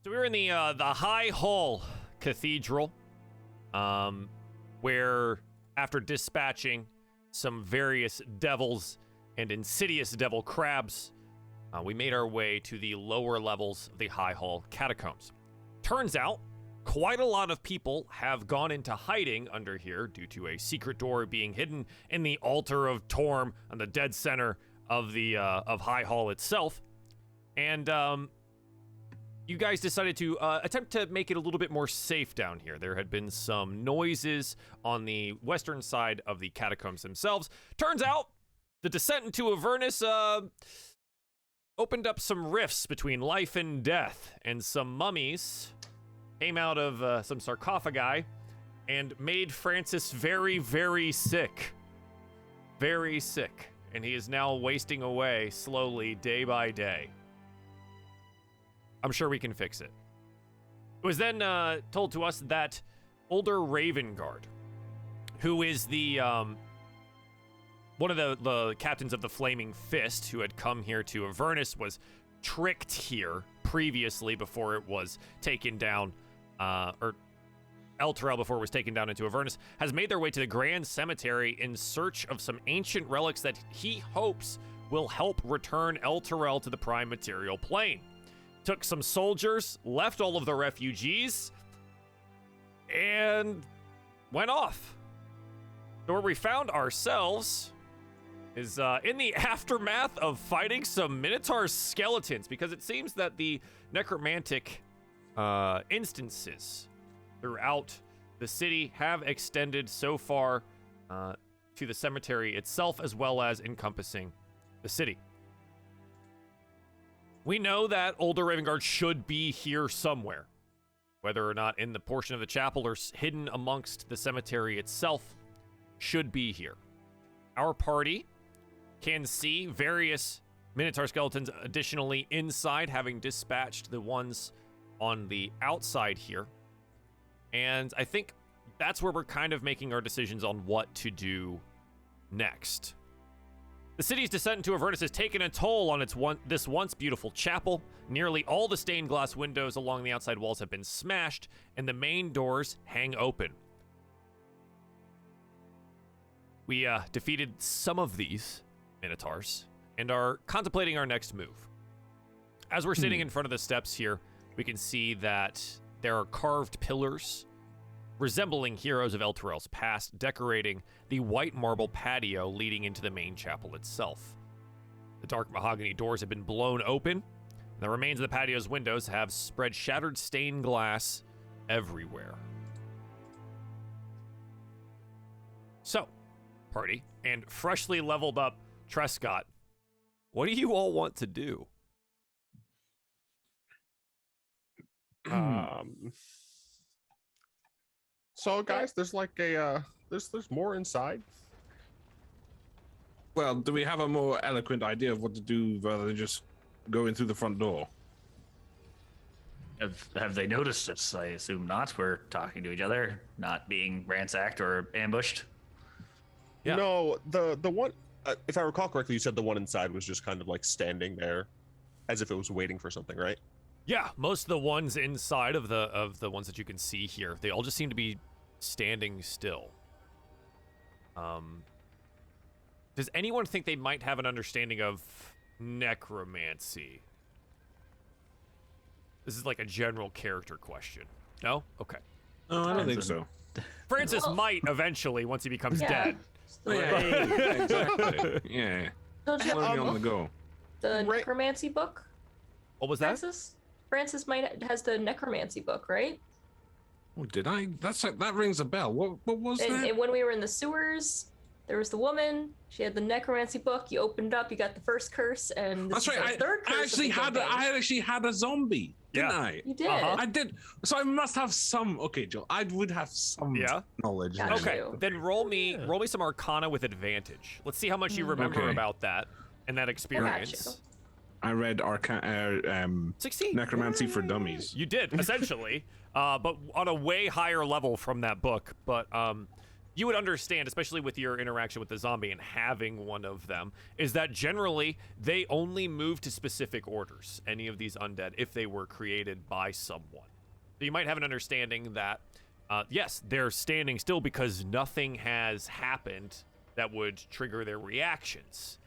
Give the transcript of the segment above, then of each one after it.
So we were in the High Hall Cathedral, where after dispatching some various devils and insidious devil crabs, we made our way to the lower levels of the High Hall catacombs. Turns out, quite a lot of people have gone into hiding under here due to a secret door being hidden in the altar of Torm on the dead center of the of High Hall itself, and you guys decided to attempt to make it a little bit more safe down here. There had been some noises on the western side of the catacombs themselves. Turns out, the descent into Avernus opened up some rifts between life and death, and some mummies came out of some sarcophagi and made Francis very, very sick. Very sick. And he is now wasting away slowly, day by day. I'm sure we can fix it. It was then told to us that older Ravengard, who is the one of the captains of the Flaming Fist, who had come here to Avernus, was tricked here previously before it was taken down, or Elturel before it was taken down into Avernus, has made their way to the Grand Cemetery in search of some ancient relics that he hopes will help return Elturel to the Prime Material Plane. Took some soldiers, left all of the refugees, and went off. So where we found ourselves is in the aftermath of fighting some Minotaur skeletons, because it seems that the necromantic instances throughout the city have extended so far to the cemetery itself, as well as encompassing the city. We know that older Ravengard should be here somewhere, whether or not in the portion of the chapel or hidden amongst the cemetery itself, should be here. Our party can see various Minotaur skeletons additionally inside, having dispatched the ones on the outside here. And I think that's where we're kind of making our decisions on what to do next. The city's descent into Avernus has taken a toll on this once beautiful chapel. Nearly all the stained glass windows along the outside walls have been smashed, and the main doors hang open. We defeated some of these Minotaurs and are contemplating our next move. As we're sitting in front of the steps here, we can see that there are carved pillars resembling heroes of Elturel's past, decorating the white marble patio leading into the main chapel itself. The dark mahogany doors have been blown open, and the remains of the patio's windows have spread shattered stained glass everywhere. So, party, and freshly leveled up Trescott, what do you all want to do? So guys, there's like a there's more inside. Well, do we have a more eloquent idea of what to do rather than just going through the front door? Have they noticed us? I assume not. We're talking to each other, not being ransacked or ambushed. Yeah. No, the one, if I recall correctly, you said the one inside was just kind of like standing there, as if it was waiting for something, right? Yeah, most of the ones inside of the ones that you can see here, they all just seem to be standing still. Does anyone think they might have an understanding of necromancy? This is like a general character question. No? Okay. No, I don't think so. Francis might eventually once he becomes dead. Oh, yeah, exactly. Yeah. Don't you Learning on the go. the necromancy book? What was that? Francis has the necromancy book, right? Oh, did I? That rings a bell. What was that? And when we were in the sewers, there was the woman. She had the necromancy book. You opened up, you got the first curse, and That's right. I actually had a zombie, didn't I? You did. I did. So I must have some. Okay, Joel. I would have some knowledge. Got there. Okay, you. then roll me some Arcana with advantage. Let's see how much you remember Okay. about that and that experience. I read 16. Necromancy for Dummies. You did, essentially, but on a way higher level from that book. But you would understand, especially with your interaction with the zombie and having one of them, is that generally they only move to specific orders, any of these undead, if they were created by someone. So you might have an understanding that, yes, they're standing still because nothing has happened that would trigger their reactions.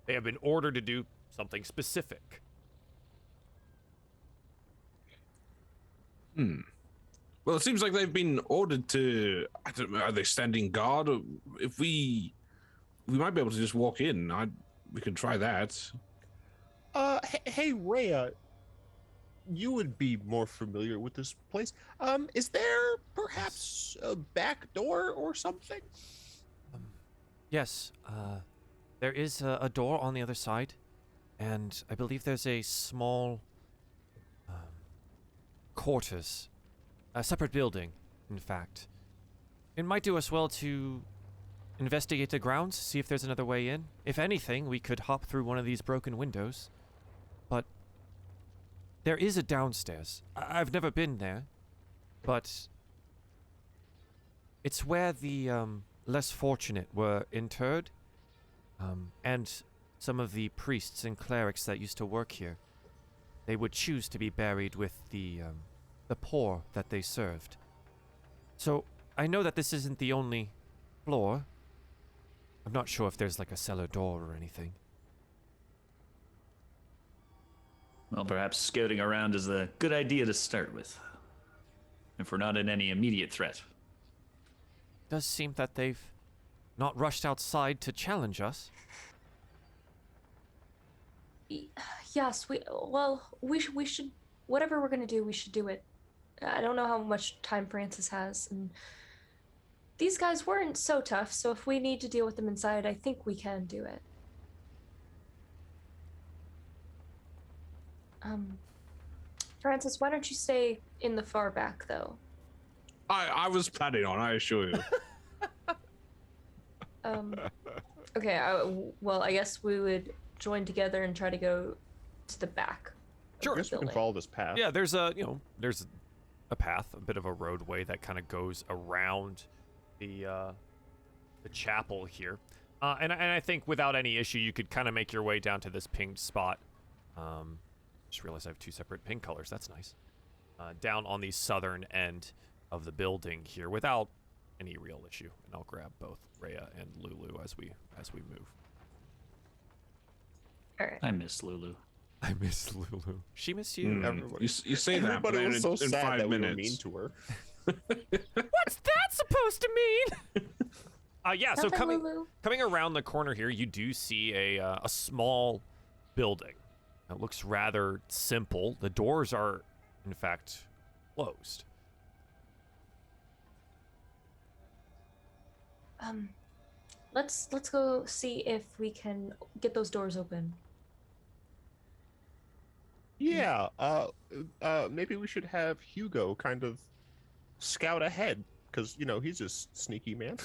They have been ordered to do something specific. Well, it seems like they've been ordered to. I don't know. Are they standing guard? Or if we might be able to just walk in. We could try that. Hey, Rhea, you would be more familiar with this place. Is there perhaps a back door or something? Yes, there is a door on the other side, and I believe there's a small quarters, a separate building, in fact. It might do us well to investigate the grounds, see if there's another way in. If anything, we could hop through one of these broken windows. But there is a downstairs. I've never been there, but it's where the less fortunate were interred, and some of the priests and clerics that used to work here. They would choose to be buried with the poor that they served. So I know that this isn't the only floor. I'm not sure if there's like a cellar door or anything. Well, perhaps scouting around is a good idea to start with, if we're not in any immediate threat. Does seem that they've not rushed outside to challenge us. Yes, we should, whatever we're gonna do, we should do it. I don't know how much time Francis has, and these guys weren't so tough, so if we need to deal with them inside, I think we can do it. Francis, why don't you stay in the far back, though? I was planning on, I assure you. Okay, well, I guess we would join together and try to go to the back. Sure. I guess we can follow this path. Yeah, there's a path, a bit of a roadway that kind of goes around the chapel here. And I think without any issue, you could kind of make your way down to this pinged spot. Just realized I have two separate ping colors. That's nice. Down on the southern end of the building here without any real issue. And I'll grab both Rhea and Lulu as we move. All right. I miss Lulu. I miss Lulu. She miss you. Everybody, You say that, but everybody then was so in sad 5 that we were minutes. mean to her. What's that supposed to mean? Yeah, so Nothing, Lulu. coming around the corner here, you do see a small building. It looks rather simple. The doors are, in fact, closed. Let's go see if we can get those doors open. Yeah, maybe we should have Hugo kind of scout ahead, because, he's a sneaky man.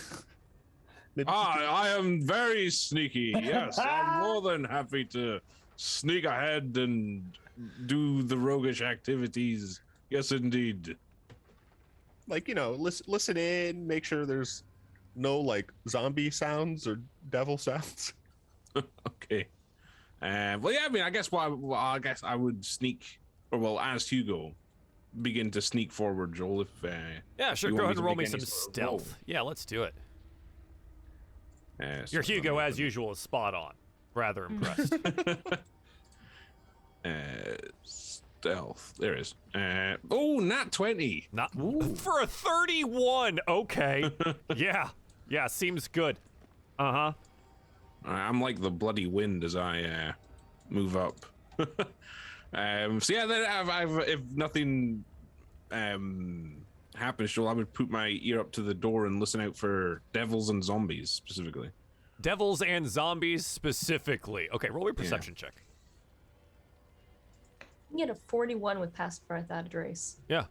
Maybe I am very sneaky. Yes, I'm more than happy to sneak ahead and do the roguish activities. Yes, indeed. listen in, make sure there's no, zombie sounds or devil sounds. Okay. Well, yeah, I mean, I guess I would sneak, as Hugo, begin to sneak forward, Joel. If Yeah, sure. you Go want ahead and roll me make some any sort of roll. stealth. Yeah, let's do it. So Your Hugo, as usual, is spot on. Rather impressed. Stealth. There it is. Nat 20. Not for a 31. Okay. Yeah, seems good. Uh-huh. I'm like the bloody wind as I move up. So yeah, then if nothing happens, Joel, I would put my ear up to the door and listen out for devils and zombies specifically. Devils and zombies specifically. Okay, roll your perception check. You can get a 41 with pass breath out of race. Yeah,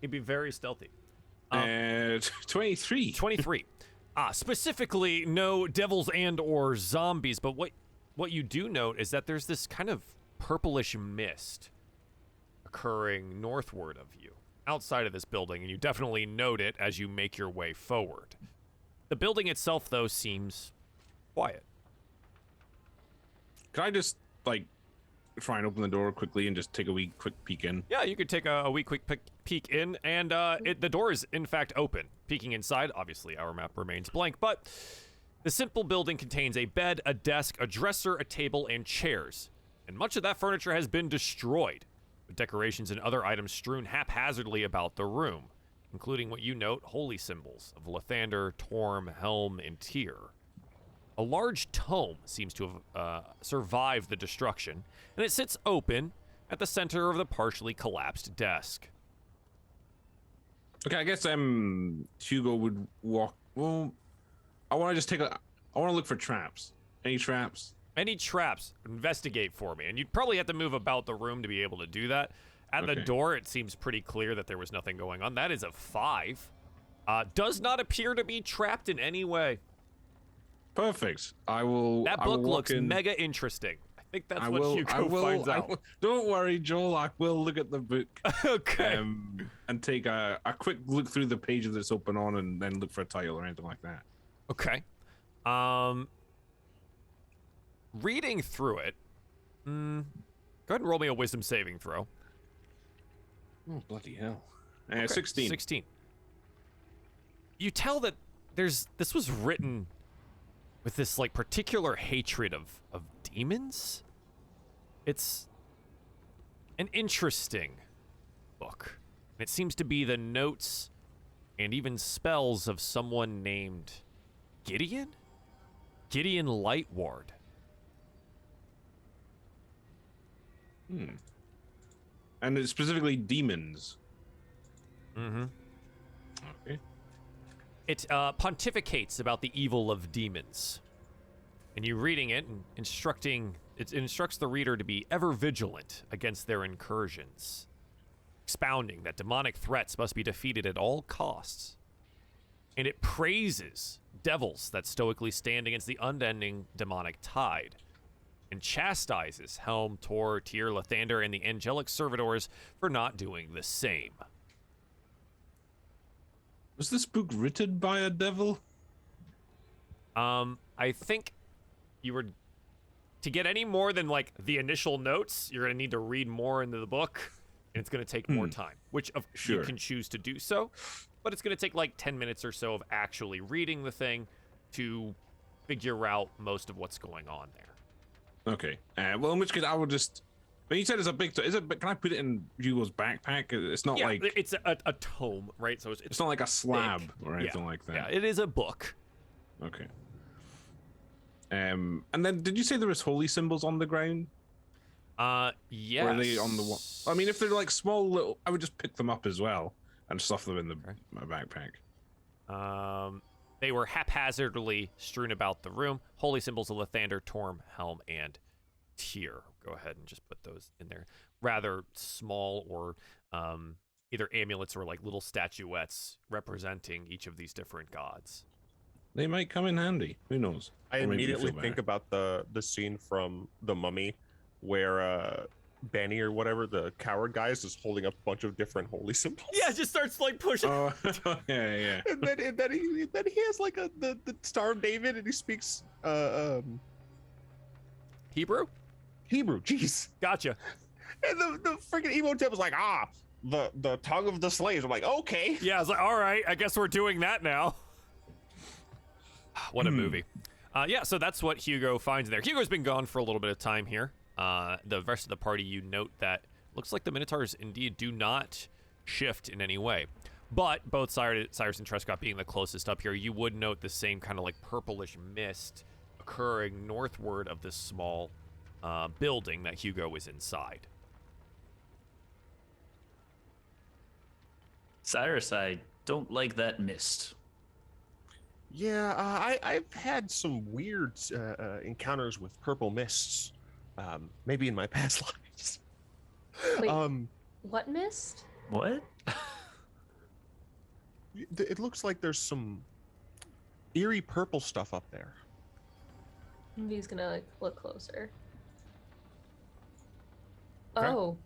he'd be very stealthy. 23. 23. Specifically, no devils and or zombies, but what you do note is that there's this kind of purplish mist occurring northward of you, outside of this building, and you definitely note it as you make your way forward. The building itself, though, seems quiet. Can I just like try and open the door quickly and just take a wee quick peek in? Yeah, you could take a wee quick peek in, and the door is in fact open. Peeking inside, obviously our map remains blank, but the simple building contains a bed, a desk, a dresser, a table, and chairs. And much of that furniture has been destroyed, with decorations and other items strewn haphazardly about the room, including what you note, holy symbols of Lathander, Torm, Helm, and Tyr. A large tome seems to have survived the destruction, and it sits open at the center of the partially collapsed desk. Okay, I guess Hugo would walk. Well, I want to just I want to look for traps. Any traps? Any traps, investigate for me. And you'd probably have to move about the room to be able to do that. At the door, it seems pretty clear that there was nothing going on. That is a 5. Does not appear to be trapped in any way. Perfect. I will. That book looks mega interesting. I think that's what Hugo finds out. Don't worry, Joel. I will look at the book. Okay. And take a quick look through the page that's open on, and then look for a title or anything like that. Okay. Reading through it. Go ahead and roll me a wisdom saving throw. Oh, bloody hell. Okay, 16. 16. You tell that this was written with this like particular hatred of demons. It's an interesting book. It seems to be the notes and even spells of someone named Gideon Lightward. And it's specifically demons. Mm-hmm. Okay. It pontificates about the evil of demons. And you reading it and it instructs the reader to be ever vigilant against their incursions, expounding that demonic threats must be defeated at all costs. And it praises devils that stoically stand against the unending demonic tide, and chastises Helm, Tor, Tyr, Lathander, and the angelic servitors for not doing the same. Was this book written by a devil? I think you were to get any more than like the initial notes, you're gonna need to read more into the book, and it's gonna take more time, which you can choose to do so, but it's gonna take like 10 minutes or so of actually reading the thing to figure out most of what's going on there. Okay. Well, in which case I will just. But you said it's a big. Is it? Can I put it in Hugo's backpack? It's not like. It's a tome, right? So it's not like a slab big. or anything like that. Yeah, it is a book. Okay. And then did you say there was holy symbols on the ground? Yes. Or are they on the wall? I mean, if they're like small little, I would just pick them up as well and stuff them in my backpack. They were haphazardly strewn about the room. Holy symbols of Lathander, Torm, Helm, and Tyr. Go ahead and just put those in there. Rather small or either amulets or like little statuettes representing each of these different gods. They might come in handy. Who knows? I immediately think about the scene from The Mummy where Benny or whatever, the coward guy, is just holding up a bunch of different holy symbols. Yeah, just starts like pushing. Oh, yeah. and then he has like the Star of David, and he speaks Hebrew. Jeez, Gotcha. And the freaking Emotep was like, the tongue of the slaves. I'm like, okay. Yeah, I was like, all right, I guess we're doing that now. What a movie. Yeah, so that's what Hugo finds in there. Hugo's been gone for a little bit of time here. The rest of the party, you note that looks like the Minotaurs indeed do not shift in any way. But both Cyrus and Trescott being the closest up here, you would note the same kind of like purplish mist occurring northward of this small building that Hugo was inside. Cyrus, I don't like that mist. Yeah, I've had some weird encounters with purple mists, maybe in my past lives. Wait, what mist? What? It looks like there's some eerie purple stuff up there. He's gonna like look closer. Okay. Oh,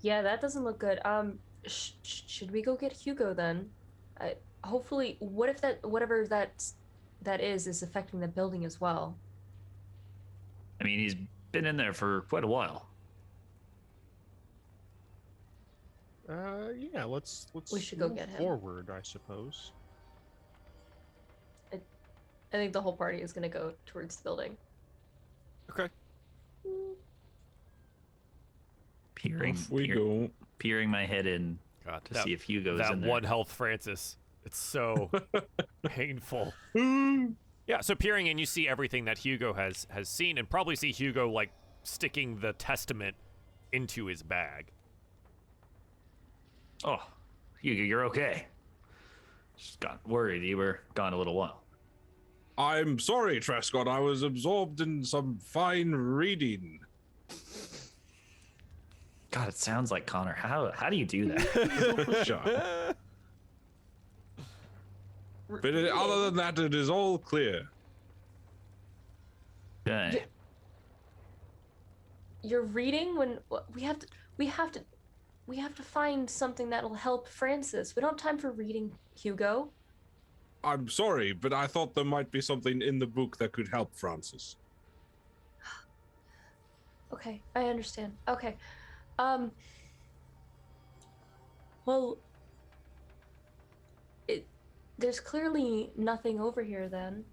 yeah, that doesn't look good. Should we go get Hugo then? Hopefully, what if whatever that is affecting the building as well? I mean, he's been in there for quite a while. Yeah, let's We should go move get him. forward, I suppose. I think the whole party is gonna go towards the building. Okay. Peering my head in God, to see if Hugo is that in there. one health, Francis. It's so painful. Yeah. So peering in, you see everything that Hugo has seen, and probably see Hugo like sticking the testament into his bag. Oh, Hugo, you're okay. Just got worried you were gone a little while. I'm sorry, Trescott. I was absorbed in some fine reading. God, it sounds like Connor. How do you do that? Sure. But other than that, it is all clear. Okay. You're reading when we have to find something that'll help Francis. We don't have time for reading, Hugo. I'm sorry, but I thought there might be something in the book that could help Francis. Okay, I understand. Okay. Well, there's clearly nothing over here then.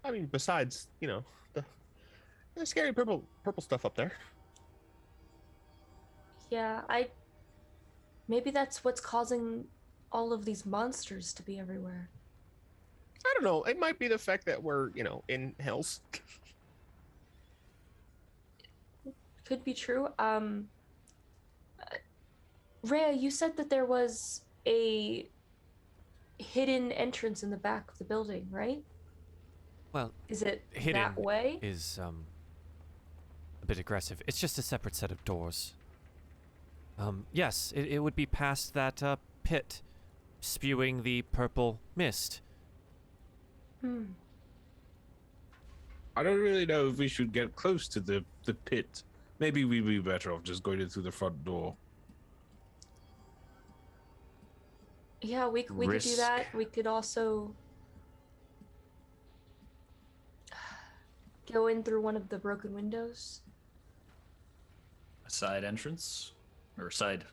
I mean, besides, you know, the scary purple stuff up there. Yeah, maybe that's what's causing all of these monsters to be everywhere. I don't know. It might be the fact that we're, you know, in hills. Could be true. Rhea, you said that there was a hidden entrance in the back of the building, right? Well, is it hidden that way? Is a bit aggressive. It's just a separate set of doors. Yes, it would be past that pit, spewing the purple mist. I don't really know if we should get close to the pit. Maybe we'd be better off just going in through the front door. Yeah, we could do that. We could also go in through one of the broken windows. A side entrance? Or side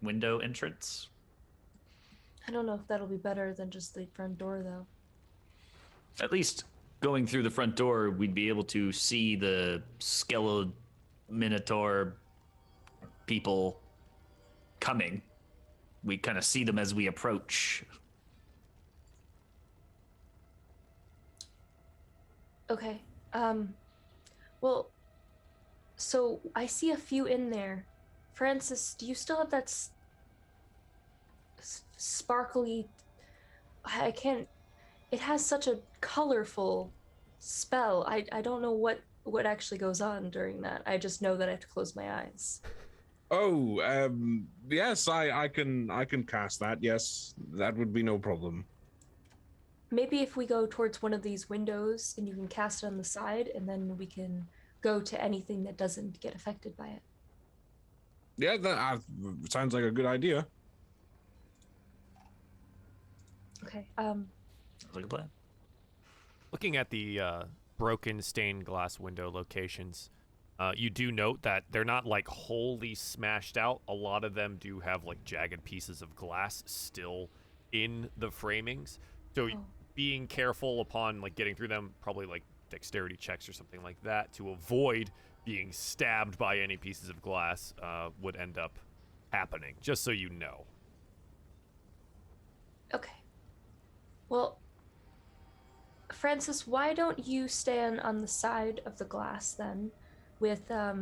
window entrance? I don't know if that'll be better than just the front door, though. At least going through the front door, we'd be able to see the skeletal minotaur people coming. We kind of see them as we approach. Okay. Well, so I see a few in there. Francis, do you still have that sparkly... I can't... It has such a colorful spell. I don't know what actually goes on during that. I just know that I have to close my eyes. Oh, yes, I can cast that. Yes, that would be no problem. Maybe if we go towards one of these windows and you can cast it on the side, and then we can go to anything that doesn't get affected by it. Yeah, that sounds like a good idea. Okay. Sounds like a plan. Looking at the broken stained glass window locations, you do note that they're not like wholly smashed out. A lot of them do have like jagged pieces of glass still in the framings. So being careful upon like getting through them, probably like dexterity checks or something like that to avoid being stabbed by any pieces of glass would end up happening, just so you know. Okay. Well, Francis, why don't you stand on the side of the glass then with, I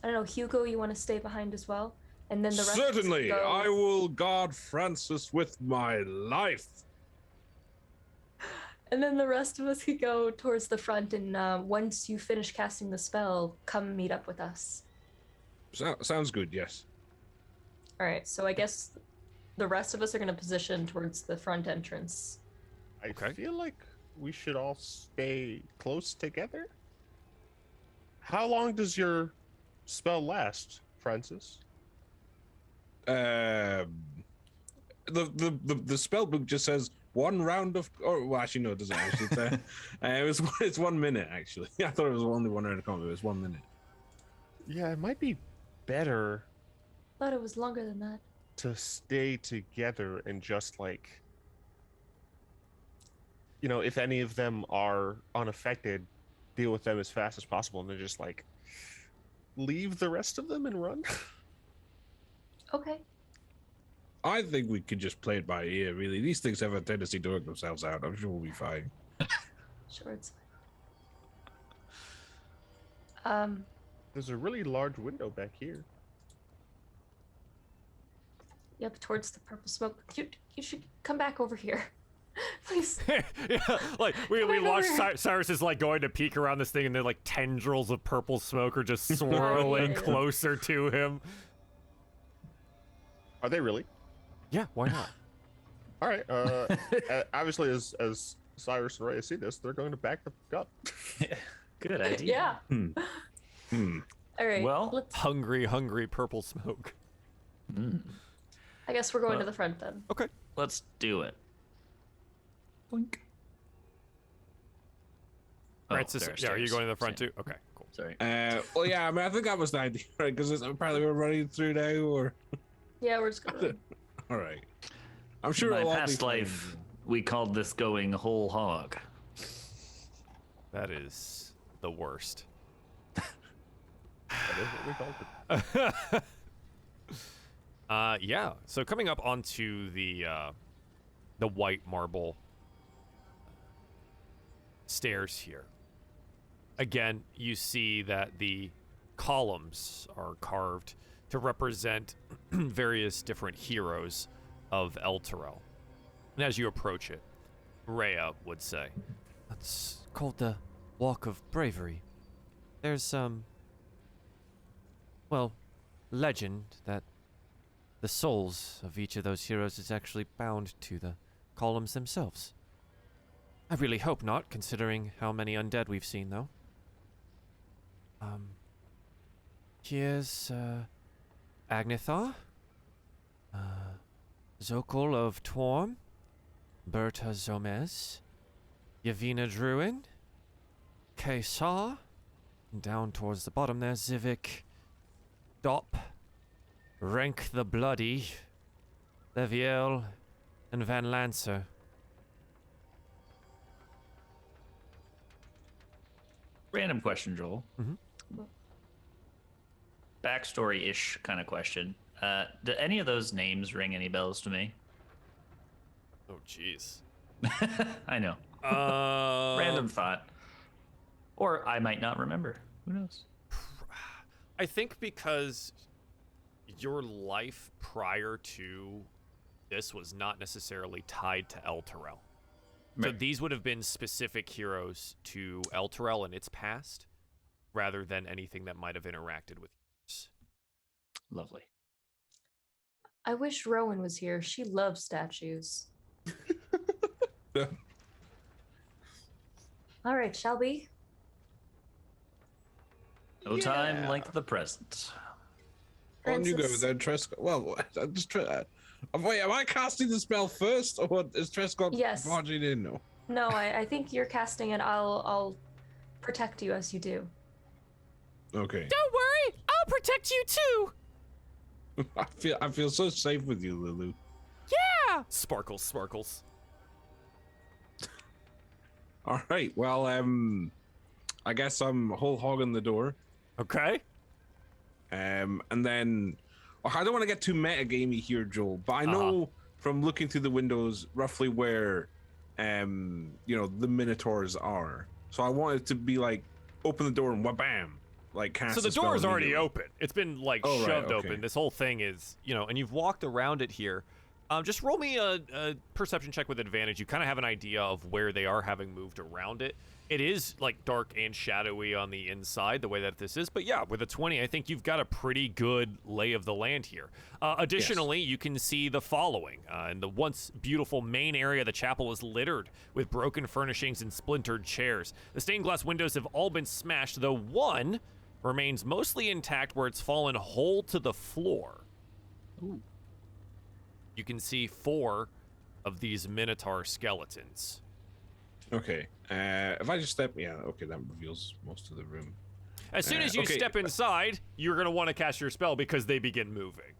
don't know, Hugo, you want to stay behind as well? And then the rest Certainly, of us go... I will guard Francis with my life. And then the rest of us could go towards the front, and once you finish casting the spell, come meet up with us. Sounds good, yes. All right, so I guess the rest of us are going to position towards the front entrance. I feel like we should all stay close together. How long does your spell last, Francis? the spell book just says 1 round of, or well, actually no, it doesn't actually. It's 1 minute actually. I thought it was only 1 round of combat. It was 1 minute. Yeah, it might be better Thought it was longer than that. to stay together and just like, if any of them are unaffected, deal with them as fast as possible, and then just like leave the rest of them and run. Okay. I think we could just play it by ear. Really, these things have a tendency to work themselves out. I'm sure we'll be fine. Sure, it's fine. There's a really large window back here. Yep, towards the purple smoke. You should come back over here. Please. Yeah, like we Come watch over. Cyrus is like going to peek around this thing, and then like tendrils of purple smoke are just swirling Yeah. closer to him. Are they really? Yeah, why not? All right. Obviously, as Cyrus and Rhea see this, they're going to back the fuck up. Good idea. Yeah. All right. Well, let's. Hungry purple smoke. I guess we're going to the front then. Okay. Let's do it. Boink. Oh, Francis, there are yeah, are you stairs. going to the front Same. too? Okay, cool. Sorry. Well, yeah, I mean, I think that was the idea, right? Because apparently we're running through now, or Yeah, we're just gonna. all right. I'm sure In my it'll all be past fine. life, we called this going whole hog. That is the worst. That is what we called it. Yeah. So coming up onto the white marble stairs here. Again, you see that the columns are carved to represent various different heroes of Elturel. And as you approach it, Rhea would say, "That's called the Walk of Bravery. There's legend that the souls of each of those heroes is actually bound to the columns themselves. I really hope not, considering how many undead we've seen, though. Here's Agnithar, Zokol of Torm, Berta Zomez, Yavina Druin, Kesar, and down towards the bottom there, Zivik, Dop, Rank the Bloody, Leviel, and Van Lancer." Random question, Joel. Mhm. Backstory-ish kind of question. Do any of those names ring any bells to me? Oh, jeez. I know. Random. Random thought. Or I might not remember. Who knows? I think because your life prior to this was not necessarily tied to Elturel. So Right. these would have been specific heroes to Elturel and its past, rather than anything that might have interacted with yours. Lovely. I wish Rowan was here. She loves statues. Yeah. All right, shall we? No time like the present. On you go Francis? then, Trescott. Well, I'm just trying. Wait, am I casting the spell first, or what? Is Trescott Yes. barging in? No. No, I think you're casting it. I'll protect you as you do. Okay. Don't worry, I'll protect you too. I feel so safe with you, Lulu. Yeah. Sparkles. All right. Well, I guess I'm whole hogging the door. Okay. And then I don't want to get too metagamey here, Joel, but I know from looking through the windows roughly where the Minotaurs are. So I want it to be like open the door and wabam, like cast. So the a spell door is already immediately. open. It's been like Oh, right, shoved okay. open. This whole thing is, and you've walked around it here. Just roll me a perception check with advantage. You kind of have an idea of where they are, having moved around it. It is like dark and shadowy on the inside, the way that this is. But yeah, with a 20, I think you've got a pretty good lay of the land here. Additionally, you can see the following. In the once beautiful main area, the chapel is littered with broken furnishings and splintered chairs. The stained glass windows have all been smashed, though one remains mostly intact where it's fallen whole to the floor. you can see 4 of these Minotaur skeletons. Okay. If I just step, yeah, okay, that reveals most of the room. As soon as you okay. step inside, you're going to want to cast your spell because they begin moving.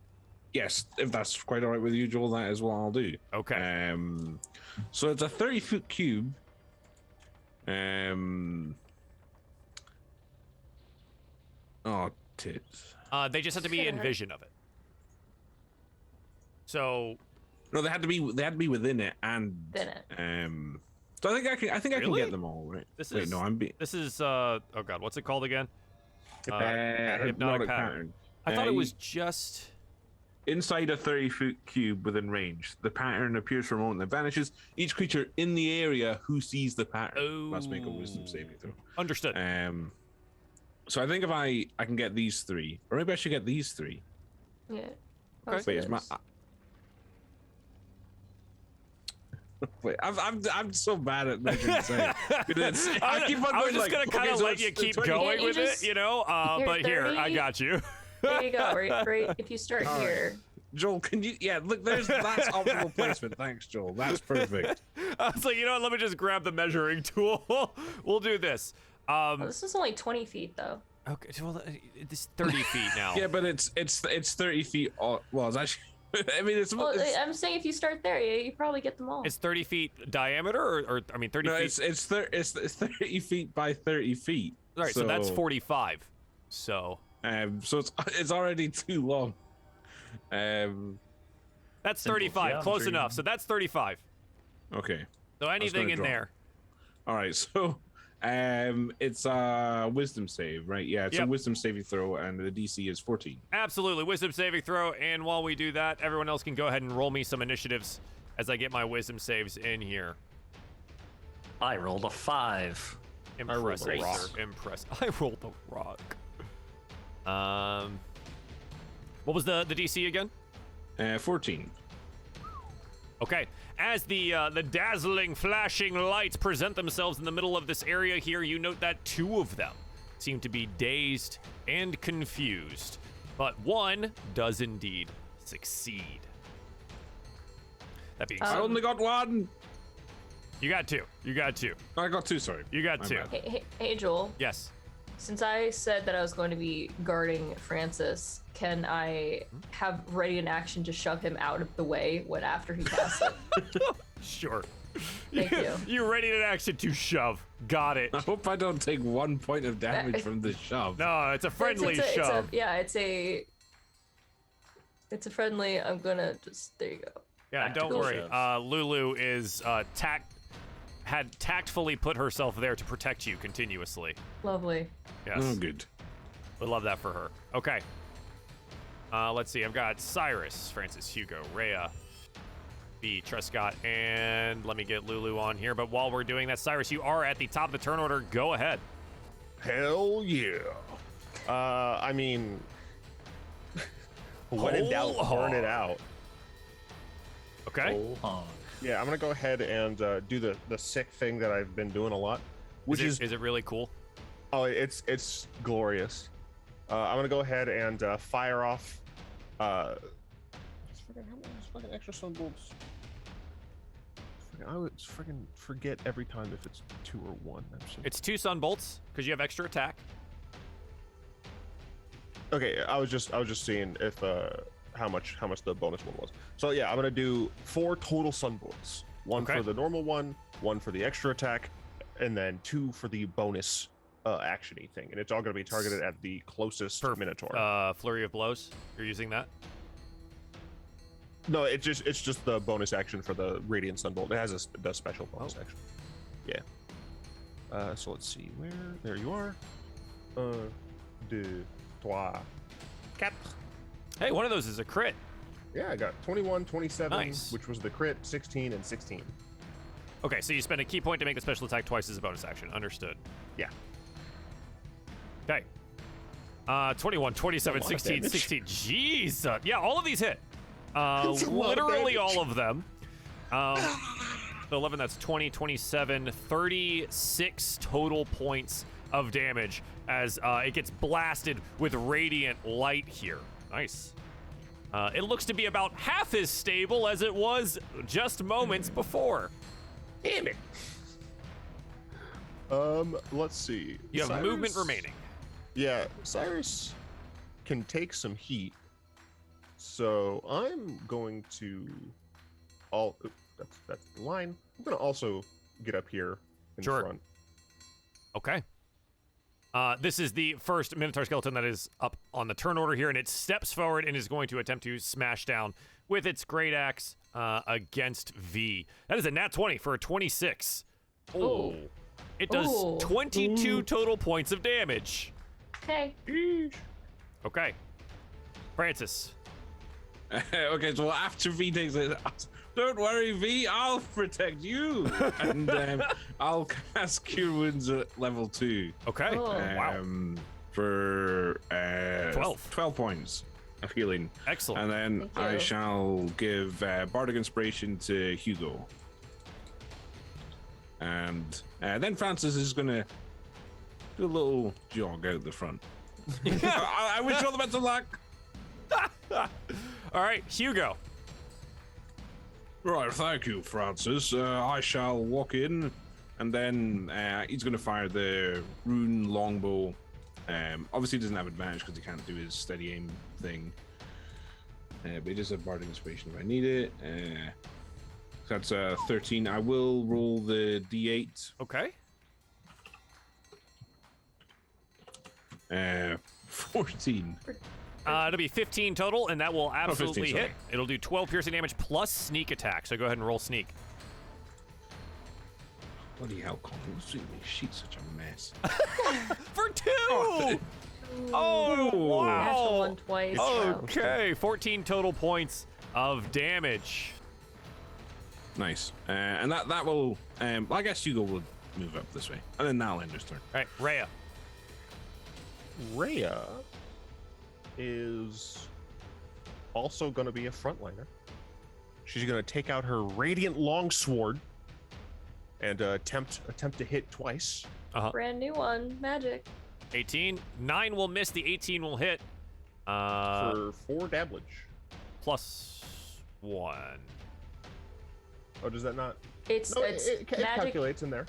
Yes, if that's quite all right with you, Joel, that is what I'll do. Okay. So it's a 30-foot cube. Oh, tits. They just have to be in vision of it. So No, they had to be within it and Within it. So I think I can Really? get them all, right? this Wait, is no, I'm this is oh god, what's it called again? hypnotic pattern. I thought it was just inside a 30-foot cube within range. The pattern appears for a moment and vanishes. Each creature in the area who sees the pattern must make a wisdom saving throw. understood. So I think if I can get these 3, or maybe I should get these 3. Yeah. Okay. Wait, is my wait, I'm so bad at measuring saying. I keep on I was going just like, gonna kind of so let it's you keep 20. going Yeah, you with just- it, you know. Here, But here, I 30. got you. There you go. Right. If you start All right. here. Joel, can you? Yeah, look, that's optimal placement. Thanks, Joel. That's perfect. I was like, you know what? Let me just grab the measuring tool. We'll do this. Oh, this is only 20 feet though. Okay, well, it's 30 feet now. Yeah, but it's 30 feet. Well, it's actually. I mean, it's. Well, I'm saying if you start there, you probably get them all. It's 30 feet diameter, or I mean, 30 no, feet. it's 30 feet by 30 feet. All right, so that's 45. So So it's already too long. that's Simple 35, close geometry. enough. So that's 35. Okay. So anything gonna in draw. there. All right. So, it's a wisdom save, right? Yeah, it's Yep. a wisdom saving throw, and the DC is 14. Absolutely, wisdom saving throw. And while we do that, everyone else can go ahead and roll me some initiatives as I get my wisdom saves in here. I rolled a 5. Impressive, rolled a rock. sir. I rolled a rock. What was the DC again? 14. Okay. As the dazzling, flashing lights present themselves in the middle of this area here, you note that 2 of them seem to be dazed and confused, but one does indeed succeed. That being I said, only got 1. you got 2. You got 2. I got 2. Sorry. You got My 2. bad. Hey, Joel. Yes. Since I said that I was going to be guarding Francis, can I have ready in action to shove him out of the way when after he casts it? Sure. Thank you. You're ready in action to shove. Got it. I hope I don't take 1 point of damage from the shove. No, it's a friendly It's shove. it's a friendly. I'm gonna just there you go. Yeah, and don't Tactical worry. shoves. Lulu is had tactfully put herself there to protect you continuously. Lovely. Yes. Oh, good. We love that for her. Okay. Let's see. I've got Cyrus, Francis, Hugo, Rhea, B, Trescott, and let me get Lulu on here. But while we're doing that, Cyrus, you are at the top of the turn order. Go ahead. Hell yeah. I mean, when in doubt, Hold burn it on. out. Okay. Hold on. Yeah, I'm gonna go ahead and do the sick thing that I've been doing a lot, which is it really cool? oh, it's glorious. I'm gonna go ahead and fire off. How many fucking extra sunbolts? I would freaking forget every time if it's 2 or 1. It's 2 sunbolts because you have extra attack. Okay, I was just seeing if how much the bonus one was. So yeah, I'm gonna do 4 total sunbolts. 1 Okay. for the normal one for the extra attack, and then 2 for the bonus actiony thing. And it's all gonna be targeted at the closest Minotaur. Flurry of blows. You're using that. No, it's just the bonus action for the radiant sunbolt. It has the special bonus action. Yeah. So let's see where. There you are. 1, 2, 3, 4. Hey, one of those is a crit. Yeah, I got 21, 27, Nice. which was the crit, 16, and 16. Okay, so you spend a key point to make the special attack twice as a bonus action. Understood. Yeah. Okay. 21, 27, That's a lot of 16, damage. 16. Jeez. Yeah, all of these hit. That's a lot of Literally damage. all of them. So 11, that's 20, 27, 36 total points of damage as it gets blasted with radiant light here. Nice. It looks to be about half as stable as it was just moments before. Damn it. Let's see. You have movement remaining. Yeah, Cyrus can take some heat. So I'm going to that's the line. I'm gonna also get up here in front. Okay. This is the first Minotaur skeleton that is up on the turn order here, and it steps forward and is going to attempt to smash down with its great axe against V. That is a nat 20 for a 26. Oh. It does 22 total points of damage. Okay. Okay. Francis. Okay, so after V takes it, don't worry, V, I'll protect you. And I'll cast Cure Wounds at level 2. Okay. Wow. For 12 points of healing. Excellent. And then I shall give Bardic Inspiration to Hugo. And then Francis is going to do a little jog out the front. I wish you all the best of luck. All right, Hugo. Right, thank you, Francis. I shall walk in, and then he's going to fire the rune longbow. Obviously, he doesn't have advantage because he can't do his steady aim thing. But he does have Bardic Inspiration if I need it. That's 13. I will roll the d8. Okay. 14. It'll be 15 total, and that will absolutely 15, hit. sorry. It'll do 12 piercing damage plus sneak attack. So go ahead and roll sneak. Bloody hell, Colin. This sheet's such a mess. For 2! Oh, wow. Natural one twice. Okay, 14 total points of damage. Nice. And that will... I guess Hugo will move up this way. And then now Ender's turn. All right, Rhea. Rhea is also going to be a frontliner. She's going to take out her radiant longsword and attempt to hit twice. Brand new one. Magic. 18. 9 will miss. The 18 will hit. For 4 damage. Plus 1. Oh, does that not? It's it magic. calculates in there.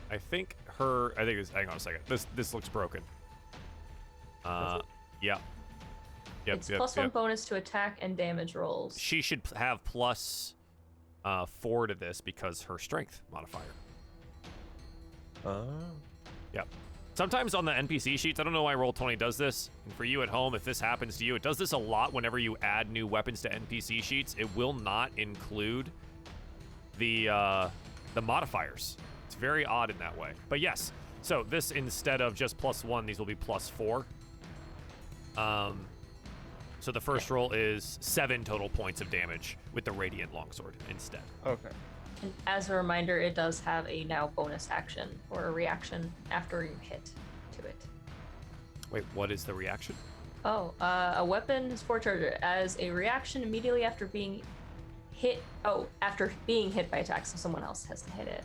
I think it's, hang on a second. This looks broken. Yeah. Yep, It's plus 1 bonus to attack and damage rolls. She should have plus 4 to this because her strength modifier. Yep. Sometimes on the NPC sheets, I don't know why Roll20 does this. And for you at home, if this happens to you, it does this a lot whenever you add new weapons to NPC sheets. It will not include the modifiers. It's very odd in that way. But yes, so this, instead of just plus 1, these will be plus 4. So the first roll is 7 total points of damage with the Radiant Longsword instead. Okay. And as a reminder, it does have a now bonus action or a reaction after you hit to it. Wait, what is the reaction? Oh, a weapon is forecharged as a reaction immediately after being hit. Oh, after being hit by attack, so someone else has to hit it.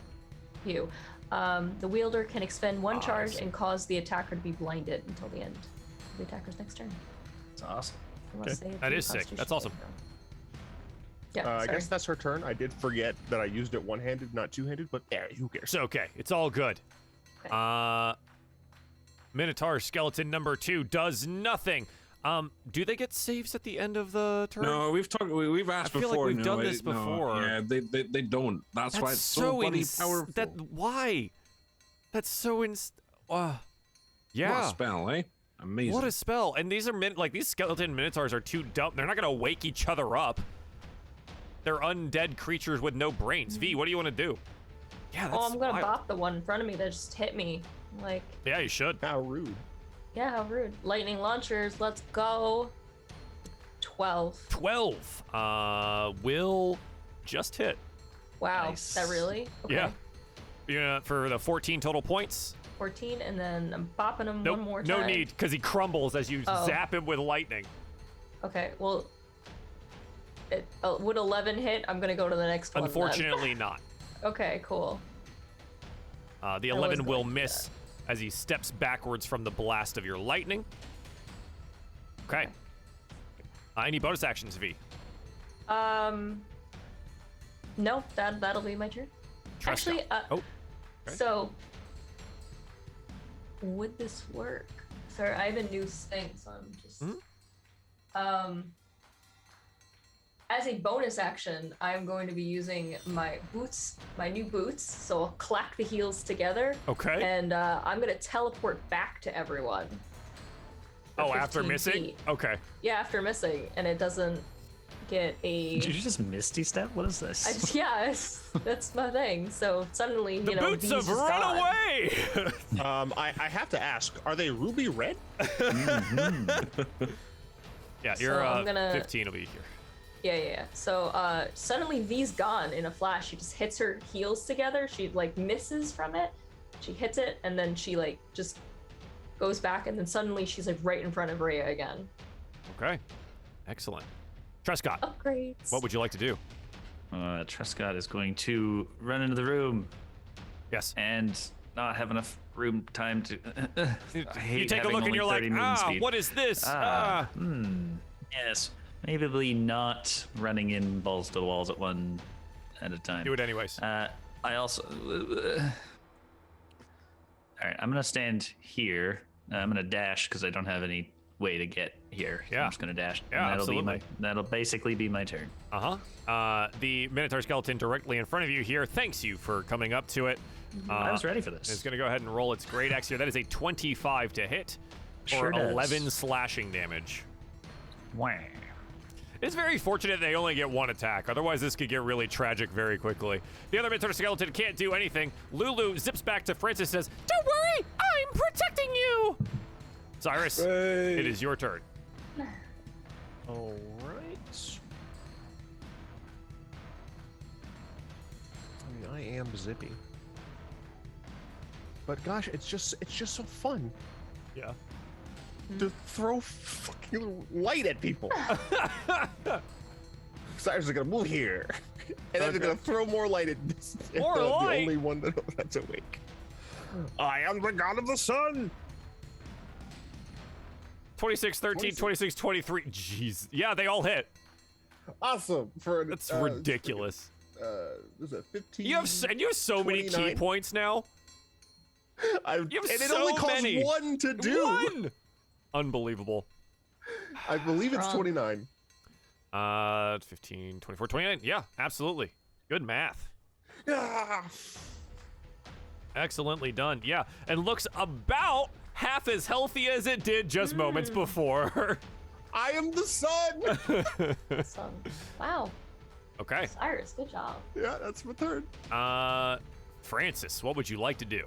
You. The wielder can expend 1 charge and cause the attacker to be blinded until the end of the attacker's next turn. That's awesome. Unless they have That to is sick. Constitution That's awesome. saving throw. Yeah, I sorry. guess that's her turn. I did forget that I used it one-handed, not two-handed, but who cares? It's okay. It's all good. Okay. Minotaur skeleton number 2 does nothing. Do they get saves at the end of the turn? No, we've asked I feel before. like we've done this no, before. Yeah, they don't. That's why it's so bloody powerful. Why? That's so yeah. What a spell, eh? Amazing. What a spell. And these are these skeleton minotaurs are too dumb. They're not gonna wake each other up. They're undead creatures with no brains. V, what do you want to do? Yeah, that's I'm gonna wild. bop the one in front of me that just hit me. Like, Yeah, you should. How rude. yeah, how rude. Lightning launchers, let's go. 12. 12 will just hit. Wow, Nice. is that really? Okay. Yeah. You're gonna, for the 14 total points. 14, and then I'm bopping him Nope, one more time. no need, because he crumbles as you Oh. zap him with lightning. Okay, well, would 11 hit? I'm gonna go to the next one. then. Unfortunately not. Okay, cool. The I was 11 will going to do miss as he steps backwards from the blast of your lightning. Okay. Any bonus actions, V? No, that'll be my turn. Tresca. Actually, okay. So would this work? Sorry, I have a new thing, so I'm just as a bonus action, I'm going to be using my boots, my new boots. So I'll clack the heels together. Okay. And I'm gonna teleport back to everyone. for Oh, after 15 missing? feet. Okay. Yeah, after missing, and it doesn't get a. Did you just Misty Step? What is this? That's my thing. So suddenly, The boots V's have is run gone. away! I have to ask, are they ruby red? Yeah, So your I'm gonna- 15 will be here. Yeah. So suddenly V's gone in a flash. She just hits her heels together. She like misses from it. She hits it, and then she like just goes back, and then suddenly she's like right in front of Rhea again. Okay. Excellent. Trescott, Upgrades. what would you like to do? Trescott is going to run into the room Yes. and not have enough room time to. I hate You take a having look and only you're like, 30 movement speed. what is this? Yes. Maybe not running in balls to the walls at one at a time. Do it anyways. I also. All right, I'm gonna stand here. I'm gonna dash because I don't have any way to get here. So Yeah. I'm just gonna dash. Yeah, and absolutely. That'll basically be my turn. The Minotaur skeleton directly in front of you here thanks you for coming up to it. I was ready for this. It's going to go ahead and roll its great axe here. That is a 25 to hit Sure for does. 11 slashing damage. Wah. It's very fortunate they only get one attack. Otherwise, this could get really tragic very quickly. The other Minotaur skeleton can't do anything. Lulu zips back to Francis, says, "Don't worry, I'm protecting you." Cyrus, Hey. it is your turn. All right. I mean, I am zippy. But gosh, it's just so fun Yeah. to throw fucking light at people. Cyrus is gonna move here, and then they're gonna throw more light at this. More the light? only one that's awake. I am the god of the sun. 26, 13, 26, 23. Jeez. Yeah, they all hit. Awesome for an, That's ridiculous. Was it 15? You have so many key 29. points now. You have and it so only costs many. one to do. One! Unbelievable. I believe it's Wrong. 29. 15, 24, 29. Yeah, absolutely. Good math. Ah. Excellently done. Yeah, and looks about half as healthy as it did just moments before. I am the sun. So, wow, Okay. Cyrus, good job. Yeah, that's my turn. Francis, what would you like to do?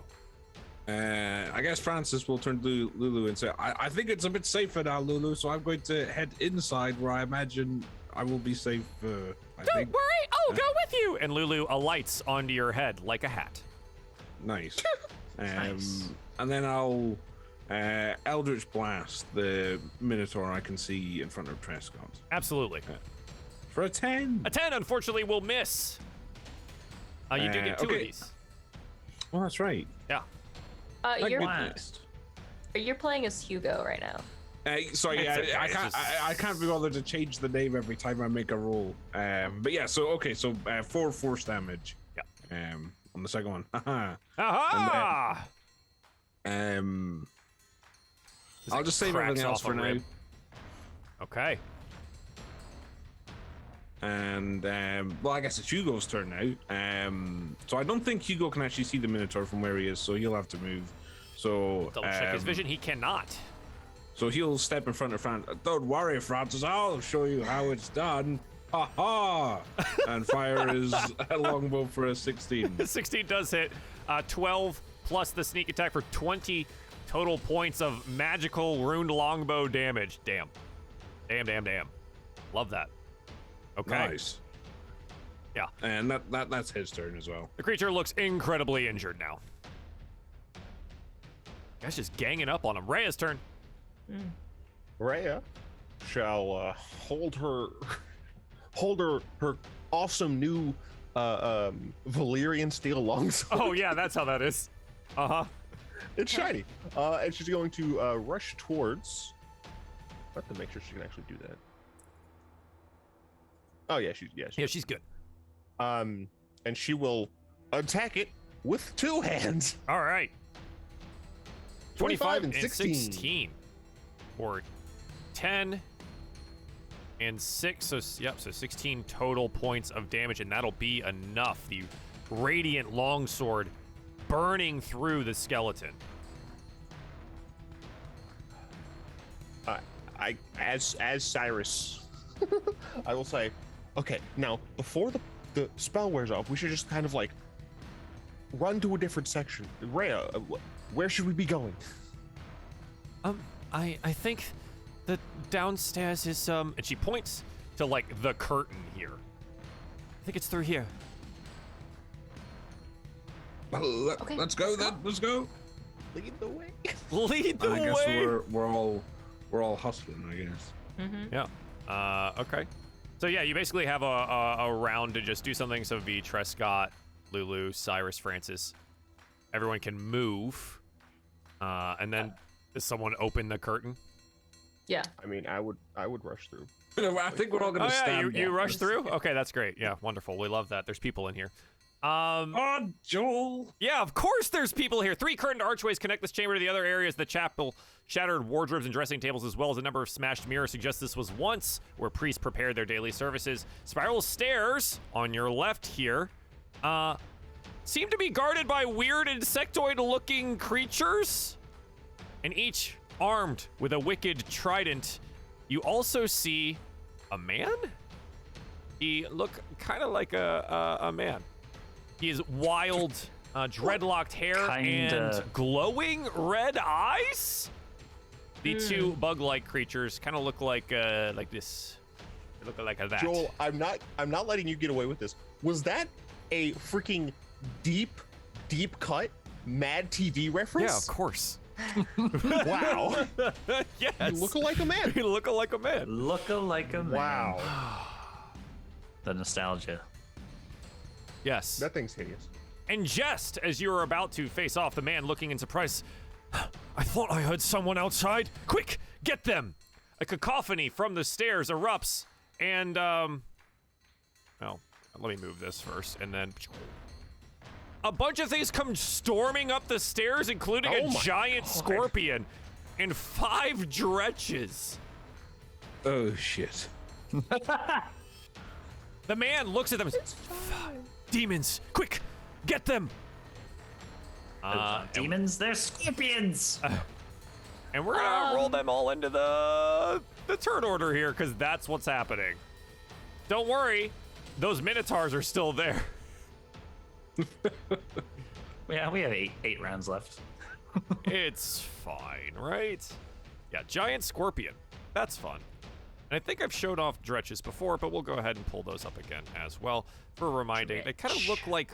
I guess Francis will turn to Lulu and say, I think it's a bit safer now, Lulu, so I'm going to head inside where I imagine I will be safe. I Don't think. worry, I'll go with you. And Lulu alights onto your head like a hat. Nice. Nice. And then I'll Eldritch Blast the Minotaur I can see in front of Trescott. Absolutely. For a 10. A 10, unfortunately, will miss. You do get two of okay. these. Oh, that's right. Yeah. You're Blast. playing as Hugo right now. Sorry, It's okay, I it's can't. just- I can't be bothered to change the name every time I make a roll. But yeah, so okay, so 4 force damage. Yeah. On the second one. Haha. Aha! I'll just save cracks everything else off for a now. rib. Okay. And well, I guess it's Hugo's turn now. So I don't think Hugo can actually see the Minotaur from where he is, so he'll have to move. So Double check his vision. He cannot. So he'll step in front of Francis. Don't worry, Francis. I'll show you how it's done. Ha ha! And fire his longbow for a 16. 16 does hit. 12 plus the sneak attack for 20 total points of magical runed longbow damage. Damn. Damn. Love that. Okay. Nice. Yeah. And that's his turn as well. The creature looks incredibly injured now. Guys just ganging up on him. Rhea's turn. Rhea shall hold her awesome new Valyrian steel longsword. Oh, yeah, that's how that is. Uh-huh. It's shiny. And she's going to rush towards. I have to make sure she can actually do that. Oh yeah, she's Yeah, she's good. and she will attack it with 2 hands. All right. 25 and 16. Or 10 and 6. So, yep, so 16 total points of damage, and that'll be enough. The radiant longsword burning through the skeleton. As Cyrus, I will say, okay, now before the spell wears off, we should just kind of like run to a different section. Rhea, where should we be going? I think the downstairs is and she points to like the curtain here. I think it's through here. Well, Okay, let's go then. Let's go. Lead the way. Lead the I way. guess we're all hustling, I guess. Mm-hmm. Yeah. Okay. So yeah, you basically have a round to just do something. So V, Trescott, Lulu, Cyrus, Francis, everyone can move. And then does someone open the curtain? Yeah. I mean, I would rush through. I think we're all gonna Oh yeah, stand. you rush through. Okay, that's great. Yeah, wonderful. We love that. There's people in here. Oh, Joel. Yeah, of course there's people here. 3 curtained archways connect this chamber to the other areas of the chapel. Shattered wardrobes and dressing tables, as well as a number of smashed mirrors, suggest this was once where priests prepared their daily services. Spiral stairs on your left here seem to be guarded by weird insectoid-looking creatures, and each armed with a wicked trident. You also see a man? He look kind of like a man. He has wild, dreadlocked hair and glowing red eyes. The 2 bug-like creatures kind of look like this. They look like that. Joel, I'm not letting you get away with this. Was that a freaking deep cut Mad TV reference? Yeah, of course. Wow. Yes. You look like a man. You look like a man. Look-a-like a man. Wow. The nostalgia. Yes. That thing's hideous. And just as you were about to face off, the man looking in surprise, I thought I heard someone outside. Quick, get them! A cacophony from the stairs erupts, and, well, let me move this first, and then a bunch of things come storming up the stairs, including a giant scorpion and 5 dretches. Oh shit. The man looks at them and says, demons, quick, get them! Demons? They're scorpions! And we're gonna roll them all into the turn order here, because that's what's happening. Don't worry, those minotaurs are still there. Yeah, we have eight rounds left. It's fine, right? Yeah, giant scorpion. That's fun. And I think I've showed off dretches before, but we'll go ahead and pull those up again as well for reminding. They kind of look like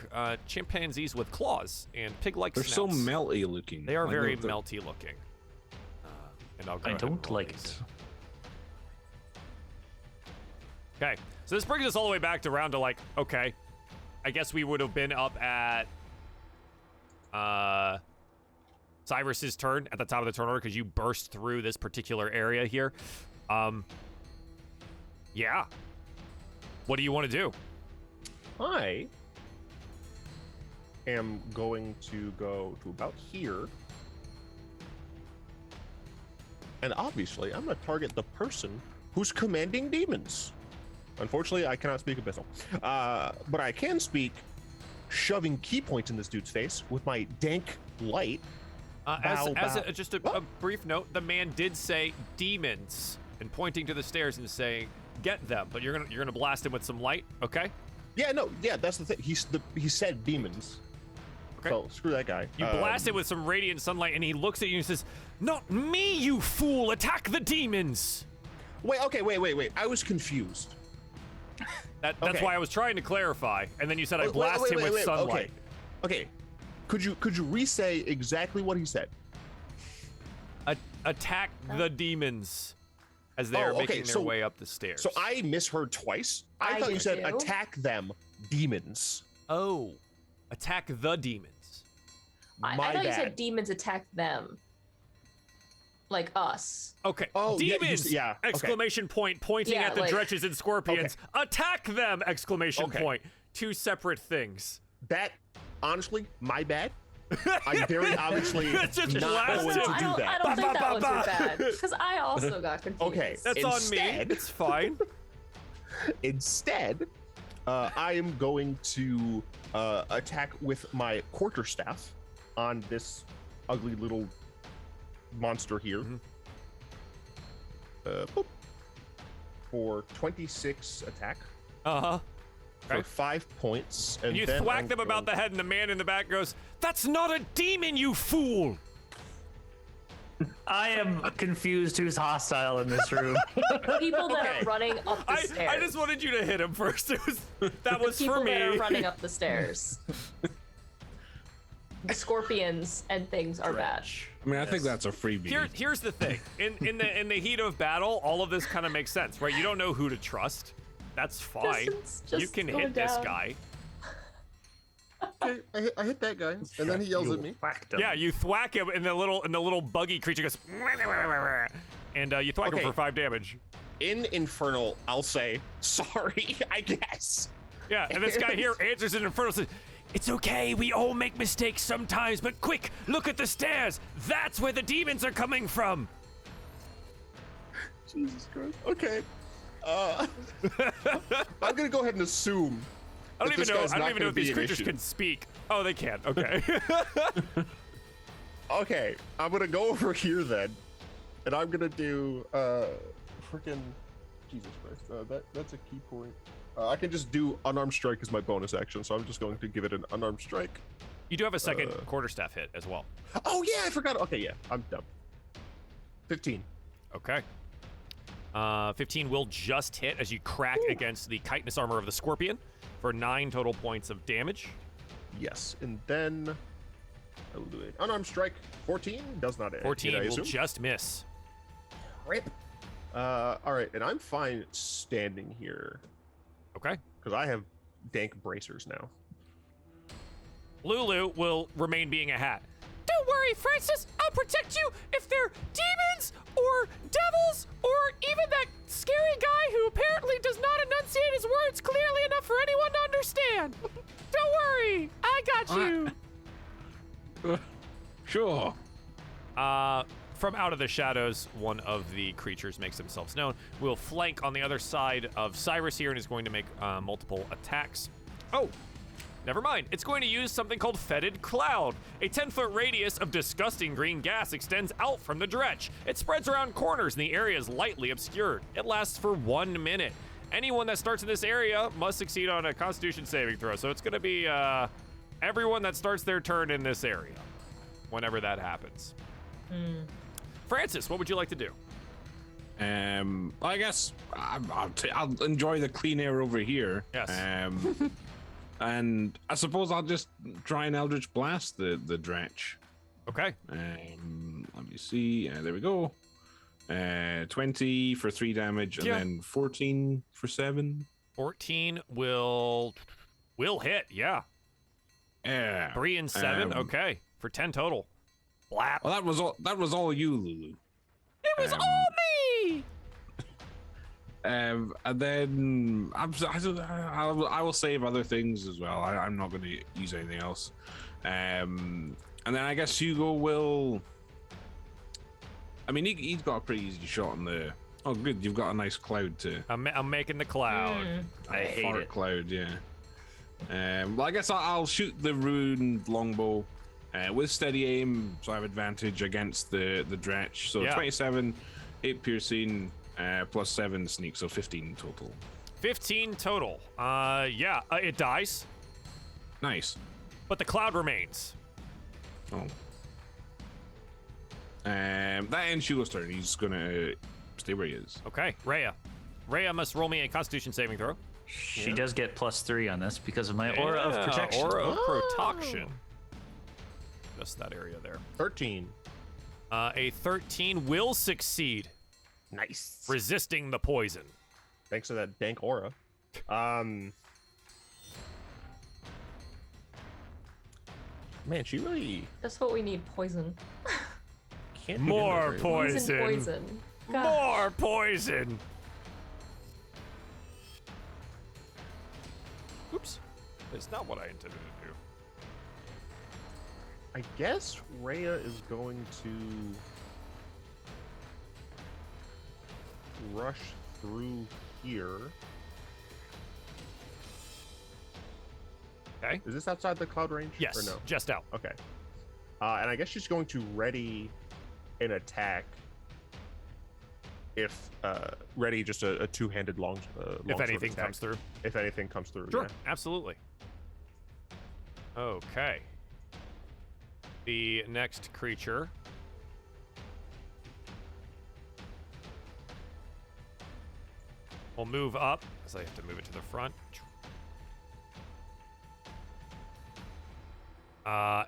chimpanzees with claws and pig-like They're snouts. so melty looking. They are Like, very they're- melty looking. And I'll go I ahead and don't roll like these. it. Okay, so this brings us all the way back to round to like, okay, I guess we would have been up at Cyrus's turn at the top of the turn order because you burst through this particular area here. Yeah. What do you want to do? I am going to go to about here. And obviously, I'm going to target the person who's commanding demons. Unfortunately, I cannot speak Abyssal. But I can speak shoving key points in this dude's face with my dank light. Just a brief note, the man did say demons and pointing to the stairs and saying, get them, but you're gonna blast him with some light, okay? Yeah, no, yeah, that's the thing. He said demons. Okay. So screw that guy. You blast it with some radiant sunlight, and he looks at you and says, "Not me, you fool! Attack the demons!" Wait. I was confused. That's Okay. why I was trying to clarify, and then you said I blast him with sunlight. Okay. Could you re-say exactly what he said? Attack the demons as they are making their way up the stairs. So I misheard twice. I thought you did said too. attack them, demons. Oh, attack the demons. I My thought you bad. said demons attack them. like us. Okay. Oh, yeah, Demons! yeah, okay. Exclamation point, pointing Yeah, at the like- dretches and scorpions. Attack them! Exclamation Okay. point. Two separate things. That, honestly, my bad. I'm very obviously It's just not blast going him. to I do don't that. think that was Ba, your ba, bad. Because I also got confused. Okay. That's on me. Instead- It's fine. Instead, I am going to attack with my quarterstaff on this ugly little monster here. Boop. For 26 attack Uh-huh. for Okay. 5 points. And You then thwack I'm them about the going- head, and the man in the back goes, "That's not a demon, you fool!" I am confused who's hostile in this room. People that Okay. are running up the stairs. I just wanted you to hit him first. That was People for me. that are running up the stairs. The scorpions and things are bad. I mean, I think that's a freebie. Here's the thing. In the heat of battle, all of this kind of makes sense, right? You don't know who to trust. That's fine. Distance just You can going hit this down. guy. Okay, I hit that guy, and then he yells at me. Whacked him. Yeah, you thwack him, and the little buggy creature goes, and you thwack him Okay. for 5 damage. In Infernal, I'll say, sorry, I guess. Yeah, and this guy here answers in Infernal, says, "It's okay, we all make mistakes sometimes, but quick, look at the stairs. That's where the demons are coming from." Jesus Christ. Okay. I'm gonna go ahead and assume. I don't that this even know. guy's I don't not even know gonna if these be an creatures issue. can speak. Oh, they can. Okay. Okay, I'm gonna go over here then, and I'm gonna do freaking Jesus Christ. That's a key point. I can just do unarmed strike as my bonus action, so I'm just going to give it an unarmed strike. You do have a second quarterstaff hit as well. Oh yeah, I forgot. Okay, yeah, I'm dumb. 15. Okay. 15 will just hit as you crack against the chitinous armor of the scorpion for 9 total points of damage. Yes, and then I will do it. Unarmed strike. 14 does not hit. 14 I will assume? just miss. Rip. All right, and I'm fine standing here Okay. because I have dank bracers now. Lulu will remain being a hat. Don't worry, Francis. I'll protect you if they're demons or devils or even that scary guy who apparently does not enunciate his words clearly enough for anyone to understand. Don't worry. I got you. Sure. From out of the shadows, one of the creatures makes themselves known. Will flank on the other side of Cyrus here and is going to make multiple attacks. Oh, never mind. It's going to use something called Fetid Cloud. A 10-foot radius of disgusting green gas extends out from the dretch. It spreads around corners and the area is lightly obscured. It lasts for 1 minute. Anyone that starts in this area must succeed on a Constitution saving throw. So it's going to be everyone that starts their turn in this area, whenever that happens. Francis, what would you like to do? I guess I'll enjoy the clean air over here. Yes. And I suppose I'll just try and Eldritch Blast the dretch. Okay. Let me see. There we go. 20 for 3 damage, and Yeah. then 14 for 7. 14 will hit. Yeah. Yeah. 3 and 7. Okay. For 10 total. Blap. Well, that was all you, Lulu. It was all me. And then I will save other things as well. I'm not going to use anything else. And then I guess Hugo will. I mean, he's got a pretty easy shot on the. Oh, good. You've got a nice cloud to. I'm making the cloud. I hate fart it. cloud, yeah. Well, I guess I'll shoot the ruined longbow with steady aim, so I have advantage against the dretch. So Yeah. 27, 8 piercing, plus 7 sneak, so 15 total. 15 total. Yeah, it dies, Nice. but the cloud remains. Oh. That ends Hugo's turn. He's gonna stay where he is. Okay, Rhea. Rhea must roll me a Constitution saving throw. She does get +3 on this because of my aura of protection. Aura of protection. Just that area there. 13. A 13 will succeed, Nice. resisting the poison. Thanks to that dank aura. Man, she really That's what we need, poison. can't. More get poison. Poison. Gosh. More poison. Oops. That's not what I intended to do. I guess Rhea is going to rush through here. Okay. Is this outside the cloud range? Yes. Or no? Just out. Okay. And I guess she's going to ready an attack. If ready, just a two-handed long. If anything comes through. If anything comes through. Sure. Yeah. Absolutely. Okay. The next creature. We'll move up, because I have to move it to the front.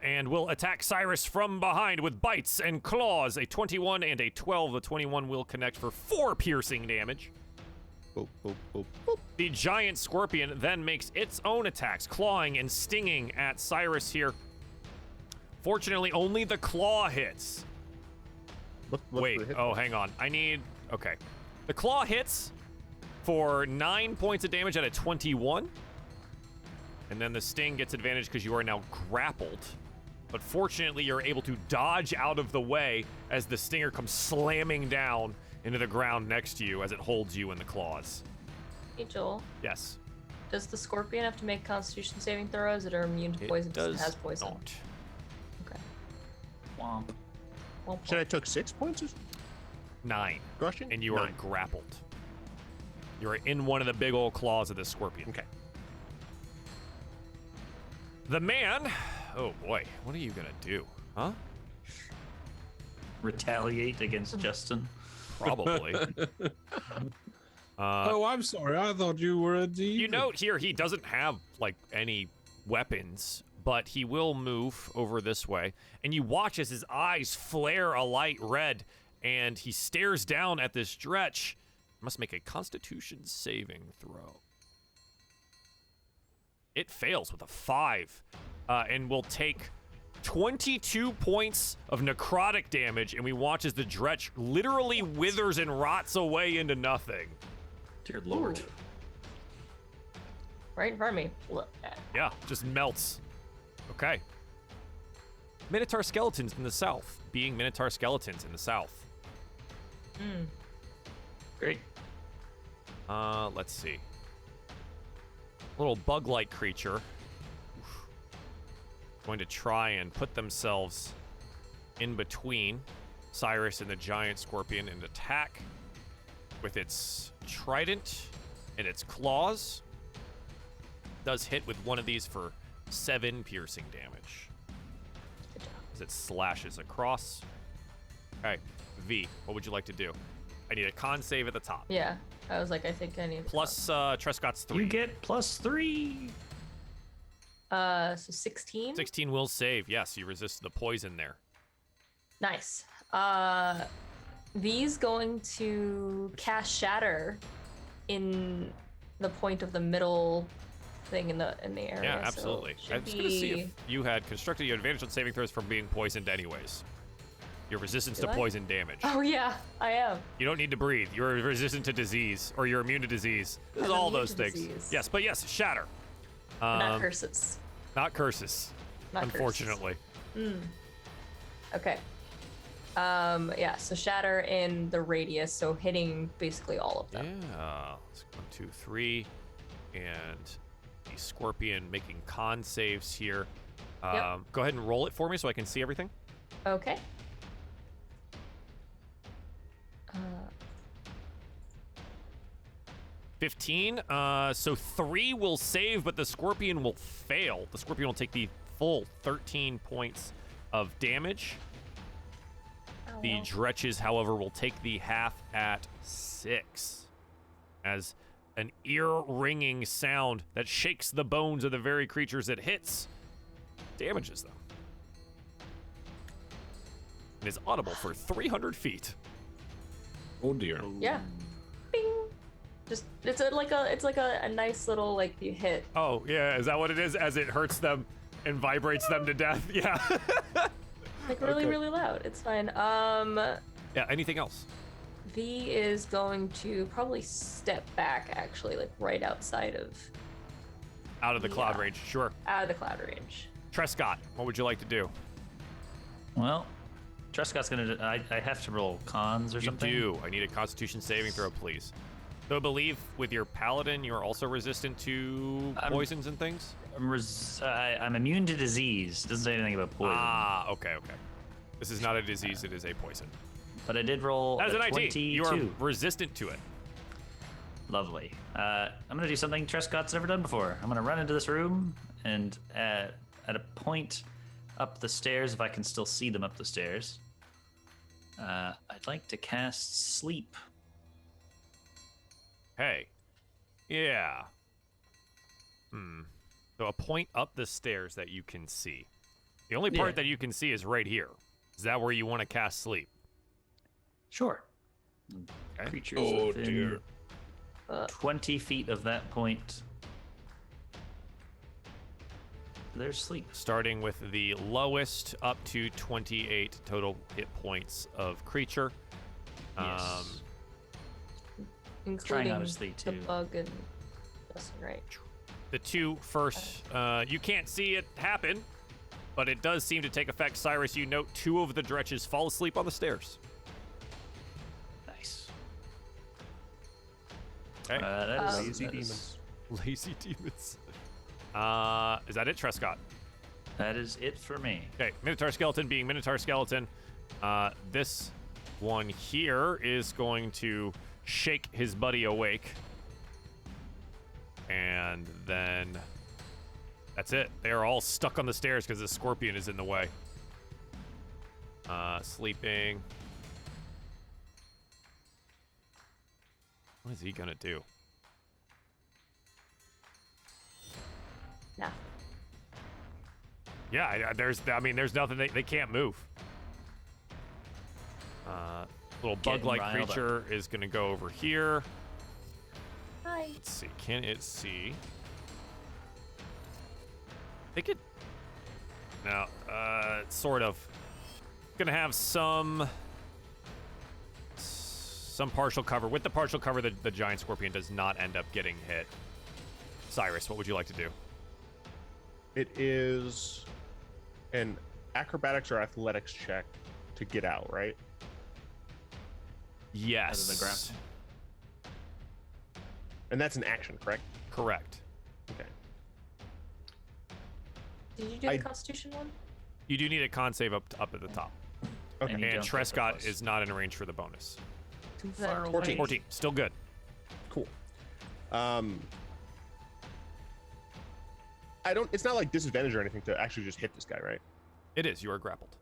And we'll attack Cyrus from behind with bites and claws. A 21 and a 12. The 21 will connect for 4 piercing damage. Boop, boop, boop, boop. The giant scorpion then makes its own attacks, clawing and stinging at Cyrus here. Fortunately, only the claw hits. What's Wait, the hit? oh, hang on. Okay. The claw hits for 9 points of damage at a 21. And then the sting gets advantage because you are now grappled. But fortunately, you're able to dodge out of the way as the stinger comes slamming down into the ground next to you as it holds you in the claws. Hey, Joel. Yes. Does the scorpion have to make Constitution saving throws that are immune to poison? It does It has poison. not. Okay. Womp. Well, Said I took 6 points of 9. crushing? And you are 9. grappled. You're in one of the big old claws of this scorpion. Okay. The man. Oh boy, what are you gonna do? Huh? Retaliate against Justin. Probably. Oh, I'm sorry. I thought you were a demon. You note here he doesn't have like any weapons, but he will move over this way. And you watch as his eyes flare a light red, and he stares down at this Dretch. Must make a Constitution saving throw. It fails with a 5, and will take 22 points of necrotic damage, and we watch as the Dretch literally withers and rots away into nothing. Dear Lord. right in front of me. Look. Yeah, just melts. Okay. Minotaur skeletons in the south, being Minotaur skeletons in the south. Great. Let's see. Little bug-like creature. Oof. Going to try and put themselves in between Cyrus and the giant scorpion and attack with its trident and its claws. Does hit with one of these for 7 piercing damage Good job. as it slashes across. Okay, V, what would you like to do? I need a con save at the top. Yeah, I was like, I think I need Plus Trescott's 3. You get +3. so 16. 16 will save. Yes, you resist the poison there. Nice. V's going to cast Shatter in the point of the middle thing in the area. Yeah, so absolutely. should I was going to see be- if you had constructed your advantage on saving throws from being poisoned anyways. Your resistance Do to I? poison damage. Oh yeah, I am. You don't need to breathe. You're resistant to disease, or you're immune to disease. This is I'm all immune those to things. disease. Yes, but yes, shatter. Not curses. Not curses. Not curses. Unfortunately. Okay. Yeah, so Shatter in the radius, so hitting basically all of them. Yeah. Let's go 1, 2, 3, and the scorpion making con saves here. Yep. Go ahead and roll it for me so I can see everything. Okay. 15. So 3 will save, but the scorpion will fail. The scorpion will take the full 13 points of damage. Oh, The well. Dretches, however, will take the half at 6. As an ear-ringing sound that shakes the bones of the very creatures it hits damages them. It is audible for 300 feet. Oh dear. Yeah. Bing. Just it's like a nice little like you hit. Oh, yeah, is that what it is? As it hurts them and vibrates them to death? Yeah. Like really, Okay. really loud. It's fine. Yeah, anything else? V is going to probably step back, actually, like right outside of Out of the cloud Yeah. range, sure. out of the cloud range. Trescott, what would you like to do? Well, Trescott's gonna. I have to roll cons or You something. do. I need a Constitution saving throw, please. So I believe with your paladin, you are also resistant to poisons and things? I'm immune to disease. Doesn't say anything about poison. Ah, okay. This is not a disease, it is a poison. But I did roll That is a an 19. 22. You are resistant to it. Lovely. I'm gonna do something Trescott's never done before. I'm gonna run into this room and at a point up the stairs, if I can still see them up the stairs, I'd like to cast Sleep. Hey. Yeah. So a point up the stairs that you can see. The only part Yeah. that you can see is right here. Is that where you want to cast sleep? Sure. Okay. Creatures Oh, within dear. 20 feet of that point. There's sleep. Starting with the lowest up to 28 total hit points of creature. Yes. Including honestly the to- bug and Justin, right? The two first, you can't see it happen, but it does seem to take effect. Cyrus, you note 2 of the dretches fall asleep on the stairs. Nice. Okay. That is, Lazy that is- demons. Lazy demons. Is that it, Trescott? That is it for me. Okay, Minotaur Skeleton being Minotaur Skeleton. This one here is going to shake his buddy awake. And then that's it. They're all stuck on the stairs because the scorpion is in the way. Sleeping. What is he gonna do? No. Yeah, there's nothing. They can't move. Little Getting bug-like riled up. creature is gonna go over here. Hi. Let's see. Can it see? It could. No. Sort of. Gonna have some partial cover. With the partial cover, the giant scorpion does not end up getting hit. Cyrus, what would you like to do? It is an acrobatics or athletics check to get out, right? Yes. Out of the ground. And that's an action, correct? Correct. Okay. Did you do I- the Constitution one? You do need a con save up at the top. Okay. And you And don't get the Trescott plus. is not in range for the bonus. Too Then far 14. away. 14. Still good. Cool. It's not like disadvantage or anything to actually just hit this guy, right? It is. You are grappled.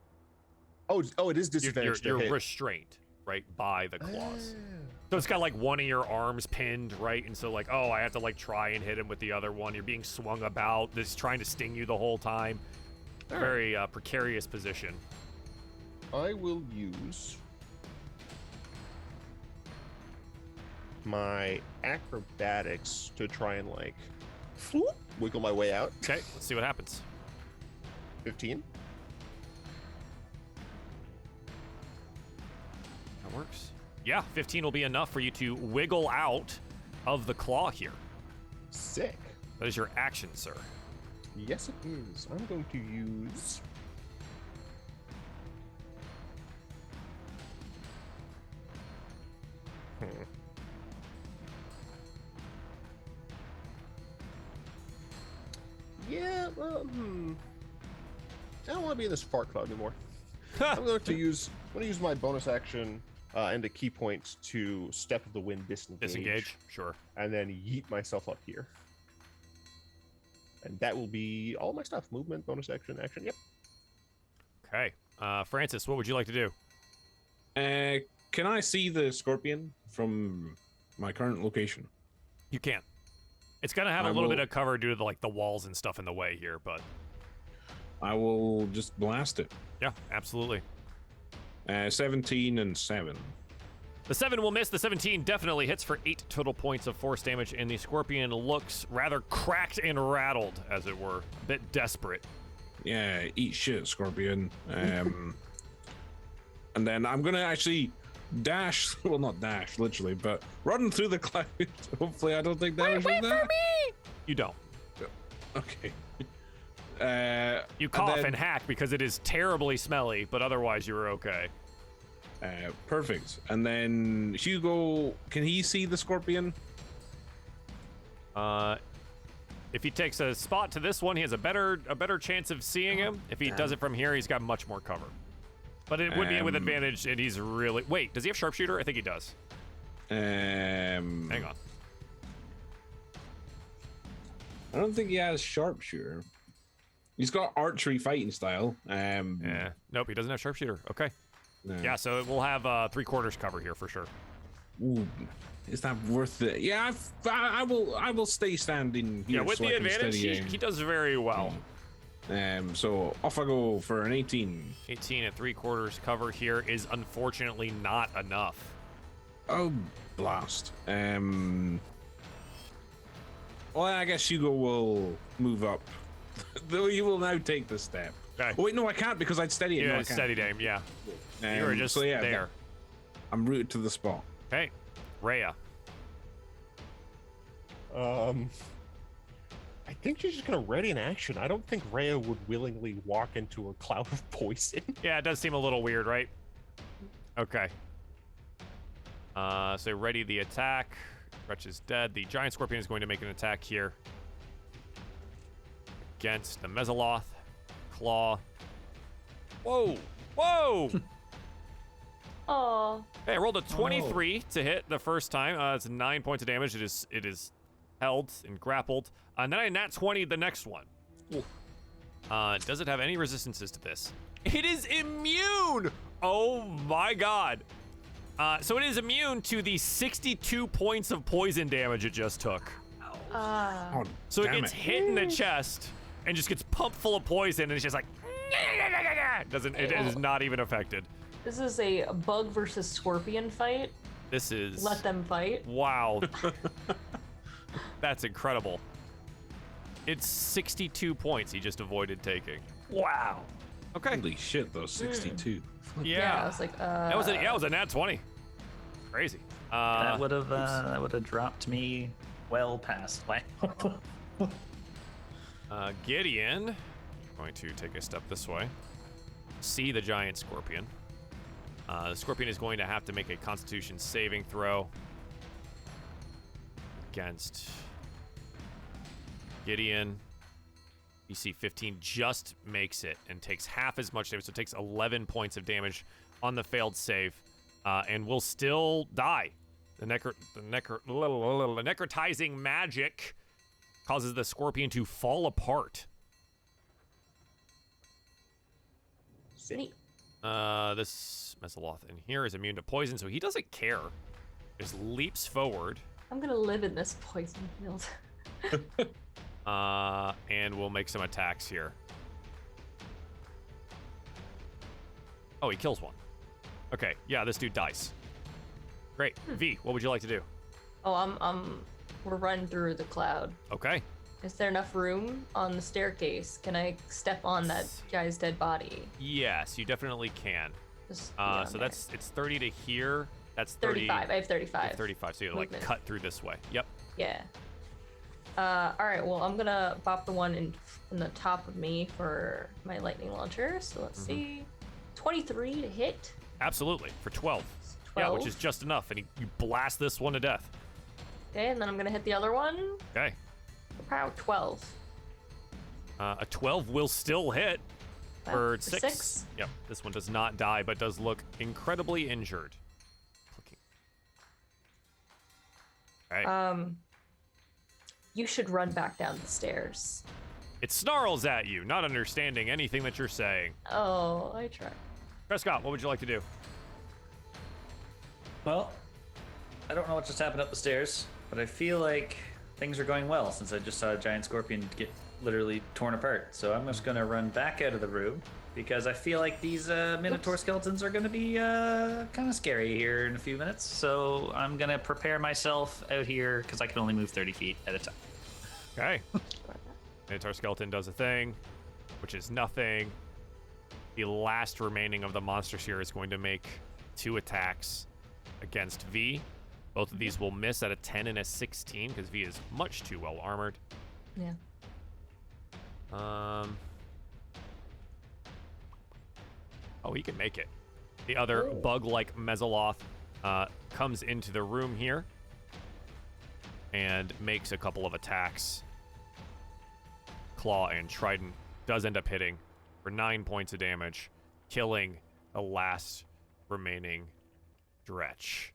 Oh, it is You're, disadvantage you're to hit. restrained, right, by the claws. Ah. So it's got like one of your arms pinned, right? And so like, oh, I have to like try and hit him with the other one. You're being swung about. This is trying to sting you the whole time. Very precarious position. I will use my acrobatics to try and like wiggle my way out. Okay, let's see what happens. 15. That works. Yeah, 15 will be enough for you to wiggle out of the claw here. Sick. That is your action, sir. Yes, it is. I'm going to use. Yeah, well, I don't want to be in this fart cloud anymore. I'm going to use my bonus action and a key point to step of the wind Disengage. Sure. and then yeet myself up here. And that will be all my stuff. Movement, bonus action, action. Yep. Okay. Francis, what would you like to do? Can I see the scorpion from my current location? You can. It's gonna have a I little bit will- of cover due to the walls and stuff in the way here, but I will just blast it. yeah, absolutely. 17 and 7. The 7 will miss. The 17 definitely hits for 8 total points of force damage, and the scorpion looks rather cracked and rattled, as it were. A bit desperate. Yeah, eat shit, Scorpion. And then I'm gonna actually dash. Well, not dash, literally, but run through the cloud. Hopefully, I don't take damage from that. You don't. Okay. You cough then- and hack because it is terribly smelly, but otherwise you were okay. Perfect. And then Hugo, can he see the Scorpion? If he takes a spot to this one, he has a better chance of seeing him. If he does it from here, he's got much more cover. But it would be with advantage, and he's really... Wait, does he have sharpshooter? I think he does. Hang on. I don't think he has sharpshooter. He's got archery fighting style. Yeah. Nope, he doesn't have sharpshooter. Okay. No. Yeah, so we'll have 3/4 cover here for sure. Ooh, is that worth it? Yeah, I will stay standing here. Yeah, with so the I can advantage, steady aim. he does very well. So off I go for an 18. 18 at 3/4 cover here is unfortunately not enough. Oh, blast. Well, I guess Hugo will move up. Though you will now take the step. Okay. Oh, wait, no, I can't because I'd steady aim. Yeah, No, I can't. steady aim, yeah. You were just so yeah, there. I'm rooted to the spot. Okay, Rhea. I think she's just gonna ready in action. I don't think Rhea would willingly walk into a cloud of poison. Yeah, it does seem a little weird, right? Okay. So ready the attack. Wretch is dead. The giant scorpion is going to make an attack here against the Mesoloth. Claw. Whoa! Whoa! Oh, Hey, I rolled a 23 to hit the first time. It's 9 points of damage. It is held and grappled. And then I nat 20 the next one. Does it have any resistances to this? It is immune! Oh my god. So it is immune to the 62 points of poison damage it just took. Oh, So it damn gets hit in the chest and just gets pumped full of poison, and it's just like it is not even affected. this is a bug versus scorpion fight. This is Let them fight. wow. That's incredible. It's 62 points he just avoided taking. Wow. Okay. Holy shit, those 62. Yeah. I was like, That was a nat 20. Crazy. That would have dropped me well past my. Gideon, going to take a step this way. See the giant scorpion. The scorpion is going to have to make a Constitution saving throw against Gideon. DC 15 just makes it and takes half as much damage, so it takes 11 points of damage on the failed save, and will still die. The necrotizing magic causes the scorpion to fall apart. neat. This Mesoloth in here is immune to poison, so he doesn't care. Just leaps forward. I'm gonna live in this poison field. And we'll make some attacks here. Oh, he kills one. Okay, yeah, this dude dies. Great. V, what would you like to do? Oh, we're running through the cloud. Okay. Is there enough room on the staircase? Can I step on that guy's dead body? Yes, you definitely can. Just So it's 30 to here. That's 30. 35. I have 35. You have 35, so you like Movement. cut through this way. Yep. Yeah. All right. Well, I'm gonna bop the one in the top of me for my lightning launcher. So let's see. 23 to hit. Absolutely, for 12. Yeah, which is just enough, and you blast this one to death. Okay, and then I'm gonna hit the other one. Okay. Pow, 12. A 12 will still hit for 6. 6. Yep, this one does not die, but does look incredibly injured. Okay. You should run back down the stairs. It snarls at you, not understanding anything that you're saying. Oh, I tried. Prescott, what would you like to do? Well, I don't know what just happened up the stairs, but I feel like things are going well since I just saw a giant scorpion get literally torn apart. So I'm just gonna run back out of the room because I feel like these Minotaur skeletons are gonna be kind of scary here in a few minutes. So I'm gonna prepare myself out here because I can only move 30 feet at a time. Okay. Minotaur skeleton does a thing. which is nothing. The last remaining of the monsters here is going to make 2 attacks against V. Both of these will miss at a 10 and a 16 because V is much too well armored. Yeah. Oh, he can make it. The other bug-like Mesoloth comes into the room here and makes a couple of attacks. Claw and Trident does end up hitting for 9 points of damage, killing the last remaining Dretch.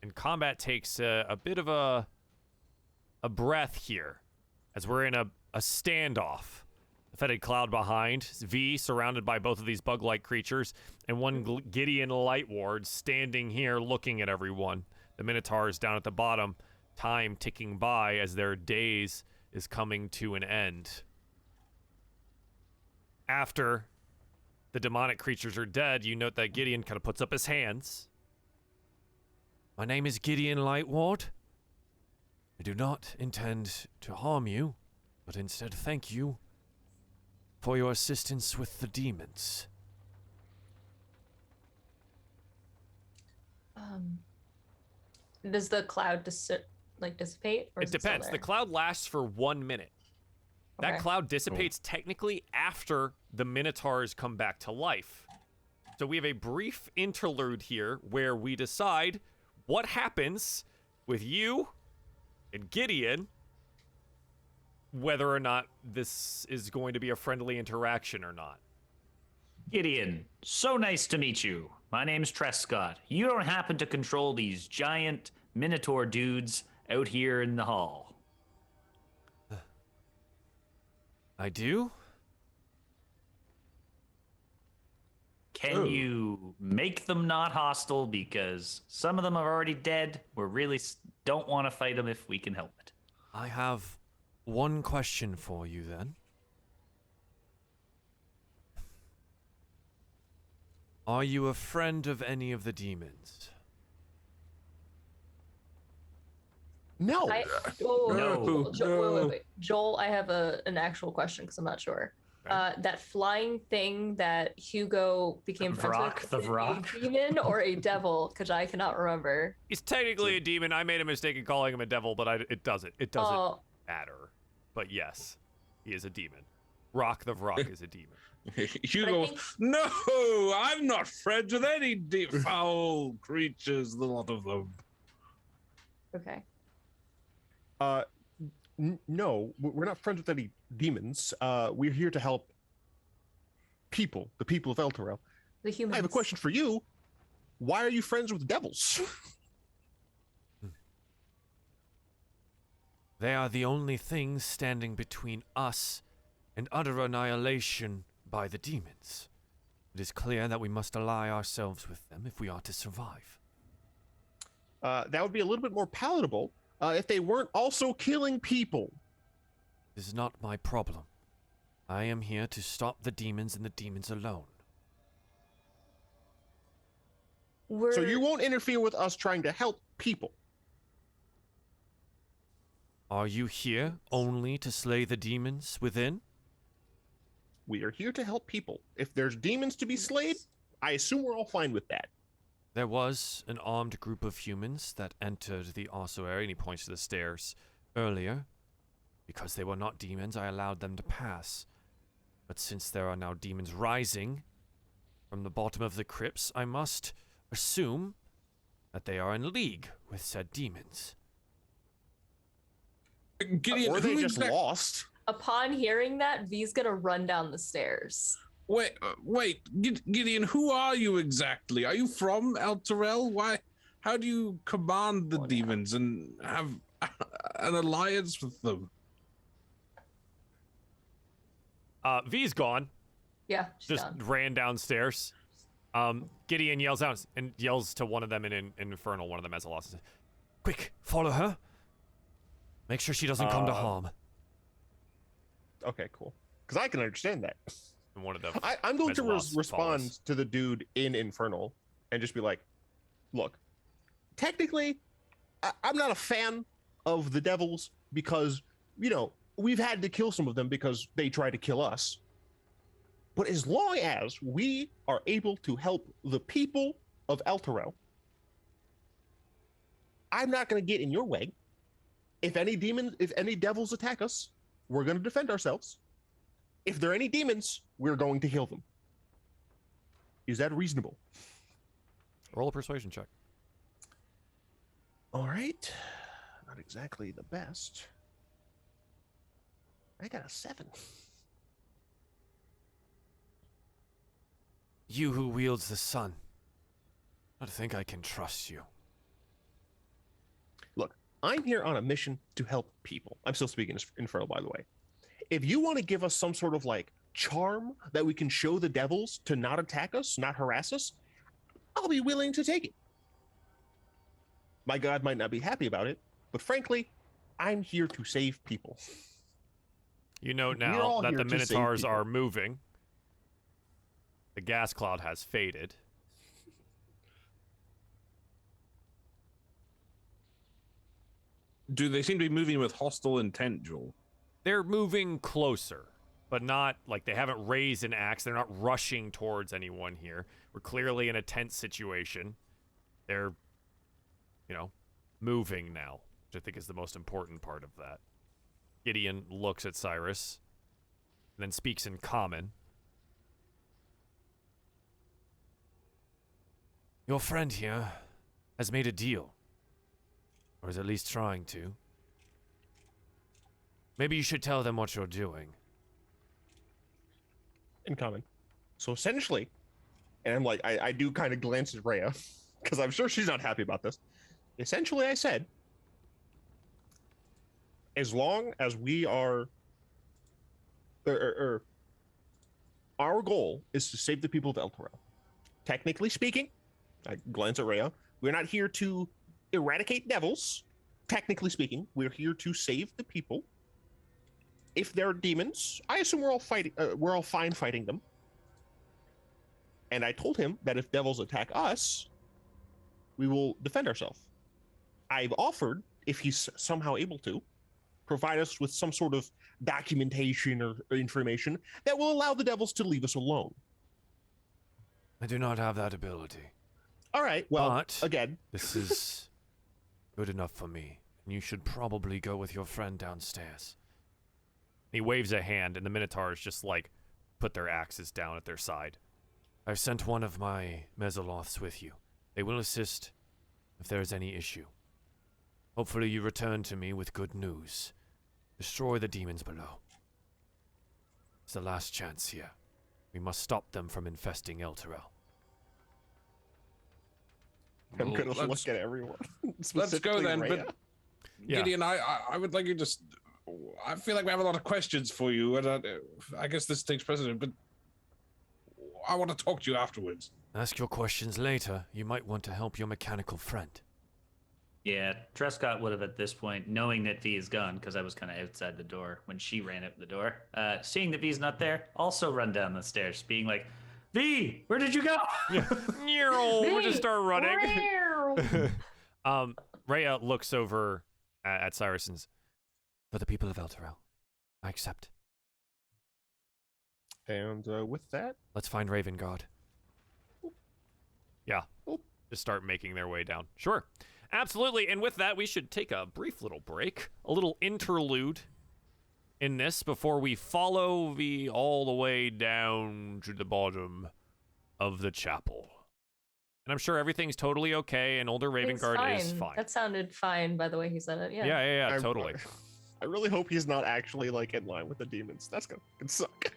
And combat takes a bit of a breath here as we're in a standoff. The fetid cloud behind, V surrounded by both of these bug-like creatures, and one Gideon Light Ward standing here looking at everyone. The Minotaurs down at the bottom, time ticking by as their days is coming to an end. After the demonic creatures are dead, you note that Gideon kind of puts up his hands. My name is Gideon Lightward. I do not intend to harm you, but instead thank you for your assistance with the demons. Does the cloud dissipate? Or It depends. The cloud lasts for 1 minute. That Okay. cloud dissipates technically after the Minotaurs come back to life. So we have a brief interlude here where we decide what happens with you and Gideon, whether or not this is going to be a friendly interaction or not. Gideon, so nice to meet you. My name's Trescott. You don't happen to control these giant Minotaur dudes out here in the hall? I do? Can you make them not hostile? Because some of them are already dead. We really don't want to fight them if we can help it. I have one question for you then. Are you a friend of any of the demons? No. No. Wait. Joel, I have an actual question because I'm not sure. That flying thing that Hugo became friends with, The is it Vrock? a demon or a devil? Because I cannot remember. He's technically a demon. I made a mistake in calling him a devil, but it doesn't Oh, matter. But yes, he is a demon. Rock the Vrock is a demon. Hugo, think- no, I'm not friends with any foul creatures, the lot of them. okay. No, we're not friends with any demons. We're here to help people, the people of Elturel. The humans. I have a question for you. Why are you friends with devils? They are the only things standing between us and utter annihilation by the demons. It is clear that we must ally ourselves with them if we are to survive. That would be a little bit more palatable if they weren't also killing people. This is not my problem. I am here to stop the demons and the demons alone. So you won't interfere with us trying to help people. Are you here only to slay the demons within? We are here to help people. If there's demons to be slayed, I assume we're all fine with that. There was an armed group of humans that entered the ossuary, and he points to the stairs, earlier. Because they were not demons, I allowed them to pass. But since there are now demons rising from the bottom of the crypts, I must assume that they are in league with said demons. Gideon, Or they who just lost. Upon hearing that, V's gonna run down the stairs. Wait, Gideon, who are you exactly? Are you from Elturel? Why? How do you command the demons and have an alliance with them? V's gone. Yeah, she's Just done. ran downstairs. Gideon yells out and yells to one of them in Infernal, one of the Mesoloths. Quick, follow her. Make sure she doesn't come to harm. Okay, cool. Because I can understand that. And one of them. I'm going to Mesoloths respond follows. to the dude in Infernal and just be like, look, technically, I'm not a fan of the devils because, you know, we've had to kill some of them because they try to kill us. But as long as we are able to help the people of Elturel, I'm not going to get in your way. If any devils attack us, we're going to defend ourselves. If there are any demons, we're going to heal them. Is that reasonable? Roll a persuasion check. All right. Not exactly the best. I got a 7. You who wields the sun. I think I can trust you. Look, I'm here on a mission to help people. I'm still speaking Infernal, by the way. If you want to give us some sort of like charm that we can show the devils to not attack us, not harass us, I'll be willing to take it. My god might not be happy about it, but frankly, I'm here to save people. You know We're now all that here the to save Minotaurs people. are moving. The gas cloud has faded. Do they seem to be moving with hostile intent, Joel? They're moving closer, but not like they haven't raised an axe. They're not rushing towards anyone here. We're clearly in a tense situation. They're, moving now, which I think is the most important part of that. Gideon looks at Cyrus and then speaks in common. Your friend here has made a deal, or is at least trying to. Maybe you should tell them what you're doing. In common. So essentially, and I'm like, I do kind of glance at Rhea, because I'm sure she's not happy about this. Essentially, I said, as long as we are, our goal is to save the people of Elturel. Technically speaking, I glance at Rhea, we're not here to eradicate devils. Technically speaking, we're here to save the people. If they're demons, I assume we're all fine fighting them. And I told him that if devils attack us, we will defend ourselves. I've offered, if he's somehow able to, provide us with some sort of documentation or information that will allow the devils to leave us alone. I do not have that ability. All right, well, But again, this is good enough for me. And you should probably go with your friend downstairs. He waves a hand, and the Minotaurs just, put their axes down at their side. I've sent one of my Mesoloths with you. They will assist if there is any issue. Hopefully you return to me with good news. Destroy the demons below. It's the last chance here. We must stop them from infesting Elturel. I'm Well, going to look at everyone. Let's go specifically then. Rhea. But Yeah. Gideon, I would like you to. I feel like we have a lot of questions for you, and I guess this takes precedent. But I want to talk to you afterwards. Ask your questions later. You might want to help your mechanical friend. Yeah, Trescott would have at this point, knowing that V is gone, because I was kind of outside the door when she ran out the door. Seeing that V's not there, also run down the stairs, being like, V, where did you go? We'll just start running. Rhea looks over at Cyrus and says, for the people of Elturel, I accept. And with that, Let's find Raven God. Yeah. Just start making their way down. Sure. Absolutely. And with that, we should take a brief little break, a little interlude in this before we follow V all the way down to the bottom of the chapel. And I'm sure everything's totally okay, and older Raven Guard is fine. That sounded fine, by the way he said it. Yeah. Yeah, I- totally. I really hope he's not actually in line with the demons. That's gonna suck.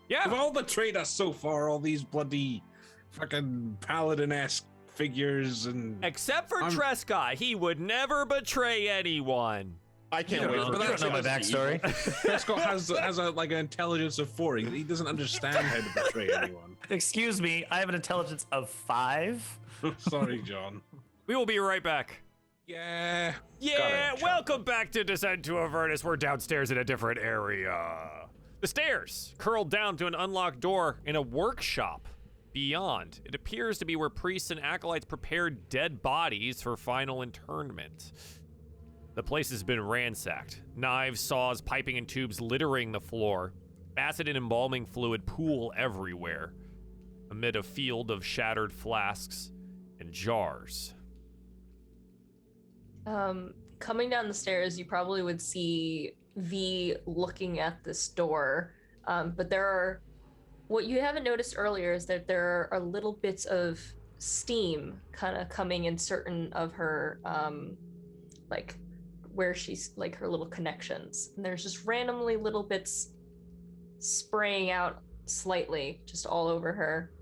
Yeah. They've all betrayed us so far. All these bloody, fucking paladin-esque figures and. Except for Trescott, he would never betray anyone. I can't wait. know, for but the that's know my rest of backstory. Prescott has an intelligence of 4. He doesn't understand how to betray anyone. Excuse me, I have an intelligence of 5. Sorry, John. We will be right back. Yeah. Yeah, welcome back to Descent to Avernus. We're downstairs in a different area. The stairs curled down to an unlocked door in a workshop. Beyond, it appears to be where priests and acolytes prepare dead bodies for final internment. The place has been ransacked. Knives, saws, piping, and tubes littering the floor acid and embalming fluid pool everywhere amid a field of shattered flasks and jars. Coming down the stairs, you probably would see V looking at this door, but what you haven't noticed earlier is that there are little bits of steam kind of coming in certain of her, like where she's like her little connections. And there's just randomly little bits spraying out slightly just all over her.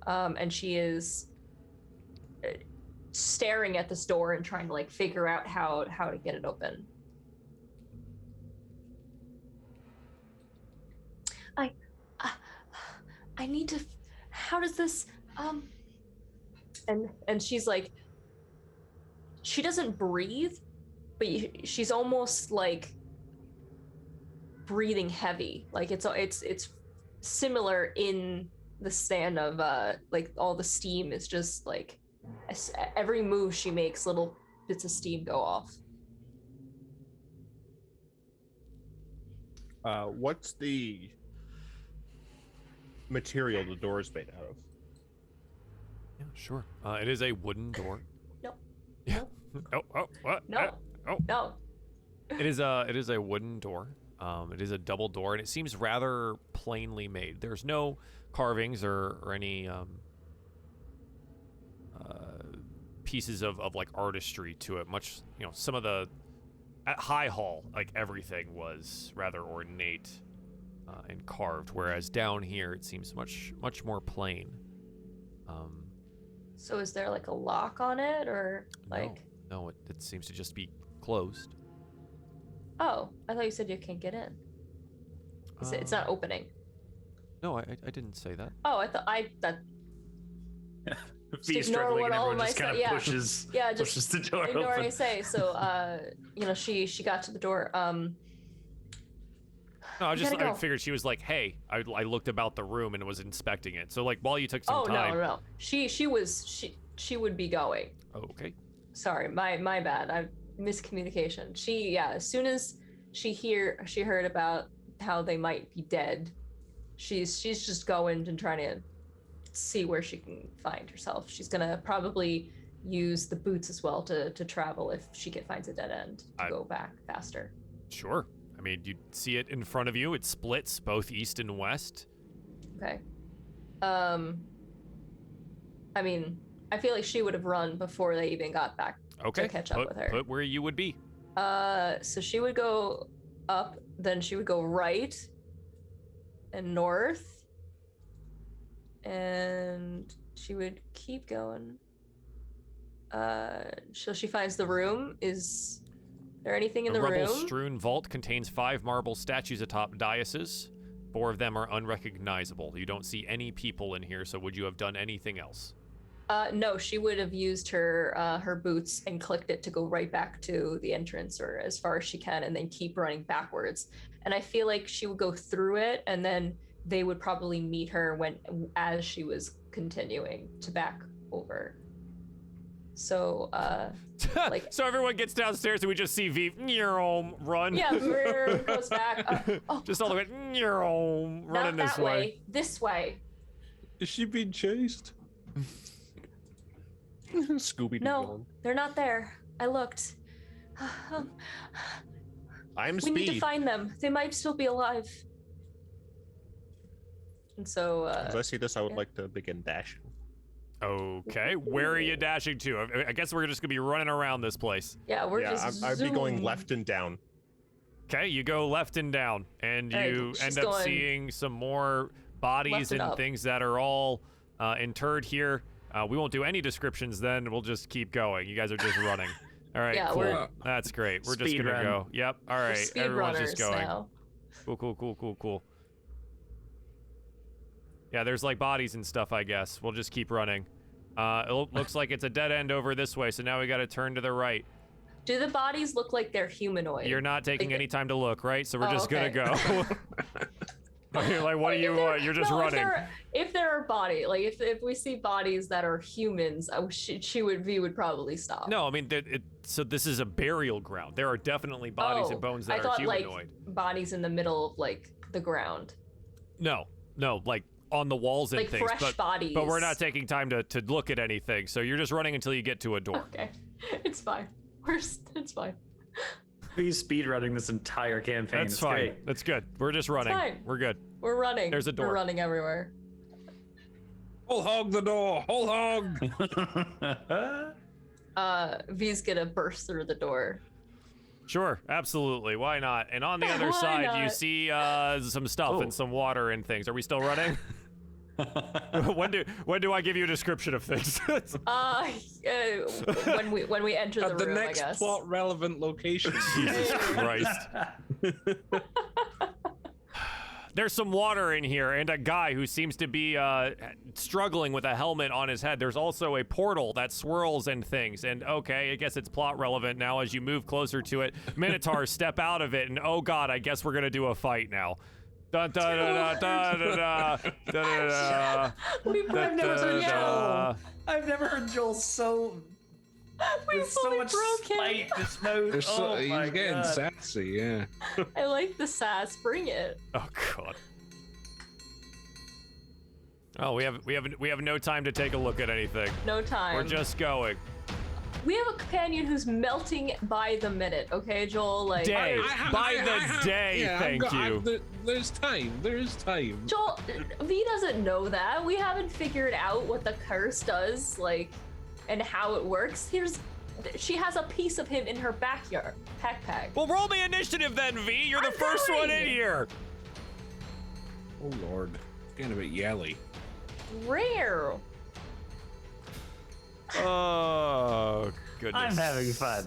And she is staring at this door and trying to like figure out how to get it open. I need to, how does this, and she's like, she doesn't breathe, but she's almost like breathing heavy. Like it's similar in the stand of like all the steam is just like, every move she makes, little bits of steam go off. What's the material the door is made out of? Yeah, sure. It is a wooden door. No. Yeah. Oh, what? No. No. It is a wooden door. It is a double door, and it seems rather plainly made. There's no carvings or any pieces of like artistry to it. Much, some of the at High Hall, like everything was rather ornate and carved, whereas down here it seems much more plain. So is there like a lock on it, or like? No, it seems to just be closed. Oh, I thought you said you can't get in. It's not opening. No, I didn't say that. Oh, that. V struggling, and everyone just kind of pushes the door ignore open. what I say. So, she got to the door. No, I figured she was like, hey, I looked about the room and was inspecting it. So like while you took some time. Oh no. She would be going. Oh, okay. Sorry, my bad. Miscommunication. As soon as she heard about how they might be dead, she's just going and trying to see where she can find herself. She's gonna probably use the boots as well to travel if she finds a dead end to go back faster. Sure. I mean, you see it in front of you. It splits both east and west. Okay. I mean, I feel like she would have run before they even got back to catch up with her. Put where you would be. So she would go up, then she would go right and north, and she would keep going. So she finds the room. Is there anything in the room? The rubble-strewn vault contains 5 marble statues atop daises. 4 of them are unrecognizable. You don't see any people in here, so would you have done anything else? No, she would have used her boots and clicked it to go right back to the entrance, or as far as she can, and then keep running backwards. And I feel like she would go through it, and then they would probably meet her as she was continuing to back over. So, so everyone gets downstairs and we just see V run. Yeah, goes back. Just all the way running this way. This way. Is she being chased? Scooby-Doo. No, they're not there. I looked. I'm We Speed. need to find them. They might still be alive. And so, As I see this, I would like to begin dashing. Okay, where are you dashing to? I guess we're just gonna be running around this place. Yeah, I'd be going left and down. Okay, you go left and down, and you end up seeing some more bodies and things that are all interred here. We won't do any descriptions then. We'll just keep going. You guys are just running. All right, cool. That's great. We're just gonna go. Yep. All right, everyone's just going. Now. Cool. Yeah, there's like bodies and stuff, I guess. We'll just keep running. It looks like it's a dead end over this way, so now we got to turn to the right. Do the bodies look like they're humanoid? You're not taking any time to look, right? So we're just gonna go. Okay. Like, what do you want? You're just running. If there are bodies, like if we see bodies that are humans, V would probably stop. No, I mean, so this is a burial ground. There are definitely bodies and bones that are humanoid. Like bodies in the middle of like the ground. No, like on the walls and Like things. fresh bodies. But we're not taking time to look at anything. So you're just running until you get to a door. Okay, it's fine. It's fine. He's speedrunning this entire campaign. That's It's fine. great. That's good. We're just running. fine. We're good. We're running. There's a door. We're running everywhere. Whole hog the door. Whole hog. V's gonna burst through the door. Sure, absolutely. Why not? And on the other Why side, you not? see some stuff Oh. and some water and things. Are we still running? when do I give you a description of things? When we enter the At the room, next I guess. plot relevant location. Jesus Christ. There's some water in here and a guy who seems to be struggling with a helmet on his head. There's also a portal that swirls and things. And okay, I guess it's plot relevant now as you move closer to it. Minotaurs step out of it and oh god, I guess we're gonna do a fight now. Da da da da da da da da. We've I've never heard da. Joel. I've never heard Joel so. We With so fully much broke him. spite this mode. There's so, Oh my he's getting God. sassy, yeah. I like the sass. Bring it. Oh god. Oh, we have no time to take a look at anything. No time. We're just going. We have a companion who's melting by the minute. Okay, Joel. Like Day. By the day, yeah, thank you. There's time. There is time. Joel, V doesn't know that. We haven't figured out what the curse does, like, and how it works. She has a piece of him in her backpack. Well, roll me initiative then, V. You're the I'm first one in going. here. Oh lord, it's getting a bit yelly. Rare. Oh, goodness. I'm having fun.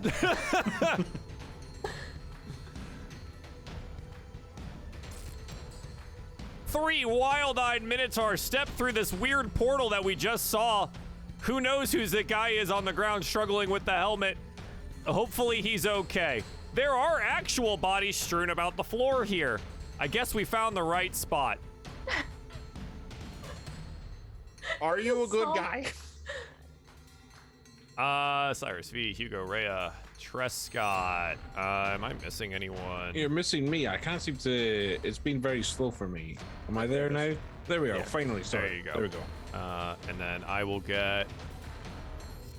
Three wild-eyed minotaurs step through this weird portal that we just saw. Who knows who the guy is on the ground struggling with the helmet. Hopefully he's okay. There are actual bodies strewn about the floor here. I guess we found the right spot. Are you a good So- guy? Cyrus V, Hugo, Rhea, Trescott. Am I missing anyone? You're missing me. I can't seem to. It's been very slow for me. Am I there now? There we are. Yeah. Finally. Sorry. There you go. There we go. And then I will get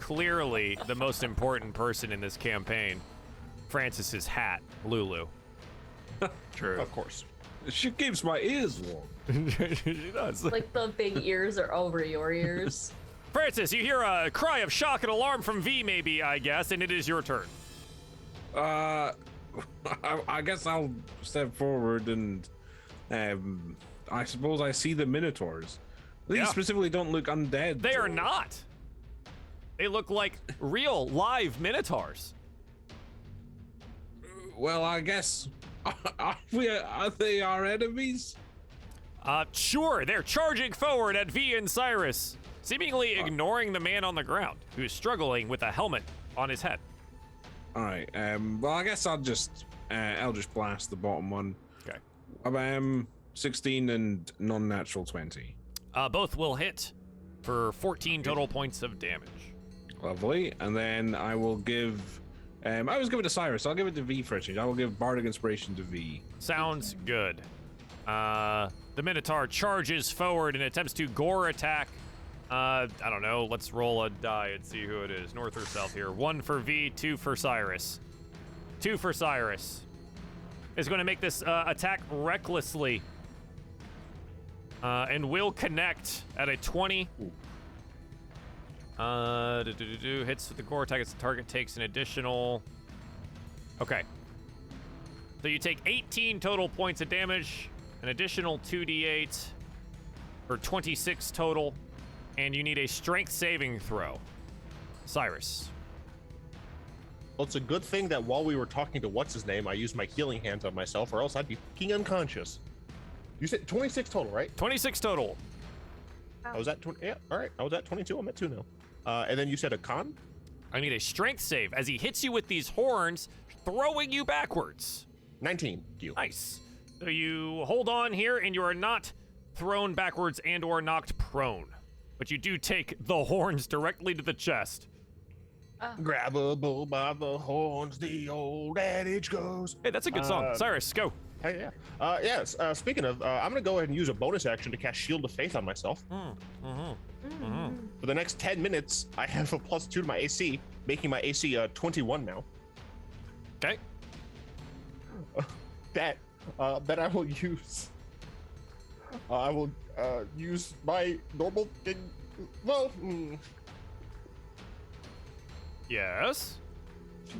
clearly the most important person in this campaign, Francis's hat, Lulu. True. Of course. She keeps my ears warm. She does. Like the big ears are over your ears. Francis, you hear a cry of shock and alarm from V, maybe, I guess, and it is your turn. I guess I'll step forward and I suppose I see the minotaurs. These Yeah. specifically don't look undead. They are not. They look like real, live minotaurs. Well, I guess are they our enemies? Sure, they're charging forward at V and Cyrus, seemingly ignoring the man on the ground, who is struggling with a helmet on his head. All right. Well, I guess I'll just blast the bottom one. Okay. 16 and non-natural 20. Both will hit for 14 total points of damage. Lovely. And then I will give. I was give it to Cyrus. I'll give it to V for a change. I will give Bardic Inspiration to V. Sounds good. The Minotaur charges forward and attempts to gore attack. I don't know. Let's roll a die and see who it is. North or south here. 1 for V, 2 for Cyrus. 2 for Cyrus. Is going to make this attack recklessly. And will connect at a 20. Hits with the gore attack. Its target takes an additional. Okay. So you take 18 total points of damage, an additional 2d8 for 26 total, and you need a strength saving throw. Cyrus. Well, it's a good thing that while we were talking to what's his name, I used my healing hands on myself, or else I'd be fucking unconscious. You said 26 total, right? 26 total. I was at 20. Yeah, all right. I was at 22. I'm at 2 now. And then you said a con? I need a strength save as he hits you with these horns, throwing you backwards. 19. You. Nice. So you hold on here, and you are not thrown backwards and or knocked prone. But you do take the horns directly to the chest. Grab a bull by the horns, the old adage goes. Hey, that's a good song. Cyrus, go. Hey, yeah. Yes. Speaking of, I'm gonna go ahead and use a bonus action to cast Shield of Faith on myself. For the next 10 minutes, I have a +2 to my AC, making my AC 21 now. Okay. That I will use. I will use my normal thing. Well, Yes.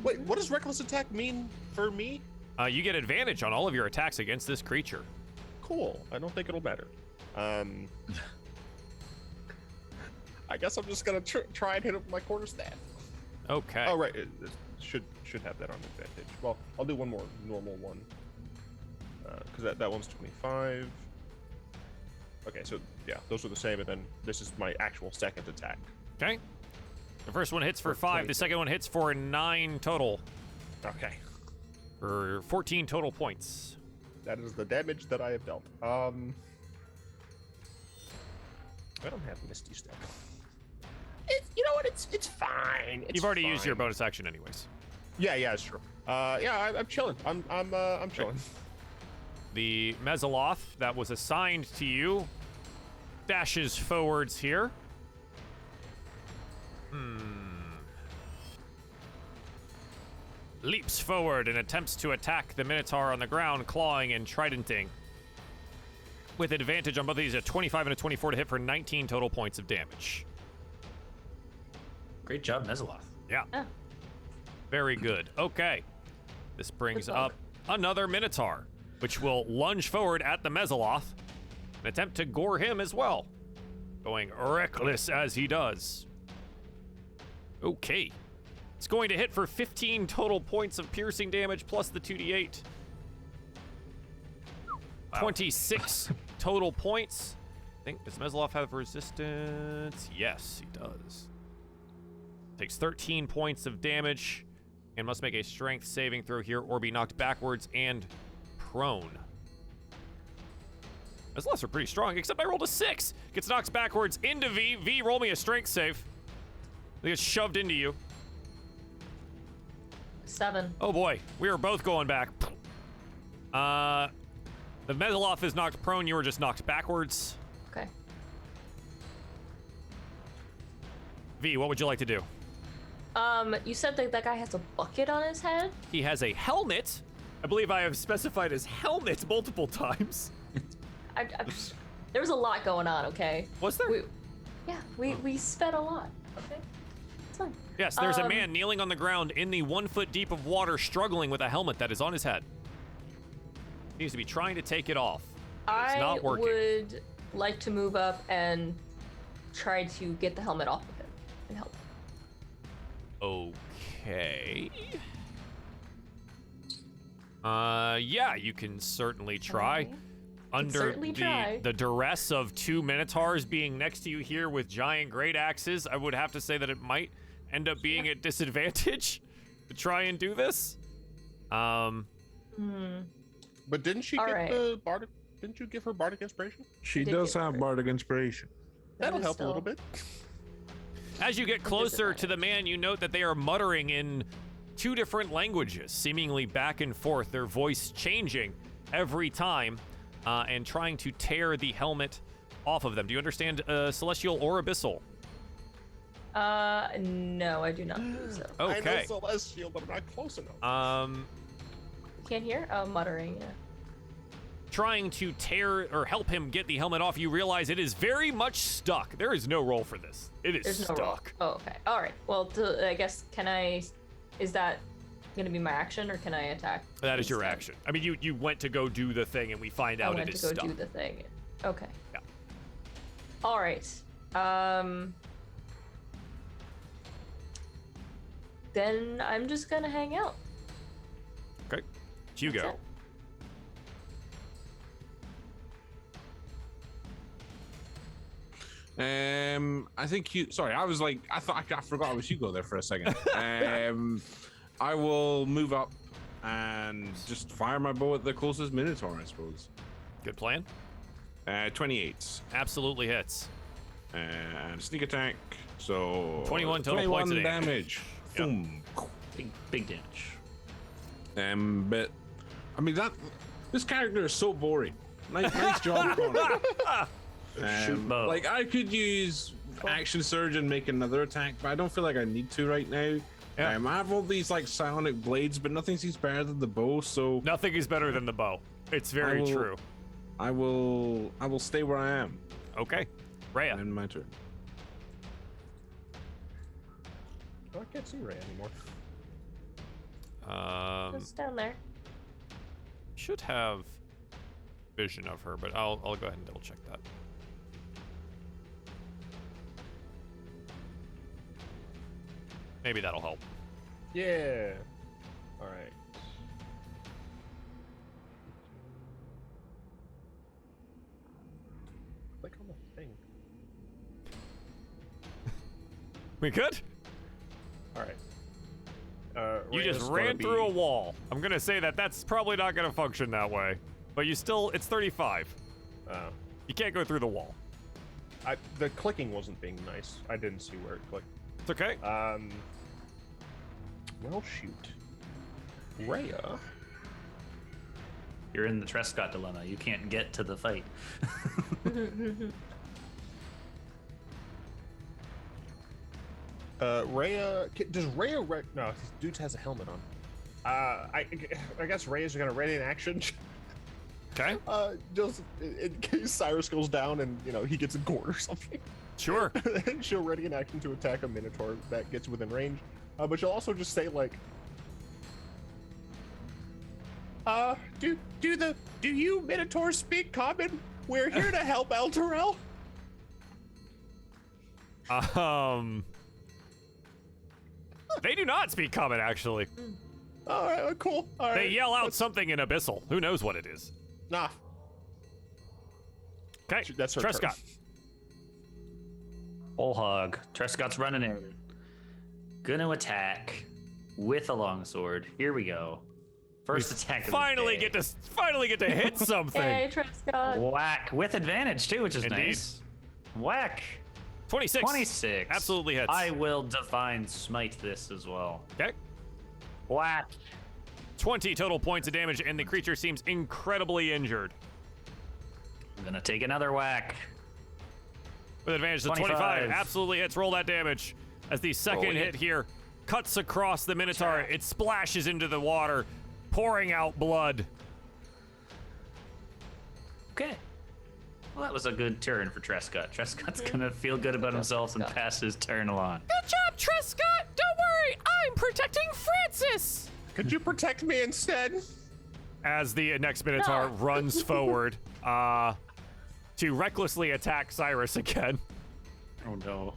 wait. What does Reckless Attack mean for me? You get advantage on all of your attacks against this creature. Cool. I don't think it'll matter. I guess I'm just gonna try and hit it with my quarterstaff. Okay. Oh right, it should have that on advantage. Well, I'll do one more normal one. Because that one's 25. Okay, so yeah, those are the same, and then this is my actual second attack. Okay. The first one hits for 5. 20. The second one hits for 9 total. Okay. For 14 total points. That is the damage that I have dealt. I don't have Misty Step. You know what? It's fine. You've already used your bonus action anyways. Yeah, it's true. I'm chilling. I'm chilling. The Mesoloth that was assigned to you dashes forwards here. Leaps forward and attempts to attack the Minotaur on the ground, clawing and tridenting. With advantage on both of these, a 25 and a 24 to hit for 19 total points of damage. Great job, Mesoloth. Yeah. Oh. Very good. Okay. This brings Good up luck. another Minotaur, which will lunge forward at the Mesoloth and attempt to gore him as well, going reckless as he does. Okay. It's going to hit for 15 total points of piercing damage plus the 2d8. 26 total points. I think, does Mesoloth have resistance? Yes, he does. Takes 13 points of damage and must make a strength saving throw here or be knocked backwards and prone. Mesoloths are pretty strong, except I rolled a 6. Gets knocked backwards into V. V, roll me a strength save. They get shoved into you. 7. Oh boy, we are both going back. The Mesoloth is knocked prone, you were just knocked backwards. Okay. V, what would you like to do? You said that guy has a bucket on his head? He has a helmet. I believe I have specified his helmet multiple times. There was a lot going on, okay? Was there? We sped a lot, okay? It's fine. Yes, there's a man kneeling on the ground in the 1 foot deep of water, struggling with a helmet that is on his head. He needs to be trying to take it off. It's not working. I would like to move up and try to get the helmet off of him and help. Okay. Yeah, you can certainly try. Okay. Under certainly try. the duress of 2 Minotaurs being next to you here with giant great axes, I would have to say that it might end up being at disadvantage to try and do this. But didn't she All get right. the bardic? Didn't you give her bardic inspiration? She did does give have her. bardic inspiration. That'll is help a little still- bit. As you get closer to the man, you note that they are muttering in 2 different languages, seemingly back and forth, their voice changing every time, and trying to tear the helmet off of them. Do you understand Celestial or Abyssal? No, I do not believe so. I know Okay. Celestial, but I'm not close enough. You can't hear? Oh, muttering, yeah. Trying to tear or help him get the helmet off, you realize it is very much stuck. There is no roll for this. It is There's no roll. stuck. Oh, okay. All right. Well, I guess, is that going to be my action, or can I attack? That is your instead? action. I mean, you went to go do the thing, and we find I out went it is to go stuck. do the thing. Okay. Yeah. All right. Then I'm just gonna hang out. Okay. Hugo. That's it. I think you. Sorry, I was like, I forgot it was Hugo there for a second. I will move up and just fire my bow at the closest Minotaur, I suppose. Good plan. 28 Absolutely hits. and sneak attack. So 21 total points of damage. Yep. Boom. Big damage. But I mean that This character is so boring. Nice job, Connor. Bo. Like I could use action surge and make another attack, but I don't feel like I need to right now. Yeah. I have all these like psionic blades, but nothing seems better than the bow. So Nothing is better than the bow. It's very true. I will stay where I am. Okay, Rhea. And my turn. Oh, I can't see Ray anymore. It's down there. Should have vision of her, but I'll go ahead and double check that. Maybe that'll help. Yeah. All right. Click on the thing. We good? All right. You Rhea's just gonna ran be- through a wall. I'm gonna say that's probably not gonna function that way. But it's 35. You can't go through the wall. The clicking wasn't being nice. I didn't see where it clicked. It's okay. Well, shoot. Rhea. You're in the Trescott dilemma. You can't get to the fight. Rhea. Does Rhea? No, this dude has a helmet on. I guess Rhea's gonna ready in action. Okay. Just in case Cyrus goes down and he gets gored or something. Sure. She'll ready in action to attack a Minotaur that gets within range. But she'll also just say like, do you Minotaurs speak common? We're here to help Elturel. They do not speak common, actually. All right, cool. All right. They yell out something in Abyssal. Who knows what it is? Nah, Okay, that's her Trescott. turn. Whole hog. Trescott's running in. Gonna attack with a longsword. Here we go. First attack. Finally of the day. get to hit something. Yay, Trescott. Whack with advantage too, which is Indeed. nice. Whack. 26. 26. Absolutely hits. I will divine smite this as well. Okay. Whack. 20 total points of damage, and the creature seems incredibly injured. I'm gonna take another whack. With advantage to 25. 25. Absolutely hits. Roll that damage. As the second yeah. hit here cuts across the Minotaur, it splashes into the water, pouring out blood. Okay. Well, that was a good turn for Trescott. Trescott's gonna feel good about himself and pass his turn along. Good job, Trescott! Don't worry, I'm protecting Francis! Could you protect me instead? As the next Minotaur runs forward to recklessly attack Cyrus again. Oh no.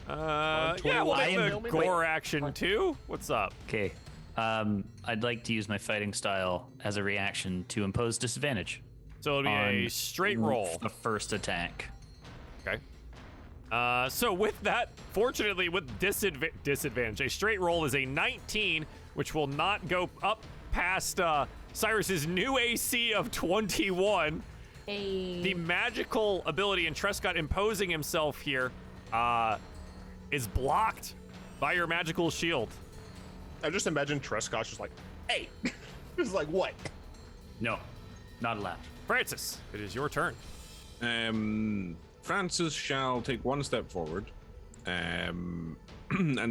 Yeah, we'll I make am- the gore action too. What's up? Okay. I'd like to use my fighting style as a reaction to impose disadvantage. So it'll be a on straight roll. The first attack. Okay. So with that, fortunately with disadvantage, a straight roll is a 19, which will not go up past Cyrus's new AC of 21. Hey. The magical ability in Trescott imposing himself here is blocked by your magical shield. I just imagine Trescott just like, hey, just like what? No, not allowed. Francis, it is your turn. Francis shall take one step forward and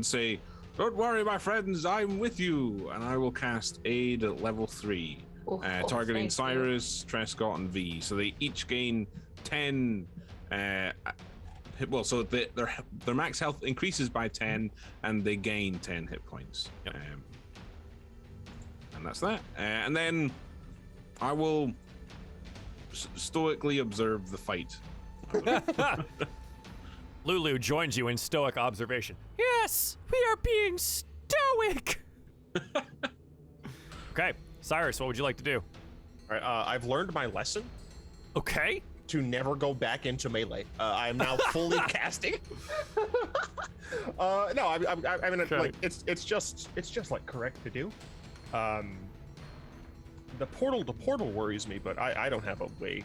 say, "Don't worry, my friends, I'm with you." And I will cast Aid at level 3, targeting thank you. Cyrus, Trescott, and V. So they each gain 10. So their max health increases by 10, and they gain 10 hit points. Yep. And that's that. And then I will stoically observe the fight. Lulu joins you in stoic observation. Yes, we are being stoic. Okay, Cyrus, what would you like to do? All right, I've learned my lesson Okay. to never go back into melee. I am now fully casting. No, I mean, Okay. like it's just like correct to do. The portal to portal worries me, but I don't have a way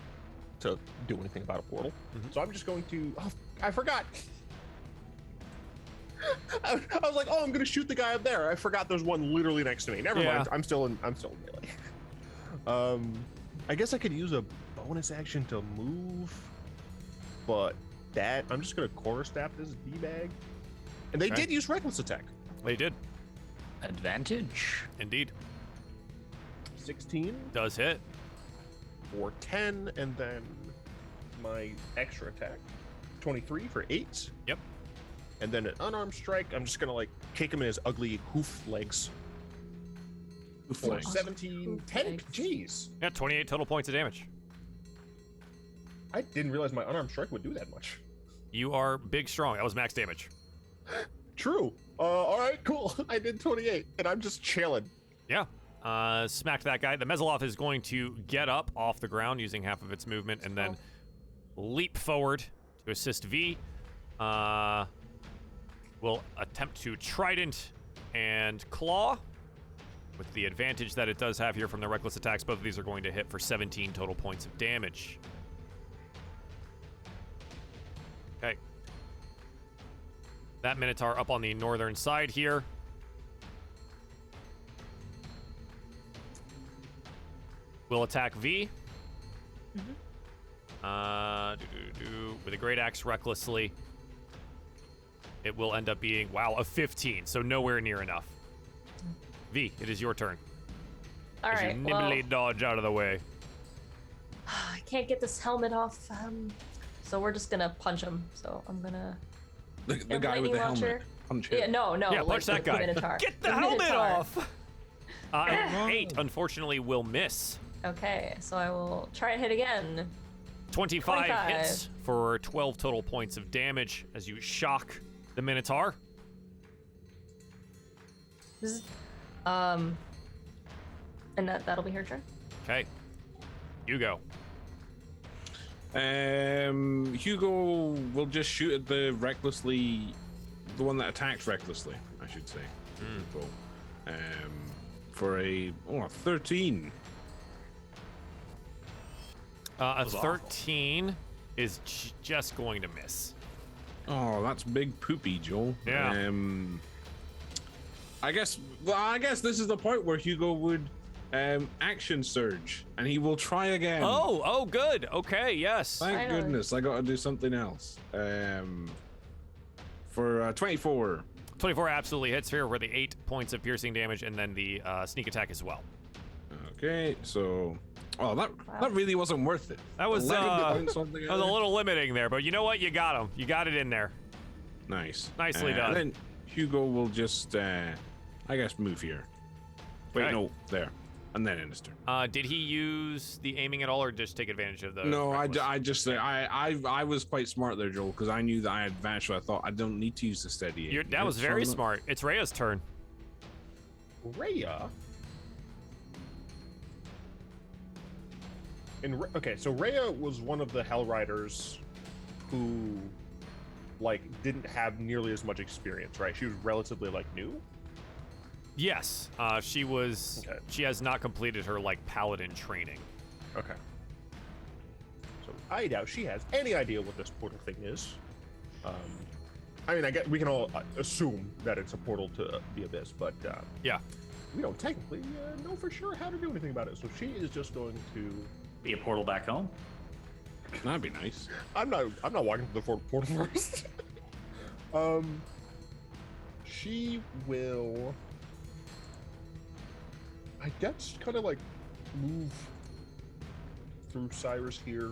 to do anything about a portal. So I'm just going to. Oh, I forgot. I was like, oh, I'm gonna shoot the guy up there. I forgot there's one literally next to me. Never Yeah. mind. I'm still in melee. I guess I could use a bonus action to move, but that I'm just gonna quarterstaff this D-bag. And they did use reckless attack. They did. Advantage. Indeed. 16 Does hit. for 10, and then my extra attack, 23 for 8. Yep. And then an unarmed strike. I'm just gonna like kick him in his ugly hoof legs. For 17, 10. Jeez. Yeah, 28 total points of damage. I didn't realize my unarmed strike would do that much. You are big strong. That was max damage. True. All right, cool. I did 28, and I'm just chilling. Yeah. Smacked that guy. The Mezoloth is going to get up off the ground using half of its movement and then leap forward to assist V. Will attempt to Trident and Claw with the advantage that it does have here from the reckless attacks. Both of these are going to hit for 17 total points of damage. Okay. That Minotaur up on the northern side here. Will attack V. With a great axe recklessly. It will end up being, wow, a 15, so nowhere near enough. V, it is your turn. All As right. you nimbly dodge out of the way. I can't get this helmet off. So we're just gonna punch him. So I'm gonna. The guy with the lightning launcher. helmet. Punch him. Yeah, no. Yeah, like punch that the guy. Minotaur. Get the The helmet Minotaur. off! An 8, unfortunately, will miss. Okay, so I will try and hit again. 25 25. hits for 12 total points of damage as you shock the Minotaur. This is, and that'll be her turn. Okay. You go. Hugo will just shoot at the one that attacked recklessly, I should say. Hugo. For a 13. A 13 is just going to miss. Oh, that's big poopy, Joel. Yeah. I guess this is the point where Hugo would action surge, and he will try again. Oh, good. Okay, yes. Thank Finally. goodness, I got to do something else. For 24. 24 absolutely hits here for the 8 points of piercing damage and then the sneak attack as well. Okay, so that really wasn't worth it. That was 11 to that point something was out a there. little limiting there, but you know what? You got him. You got it in there. Nice. Nicely done. And then Hugo will just, I guess, move here. Wait, Okay. no, there. And then end his turn. Did he use the aiming at all or just take advantage of the No, reckless? I was quite smart there, Joel, because I knew that I had advantage, so I thought I don't need to use the steady aim. That was very So- smart. It's Rhea's turn. Rhea. Okay, so Rhea was one of the Hell Riders who, like, didn't have nearly as much experience, right? She was relatively, like, new. Yes, she was. Okay. She has not completed her like paladin training. Okay. So I doubt she has any idea what this portal thing is. I mean, I guess we can all assume that it's a portal to the abyss, but Yeah. we don't technically know for sure how to do anything about it. So she is just going to. Be a portal back home. That'd be nice. I'm not walking to the portal first. She will, I guess, kind of like move through Cyrus here,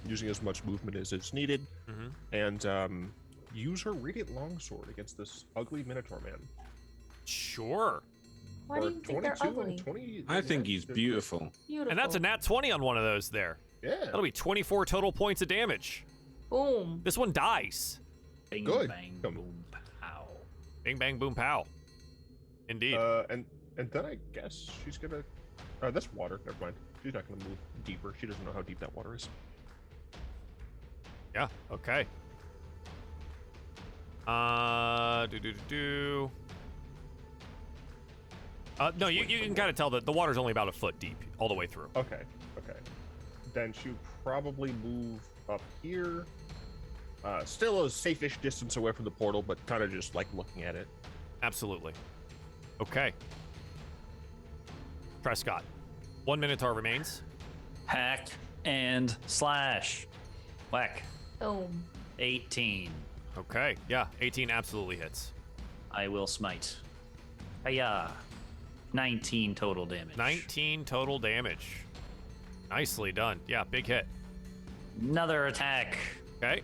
using as much movement as is needed, and use her radiant longsword against this ugly Minotaur man. Sure. Why do you think they're 22 ugly? and 20. I think he's beautiful. Beautiful. And that's a nat 20 on one of those there. Yeah. That'll be 24 total points of damage. Boom. This one dies. Bing, Good. bang, Come. boom, pow. Bing, bang, boom, pow. Indeed. And then I guess she's gonna. That's water. Never mind. She's not gonna move deeper. She doesn't know how deep that water is. Yeah, okay. No, you can kind of tell that the water's only about a foot deep all the way through. Okay. Then she would probably move up here. Still a safe-ish distance away from the portal, but kind of just like looking at it. Absolutely. Okay. Prescott. One Minotaur remains. Hack and slash. Whack. Boom. 18. Okay, yeah, 18 absolutely hits. I will smite. Hiya. 19 total damage. 19 total damage. Nicely done. Yeah, big hit. Another attack. Okay.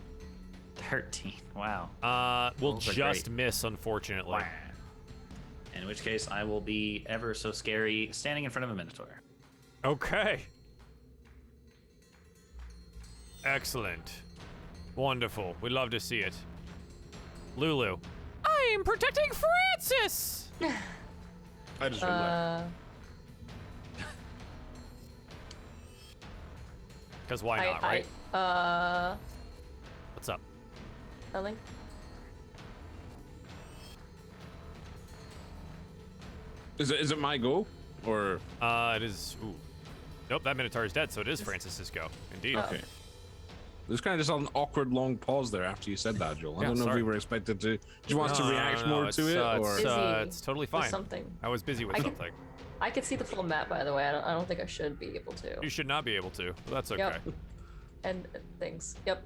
13. Wow. We'll Those are just great. miss, unfortunately. Wow. In which case, I will be ever so scary standing in front of a Minotaur. Okay. Excellent. Wonderful. We love to see it. Lulu. I'm protecting Francis! I just heard that. Because why not, right? What's up? Nothing. Is it my go? Or It is. Ooh. Nope, that Minotaur is dead, so it is Francis's go. Indeed. okay. There's kind of just an awkward long pause there after you said that, Joel. I Yeah, don't know if sorry. we were expected to. Do you want us to react more it's, to it, or it's totally With fine. something. I was busy with I can- something. I can see the full map, by the way. I don't think I should be able to. You should not be able to, but that's okay. Yep. And things. Yep.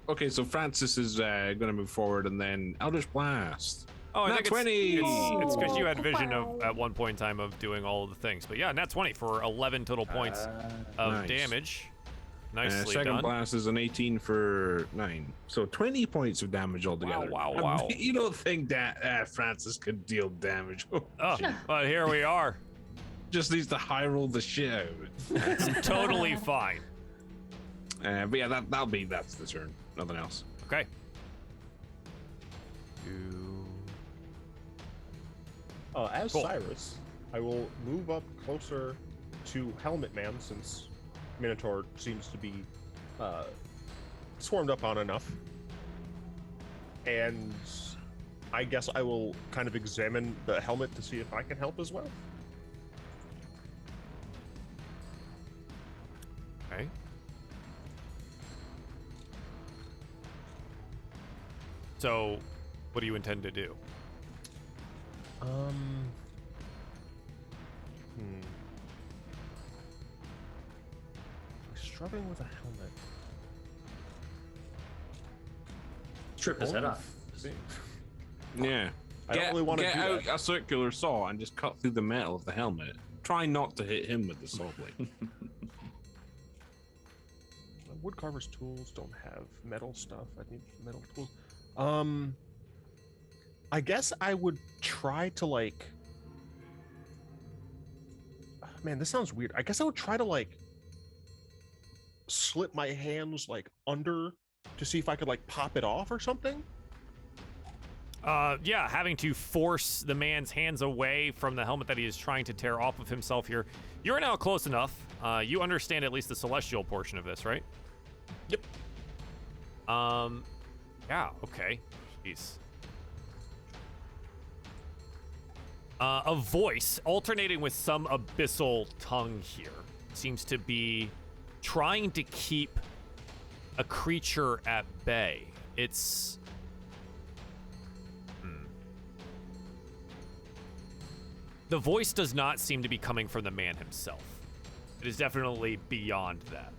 okay? So Francis is going to move forward, and then Eldritch Blast. Oh, I Nat think 20! it's because you had vision of at one point in time of doing all of the things. But yeah, nat 20 for 11 total points of Nice. damage. Nicely Second done. blast is an 18 for 9, so 20 points of damage altogether. Wow. You don't think that Francis could deal damage? Oh, but here we are. Just needs to high roll the shit out of it. It's totally fine. But yeah, that's the turn. Nothing else. Okay. As Cool. Cyrus, I will move up closer to Helmet Man since Minotaur seems to be swarmed up on enough. And I guess I will kind of examine the helmet to see if I can help as well. Okay. So, what do you intend to do? Struggling with a helmet. Strip his head off. Yeah. I don't really want to get do out that. a circular saw and just cut through the metal of the helmet. Try not to hit him with the saw blade. Woodcarver's tools don't have metal stuff. I need metal tools. I guess I would try to like. Man, this sounds weird. I guess I would try to like slip my hands like under to see if I could like pop it off or something. Yeah, having to force the man's hands away from the helmet that he is trying to tear off of himself here. You're now close enough. You understand at least the celestial portion of this, right? Yep. Yeah, okay. Jeez. A voice alternating with some abyssal tongue here seems to be trying to keep a creature at bay. It's the voice does not seem to be coming from the man himself. It is definitely beyond that.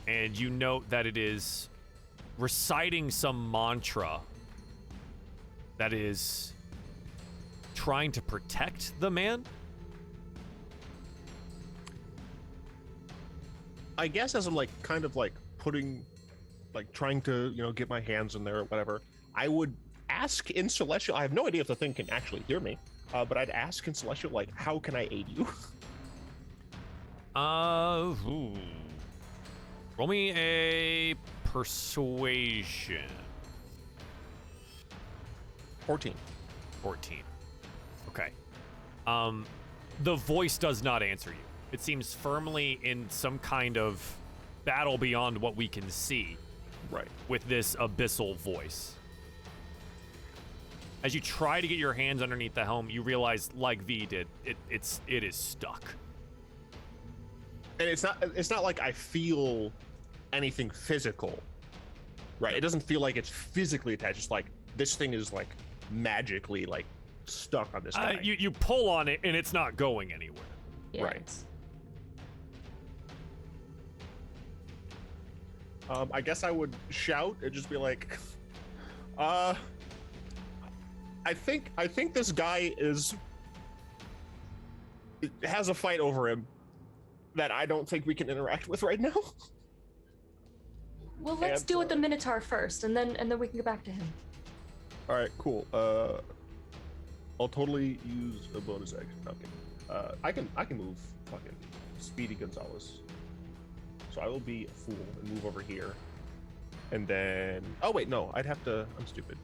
And you note that it is reciting some mantra that is trying to protect the man. I guess as I'm like kind of like putting, like trying to get my hands in there or whatever, I would ask in Celestial. I have no idea if the thing can actually hear me, but I'd ask in Celestial like, how can I aid you? Roll me a persuasion. 14. 14. Okay. The voice does not answer you. It seems firmly in some kind of battle beyond what we can see. Right. With this abyssal voice. As you try to get your hands underneath the helm, you realize, like V did, it is stuck. And it's not like I feel anything physical. Right. It doesn't feel like it's physically attached. It's like this thing is like magically like stuck on this guy. You pull on it and it's not going anywhere. Yeah, Right. it's- I guess I would shout and just be like, I think this guy has a fight over him that I don't think we can interact with right now. Well, let's And, deal with the Minotaur first, and then we can get back to him. All right, cool. I'll totally use a bonus action. Okay. I can move fucking Speedy Gonzalez. So I will be a fool and move over here. And then oh wait, no, I'd have to I'm stupid.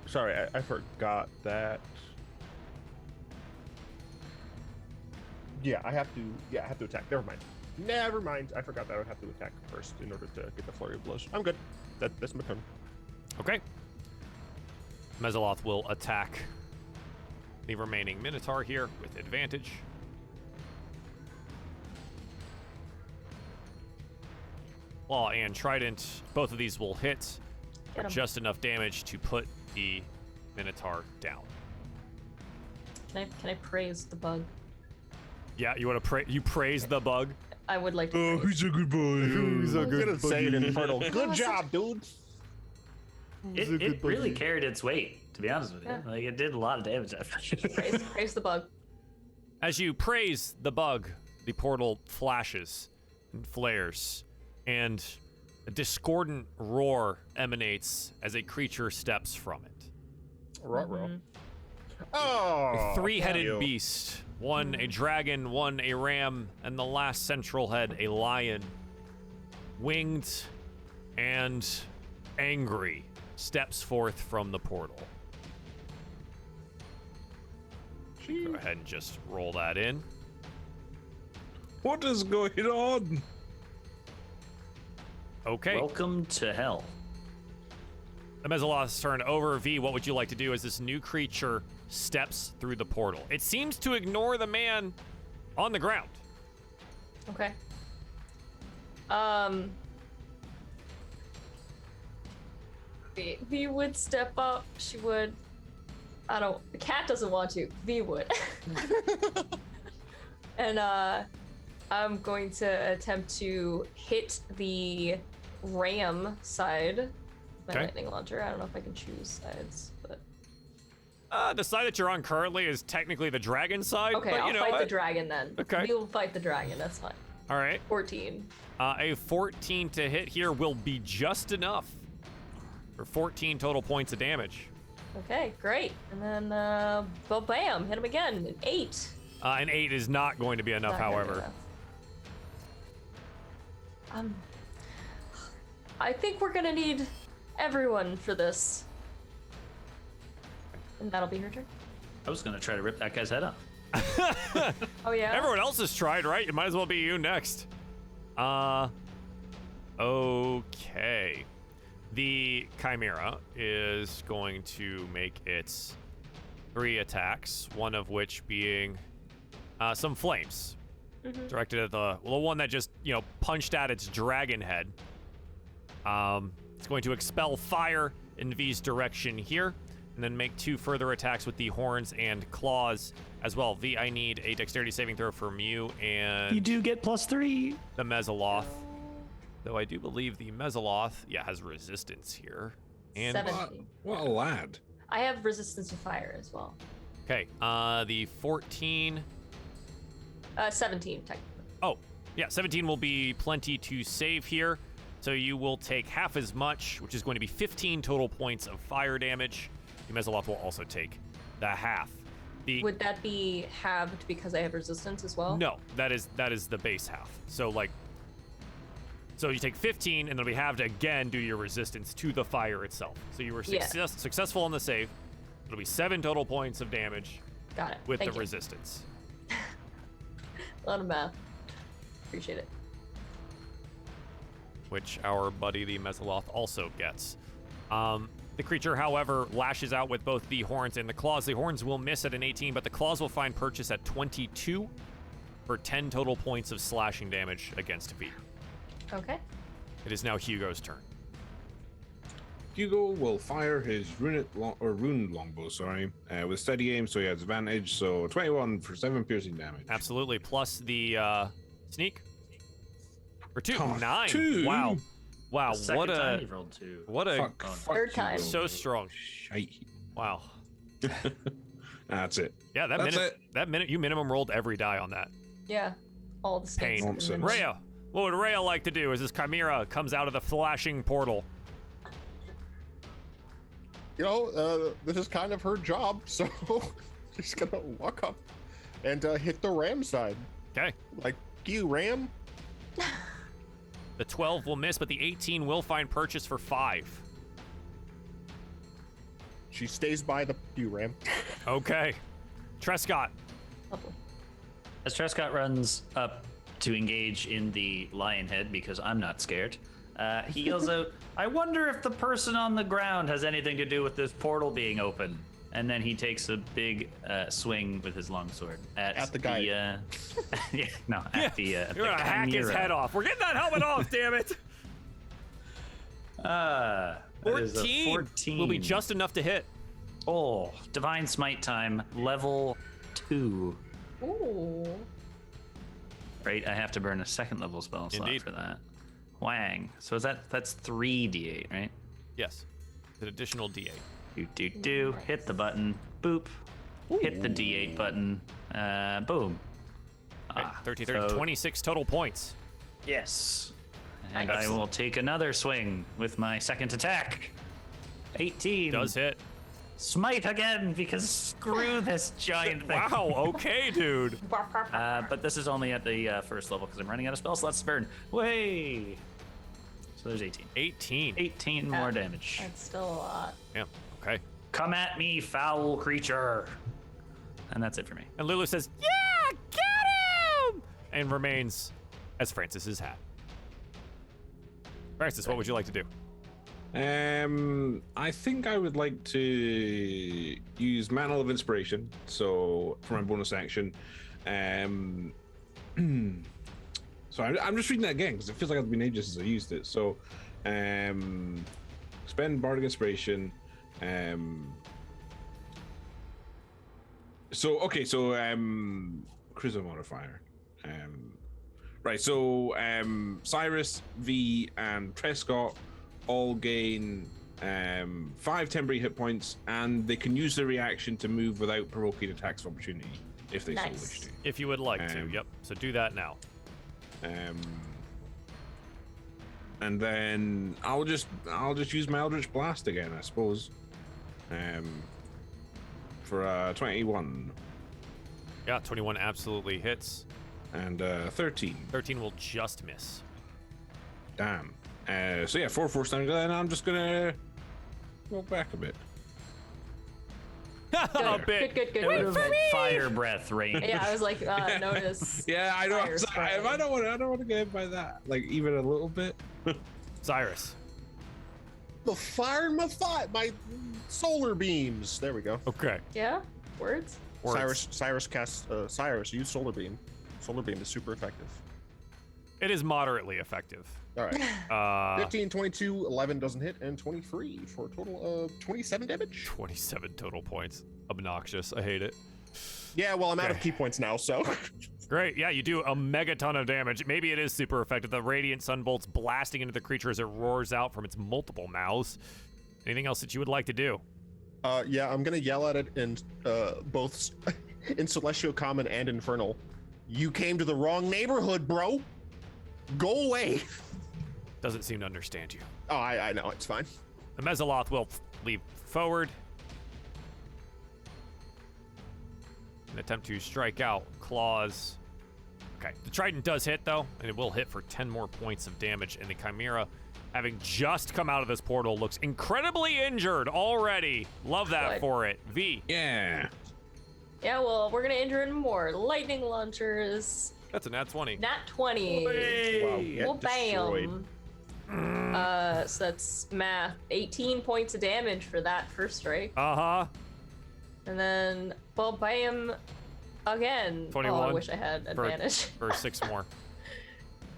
Sorry, I forgot that. Yeah, I have to attack. Never mind. I forgot that I would have to attack first in order to get the flurry of blows. I'm good. That's my turn. Okay. Mezaloth will attack the remaining Minotaur here with advantage. Claw and Trident, both of these will hit for Get 'em. just enough damage to put the Minotaur down. Can I praise the bug? Yeah, you want to praise the bug? I would like to. praise. a good boy. Who's a I'm gonna say it in Infernal. Good Oh, job, dude. It really carried its weight, to be honest with you. Yeah. Like, it did a lot of damage after. praise the bug. As you praise the bug, the portal flashes and flares, and a discordant roar emanates as a creature steps from it. Ruh-roh. Oh, A three-headed you. beast, one a dragon, one a ram, and the last central head a lion, winged and angry, steps forth from the portal. Go ahead and just roll that in. What is going on? Okay. Welcome to hell. The Mezaloth's turn over. V, what would you like to do as this new creature steps through the portal? It seems to ignore the man on the ground. Okay. V would step up. She would. The cat doesn't want to. V would. And I'm going to attempt to hit the ram side with my Okay. lightning launcher. I don't know if I can choose sides, but The side that you're on currently is technically the dragon side. okay, but I'll you know fight the what? dragon then. Okay. We will fight the dragon. That's fine. All right. 14. A 14 to hit here will be just enough for 14 total points of damage. Okay, great. And then, bam, hit him again. An 8. An 8 is not going to be enough, Not gonna be however. enough. I think we're gonna need everyone for this. And that'll be her turn. I was gonna try to rip that guy's head off. Oh yeah. Everyone else has tried, right? It might as well be you next. Okay. The Chimera is going to make its 3 attacks, one of which being some flames. Directed at the one that just, punched at its dragon head. It's going to expel fire in V's direction here, and then make 2 further attacks with the horns and claws as well. V, I need a dexterity saving throw from you and You do get +3. the Mezaloth. Though I do believe the Mezaloth, has resistance here. And 17. What a lad. I have resistance to fire as well. okay, the 14. 17 technically. Oh, yeah, 17 will be plenty to save here. So you will take half as much, which is going to be 15 total points of fire damage. The Mezaloth will also take the half. Would that be halved because I have resistance as well? No, that is the base half. So so you take 15 and it'll be halved again due to your resistance to the fire itself. So you were Yeah. successful on the save. It'll be 7 total points of damage Got it. with Thank the you. resistance. A lot of math. Appreciate it. Which our buddy the Mezaloth also gets. The creature, however, lashes out with both the horns and the claws. The horns will miss at an 18, but the claws will find purchase at 22 for 10 total points of slashing damage against V. Okay. It is now Hugo's turn. Hugo will fire his rune longbow, with steady aim, so he has advantage. So 21 for 7 piercing damage. Absolutely. Plus the sneak for 2. Oh, 9. 2. Wow. Wow. The second What time a you rolled 2. what a Fuck Third time. Hugo. so strong. Shite. Wow. That's it. Yeah, that minute you minimum rolled every die on that. Yeah. All the stats. Pain. Nonsense. Rhea, what would Rhea like to do as this chimera comes out of the flashing portal? You know, this is kind of her job, so she's gonna walk up and hit the ram side. Okay. Like, you ram. The 12 will miss, but the 18 will find purchase for 5. She stays by the you ram. Okay. Trescott. Lovely. As Trescott runs up to engage in the lion head, because I'm not scared, he yells out, "I wonder if the person on the ground has anything to do with this portal being open." And then he takes a big swing with his longsword at the guy. yeah, the You're gonna hack his chimera. head off. We're getting that helmet off, damn it. That is a 14 will be just enough to hit. Oh, divine smite time, level 2. Ooh. Right, I have to burn a second level spell slot Indeed. for that. Wang. So is that's 3d8, right? Yes. An additional D8. Do. Hit the button. Boop. Hit the D8 button. Boom. Okay, 13, 26 total points. Yes. And Nice. I will take another swing with my second attack. 18. Does hit. Smite again, because screw this giant thing. Wow, okay, dude. But this is only at the first level because I'm running out of spell slots to burn. Way. So there's 18. 18. 18 more damage. That's still a lot. Yeah, okay. Come at me, foul creature. And that's it for me. And Lulu says, "Yeah, get him!" And remains as Francis's hat. Francis, what would you like to do? I think I would like to use Mantle of Inspiration, so for my bonus action. So I'm just reading that again because it feels like it's been ages since I used it. So, spend Bardic Inspiration. Charisma modifier. Right. So Cyrus, V, and Trescott all gain 5 temporary hit points, and they can use the reaction to move without provoking attacks of opportunity if they so Nice. wish to. If you would like to. Yep. So do that now. And then I'll just use my Eldritch Blast again, I suppose. For 21 Yeah, 21 absolutely hits. and 13. 13 will just miss. Damn. So yeah, 4 force damage, and I'm just gonna walk back a bit. A bit. Good. Out of fire breath range. Yeah, I was like, notice. Yeah, I know. Fire spray. I don't want to get hit by that. Like even a little bit. Cyrus. The fire in my solar beams. There we go. Okay. Yeah? Words? Words. Cyrus casts Cyrus. Use solar beam. Solar beam is super effective. It is moderately effective. All right. 15, 22, 11 doesn't hit, and 23 for a total of 27 damage. 27 total points. Obnoxious. I hate it. Yeah, well, I'm out of Okay. key points now, so. Great. Yeah, you do a megaton of damage. Maybe it is super effective. The radiant sunbolts blasting into the creature as it roars out from its multiple mouths. Anything else that you would like to do? Yeah, I'm gonna yell at it in both in Celestial Common and Infernal. You came to the wrong neighborhood, bro. Go away. Doesn't seem to understand you. Oh, I know, it's fine. The Mesoloth will leap forward and attempt to strike out. Claws. Okay, the Trident does hit though, and it will hit for 10 more points of damage. And the Chimera, having just come out of this portal, looks incredibly injured already. Love that Good. for it. V. Yeah. Yeah, well, we're gonna injure him more. Lightning launchers. That's a nat 20. Nat 20. Wow, get Well, destroyed. bam. So that's math. 18 points of damage for that first strike. Uh-huh. And then, well, bam again. 21 Oh, I wish I had for- advantage. For 6 more.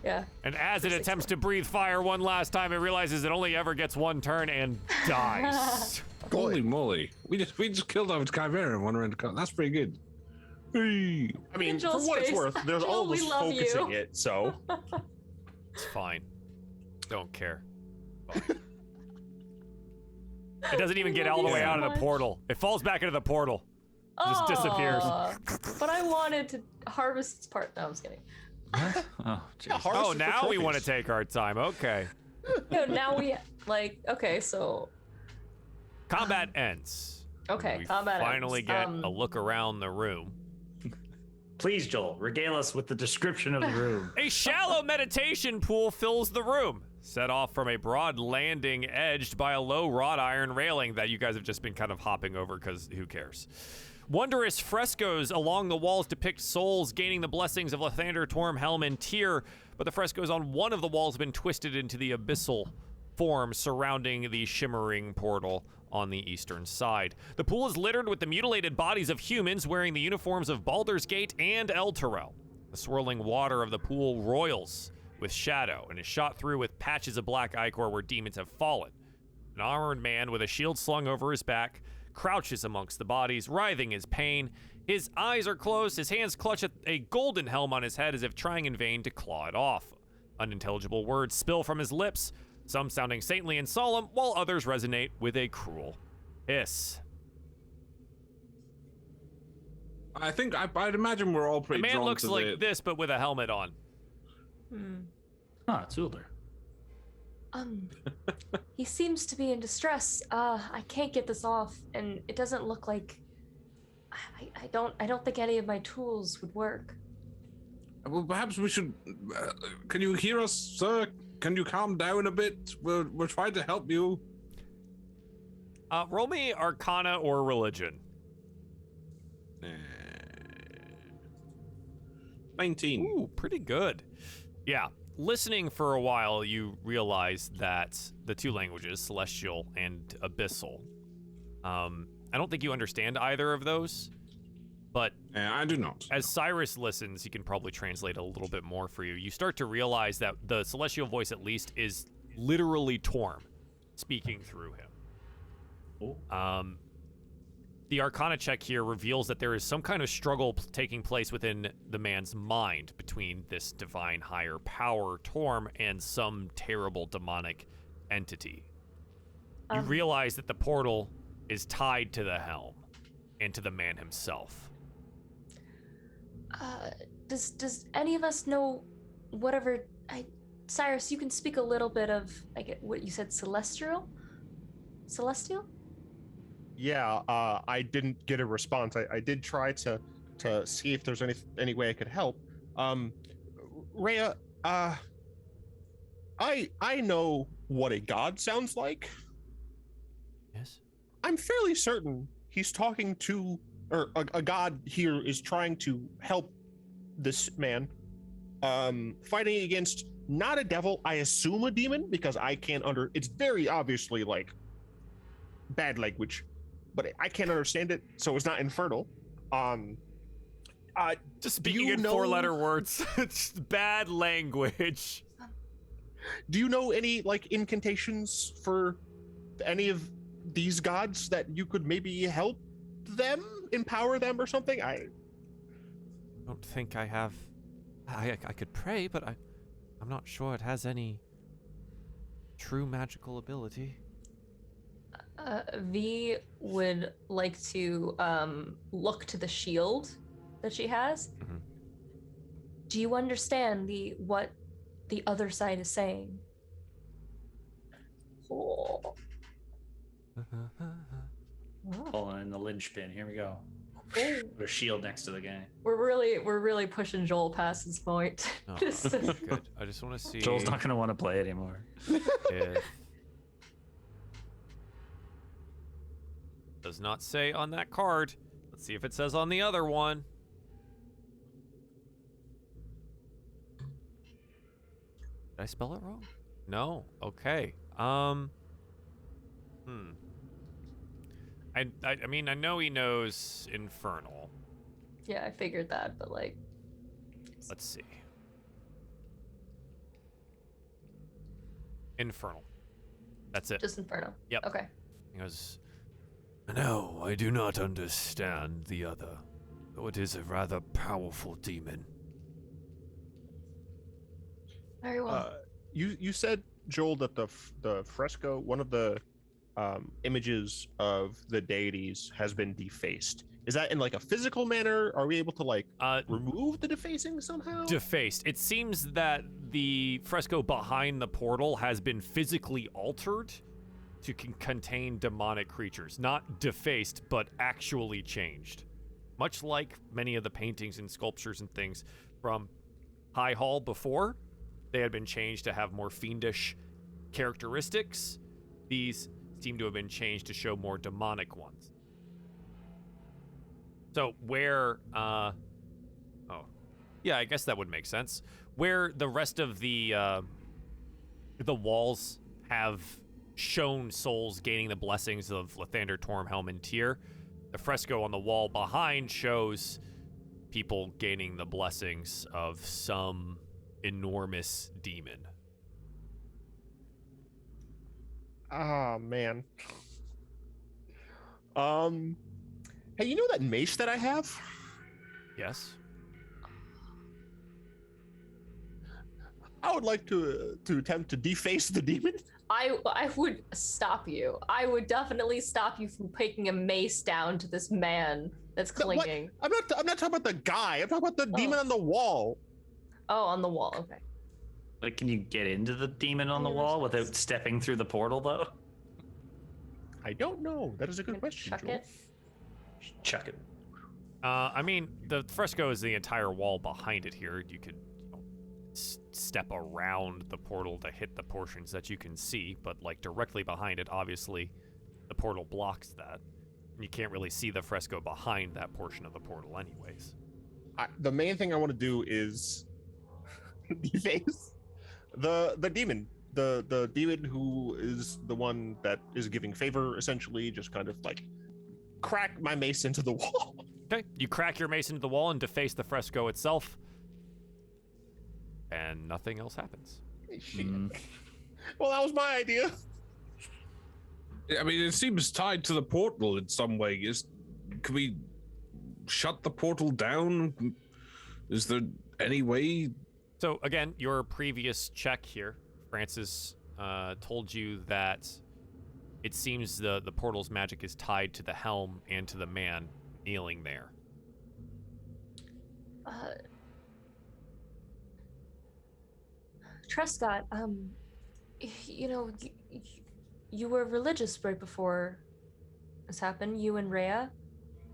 Yeah. And as it For attempts 6 to breathe fire one last time, it realizes it only ever gets one turn and dies. Holy moly! We just killed off its chimera and one around the cut. That's pretty good. Hey. I mean, for Joel's what it's face. worth, there's Joel, we almost love focusing you. it, so. It's fine. Don't care. Fine. It doesn't even get all the way so out of the much. portal. It falls back into the portal. Just disappears. Aw, But I wanted to harvest its part. No, I'm just kidding. What? Oh, Yeah, jeez. harvest Oh, it for now we want to trophies. take our time. Okay. No, now we okay. So Combat ends. okay, We combat finally ends. get a look around the room. Please, Joel, regale us with the description of the room. A shallow meditation pool fills the room, set off from a broad landing edged by a low wrought iron railing that you guys have just been kind of hopping over because who cares? Wondrous frescoes along the walls depict souls gaining the blessings of Lathander, Torm, Helm, and Tyr, but the frescoes on one of the walls have been twisted into the abyssal form surrounding the shimmering portal on the eastern side. The pool is littered with the mutilated bodies of humans wearing the uniforms of Baldur's Gate and Elturel. The swirling water of the pool roils with shadow and is shot through with patches of black ichor where demons have fallen. An armored man with a shield slung over his back crouches amongst the bodies, writhing his pain. His eyes are closed, his hands clutch at a golden helm on his head as if trying in vain to claw it off. Unintelligible words spill from his lips, some sounding saintly and solemn, while others resonate with a cruel hiss. I think I'd imagine we're all The pretty man drawn looks to like the. this, but with a helmet on. Ah, it's Ulder. He seems to be in distress. I can't get this off, and it doesn't look like. I don't think any of my tools would work. Well, perhaps we should. Can you hear us, sir? Can you calm down a bit? We're trying to help you. Roll me Arcana or Religion. 19. Ooh, pretty good. Yeah. Listening for a while, you realize that the two languages, Celestial and Abyssal, I don't think you understand either of those, but I do not. as Cyrus listens, he can probably translate a little bit more for you. You start to realize that the Celestial voice, at least, is literally Torm speaking through him. Oh. The Arcana check here reveals that there is some kind of struggle taking place within the man's mind between this divine higher power, Torm, and some terrible demonic entity. You realize that the portal is tied to the helm and to the man himself. Does any of us know whatever? Cyrus, you can speak a little bit of what you said, celestial. Yeah, I didn't get a response. I did try to see if there's any way I could help. Rhea, I know what a god sounds like. Yes? I'm fairly certain he's talking to, or a god here is trying to help this man, fighting against not a devil, I assume a demon, because I can't it's very obviously like bad language, but I can't understand it, so it's not infernal. Just speaking you in know- 4-letter words. It's bad language. Do you know any like incantations for any of these gods that you could maybe help them, empower them or something? I don't think I have. I could pray, but I'm not sure it has any true magical ability. V would like to look to the shield that she has. Mhm. Do you understand what the other side is saying? Oh. Pulling in the linchpin. Here we go. Oh. Put a shield next to the guy. We're really pushing Joel past his point. Oh, This is- good. I just want to see. Joel's not gonna want to play anymore. If does not say on that card. Let's see if it says on the other one. Did I spell it wrong? No. Okay. I mean, I know he knows infernal. Yeah, I figured that, but like, Let's see. Infernal. That's it. Just Inferno. Yep. Okay. He goes, "No, I do not understand the other, though it is a rather powerful demon." Very well. You said, Joel, that the fresco, one of the images of the deities has been defaced. Is that in like a physical manner? Are we able to like remove the defacing somehow? Defaced. It seems that the fresco behind the portal has been physically altered to contain demonic creatures. Not defaced, but actually changed. Much like many of the paintings and sculptures and things from High Hall before, they had been changed to have more fiendish characteristics. These seem to have been changed to show more demonic ones. So where, yeah, I guess that would make sense. Where the rest of the walls have shown souls gaining the blessings of Lathander, Tormhelm, and Tyr, the fresco on the wall behind shows people gaining the blessings of some enormous demon. Oh man. Hey, you know that mace that I have? Yes. I would like to attempt to deface the demon. I would stop you. I would definitely stop you from taking a mace down to this man that's No, what? clinging. I'm not talking about the guy. I'm talking about the demon on the wall. Oh, on the wall. Okay. Like, can you get into the demon on the wall without stepping through the portal, though? I don't know. That is a good question, Chuck Joel. it. Chuck it. I mean, the fresco is the entire wall behind it here. You could step around the portal to hit the portions that you can see, but like directly behind it, obviously, the portal blocks that. And you can't really see the fresco behind that portion of the portal anyways. The main thing I want to do is deface the demon. The demon who is the one that is giving favor, essentially, just kind of like crack my mace into the wall. Okay, you crack your mace into the wall and deface the fresco itself, and nothing else happens. Well, that was my idea. I mean, it seems tied to the portal in some way. Can we shut the portal down? Is there any way? So again, your previous check here, Francis, told you that it seems the portal's magic is tied to the helm and to the man kneeling there. Trescott, you know, you were religious right before this happened, you and Rhea.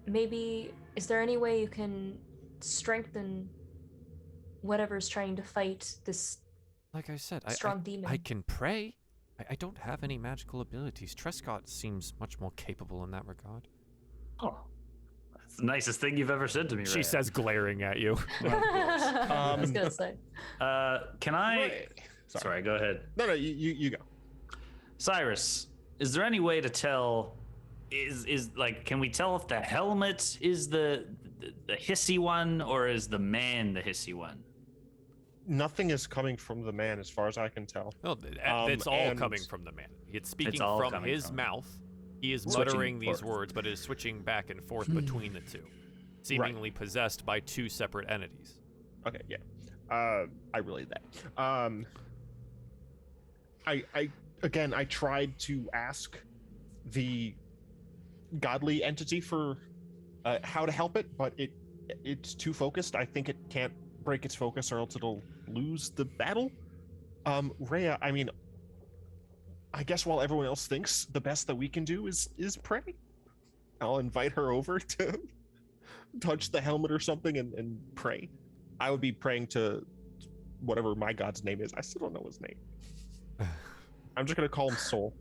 Maybe, is there any way you can strengthen whatever's trying to fight this Like I said, strong demon? I can pray. I don't have any magical abilities. Trescott seems much more capable in that regard. Oh, that's the nicest thing you've ever said to me, She Rhea. says, glaring at you. I was gonna say. Can I? Wait. Sorry, go ahead. No, you go. Cyrus, is there any way to tell? Is like, can we tell if the helmet is the hissy one, or is the man the hissy one? Nothing is coming from the man, as far as I can tell. No, it's all and- coming from the man. It's speaking It's all from coming his from him. mouth. He is Switching muttering these forth. words, but it is switching back and forth between the two, seemingly possessed by two separate entities. Okay, yeah. I relayed that. I tried to ask the godly entity for how to help it, but it's too focused. I think it can't break its focus, or else it'll lose the battle. Rhea, I mean, I guess while everyone else thinks the best that we can do is pray, I'll invite her over to touch the helmet or something and pray. I would be praying to whatever my god's name is. I still don't know his name. I'm just gonna call him Soul.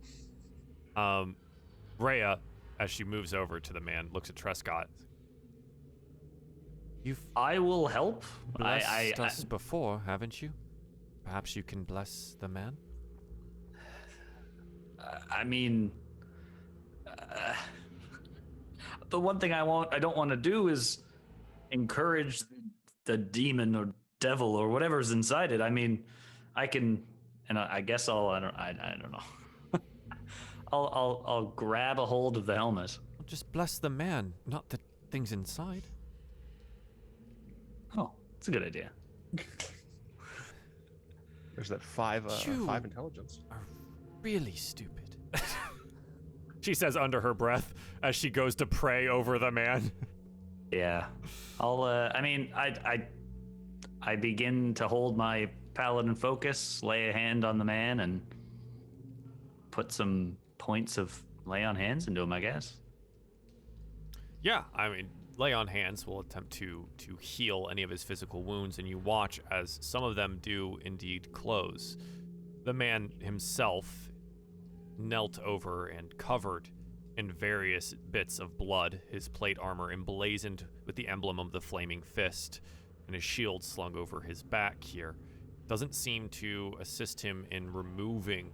Rhea, as she moves over to the man, looks at Trescott. You've I will help. blessed us before, haven't you? Perhaps you can bless the man? I mean, the one thing I don't want to do is encourage the demon or devil or whatever's inside it. I mean, I can and I guess I don't know. I'll grab a hold of the helmet. Just bless the man, not the things inside. Oh, it's a good idea. There's that 5 You- intelligence. Are really stupid. She says under her breath as she goes to pray over the man. Yeah, I'll. I mean, I begin to hold my paladin focus, lay a hand on the man, and put some points of lay on hands into him, I guess. Yeah, I mean, lay on hands will attempt to heal any of his physical wounds, and you watch as some of them do indeed close. The man himself knelt over and covered in various bits of blood, his plate armor emblazoned with the emblem of the flaming fist, and his shield slung over his back here. Doesn't seem to assist him in removing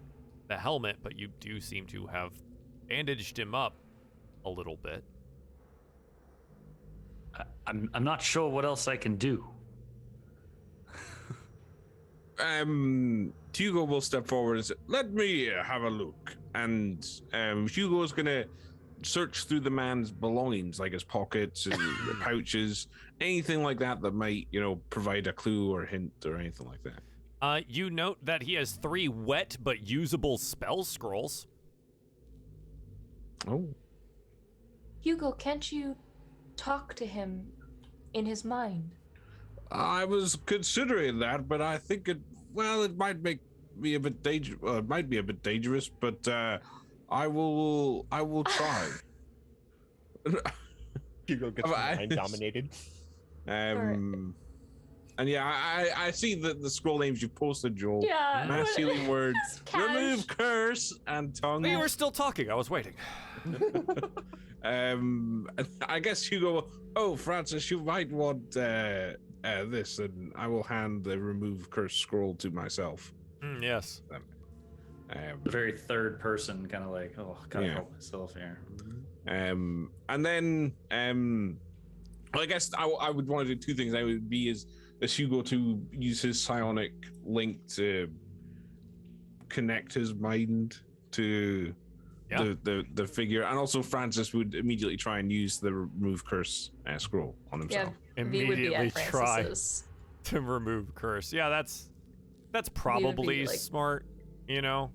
the helmet, but you do seem to have bandaged him up a little bit. I'm not sure what else I can do. Hugo will step forward and say, "Let me have a look." And Hugo's gonna search through the man's belongings, like his pockets and the pouches, anything like that that might, provide a clue or hint or anything like that. You note that he has 3 wet but usable spell scrolls. Oh. Hugo, can't you talk to him in his mind? I was considering that, but I think it might make me a bit dangerous. It might be a bit dangerous, but I will try. Hugo gets mind dominated. And yeah, I see the scroll names you posted, Joel. Yeah. Mass healing words. Just cash. Remove curse and tongue. You were still talking. I was waiting. I guess Hugo. Oh, Francis, you might want this, and I will hand the remove curse scroll to myself. Yes. The very third person, kind of like, oh, gotta Yeah. help myself here. And then I guess I would want to do 2 things. I would be as Hugo to use his psionic link to connect his mind to the figure, and also Francis would immediately try and use the remove curse scroll on himself. Yeah, V would be Immediately at try Francis's. to remove curse. Yeah, that's probably like- smart, Yeah,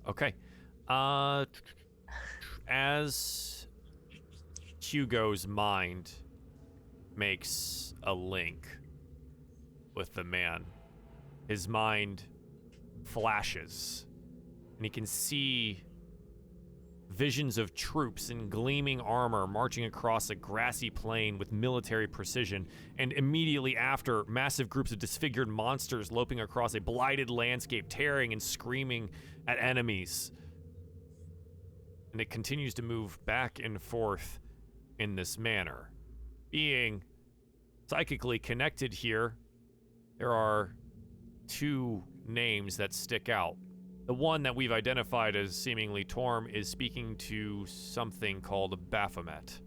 okay. As Hugo's mind makes a link with the man, his mind flashes, and he can see visions of troops in gleaming armor marching across a grassy plain with military precision, and immediately after, massive groups of disfigured monsters loping across a blighted landscape, tearing and screaming at enemies. And it continues to move back and forth in this manner. Being psychically connected here, there are 2 names that stick out. The one that we've identified as seemingly Torm is speaking to something called Baphomet,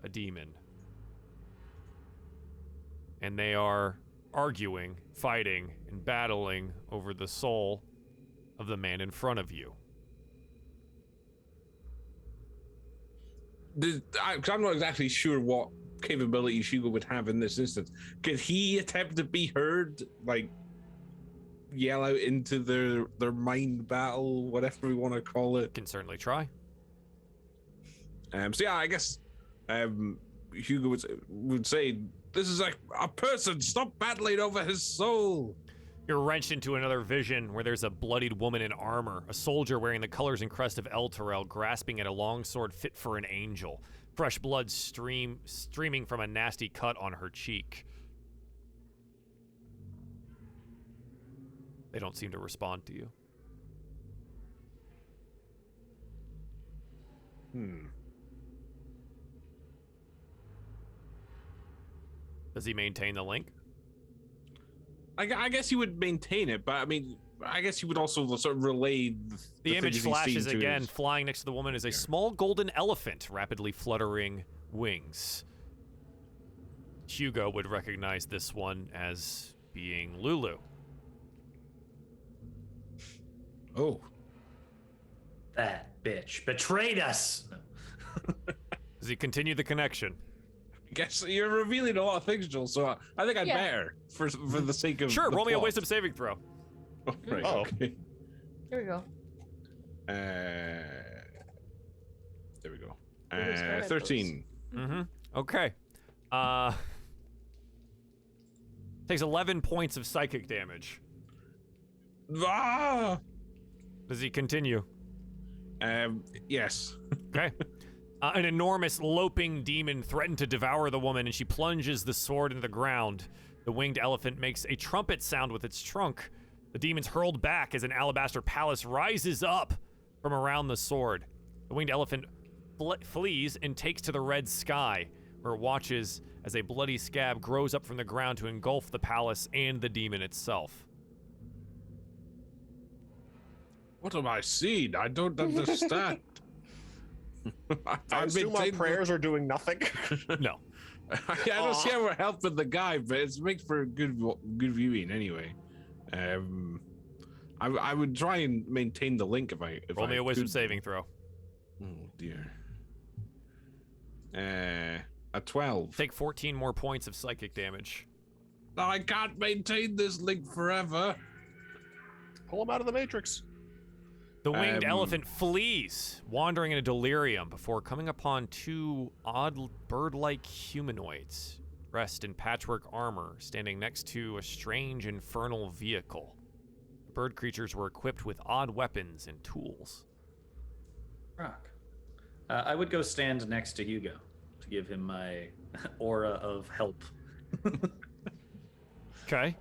a demon. And they are arguing, fighting, and battling over the soul of the man in front of you. Because I'm not exactly sure what capabilities Hugo would have in this instance. Could he attempt to be heard, like yell out into their mind battle, whatever we want to call it? Can certainly try. So yeah, I guess Hugo would say, "This is a person. Stop battling over his soul." You're wrenched into another vision where there's a bloodied woman in armor, a soldier wearing the colors and crest of El Terrell, grasping at a long sword fit for an angel. Fresh blood streaming from a nasty cut on her cheek. They don't seem to respond to you. Does he maintain the link? I guess he would maintain it, but I mean, I guess he would also sort of relay The image things he's flashes seen to again. his- Flying next to the woman is a small golden elephant, rapidly fluttering wings. Hugo would recognize this one as being Lulu. Oh. That bitch betrayed us. Does he continue the connection? I guess you're revealing a lot of things, Joel, so I think I'd Yeah. better for the sake of Sure, the roll me a plot. wisdom saving throw. Oh, right, Oh. okay. Here we go. There we go. Who's good at 13. Mm-hmm. Okay. Takes 11 points of psychic damage. Ah! Does he continue? Yes. Okay. An enormous loping demon threatened to devour the woman, and she plunges the sword into the ground. The winged elephant makes a trumpet sound with its trunk. The demon's hurled back as an alabaster palace rises up from around the sword. The winged elephant flees and takes to the red sky, where it watches as a bloody scab grows up from the ground to engulf the palace and the demon itself. What am I seeing? I don't understand. I assume our prayers are doing nothing. No. I don't see how we're helping the guy, but it makes for good viewing anyway. I would try and maintain the link if Roll me a wisdom could. saving throw. Oh dear. A 12. Take 14 more points of psychic damage. I can't maintain this link forever. Pull him out of the matrix. The winged elephant flees, wandering in a delirium before coming upon two odd bird-like humanoids dressed in patchwork armor, standing next to a strange infernal vehicle. The bird creatures were equipped with odd weapons and tools. Rock. I would go stand next to Hugo to give him my aura of help. Okay.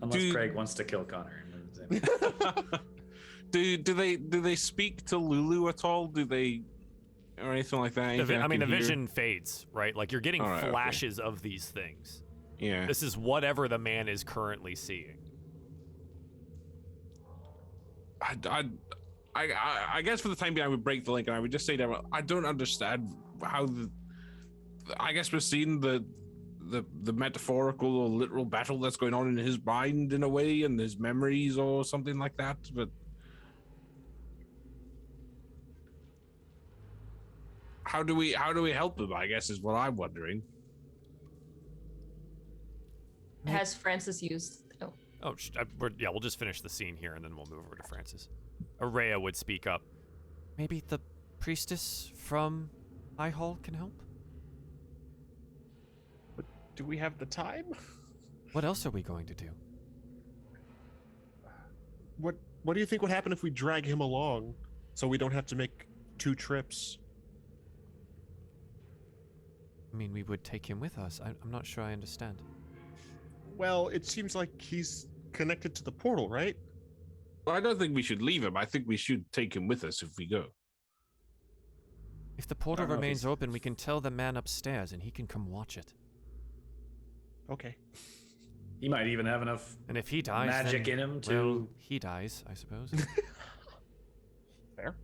Unless Craig wants to kill Connor. do they speak to Lulu at all? Do they, or anything like that? The vision fades, right? Like you're getting flashes of these things. Yeah. This is whatever the man is currently seeing. I guess for the time being, I would break the link and I would just say that I don't understand how I guess we're seeing the metaphorical or literal battle that's going on in his mind in a way, and his memories or something like that. But how do we help him? I guess is what I'm wondering. Has Francis used? Oh, we'll just finish the scene here and then we'll move over to Francis. Araya would speak up. Maybe the priestess from High Hall can help? Do we have the time? What else are we going to do? What do you think would happen if we drag him along so we don't have to make 2 trips? I mean, we would take him with us. I'm not sure I understand. Well, it seems like he's connected to the portal, right? Well, I don't think we should leave him. I think we should take him with us if we go. If the portal remains open, we can tell the man upstairs and he can come watch it. Okay. He might even have enough And if he dies, magic then, in him to. well, he dies, I suppose. Fair.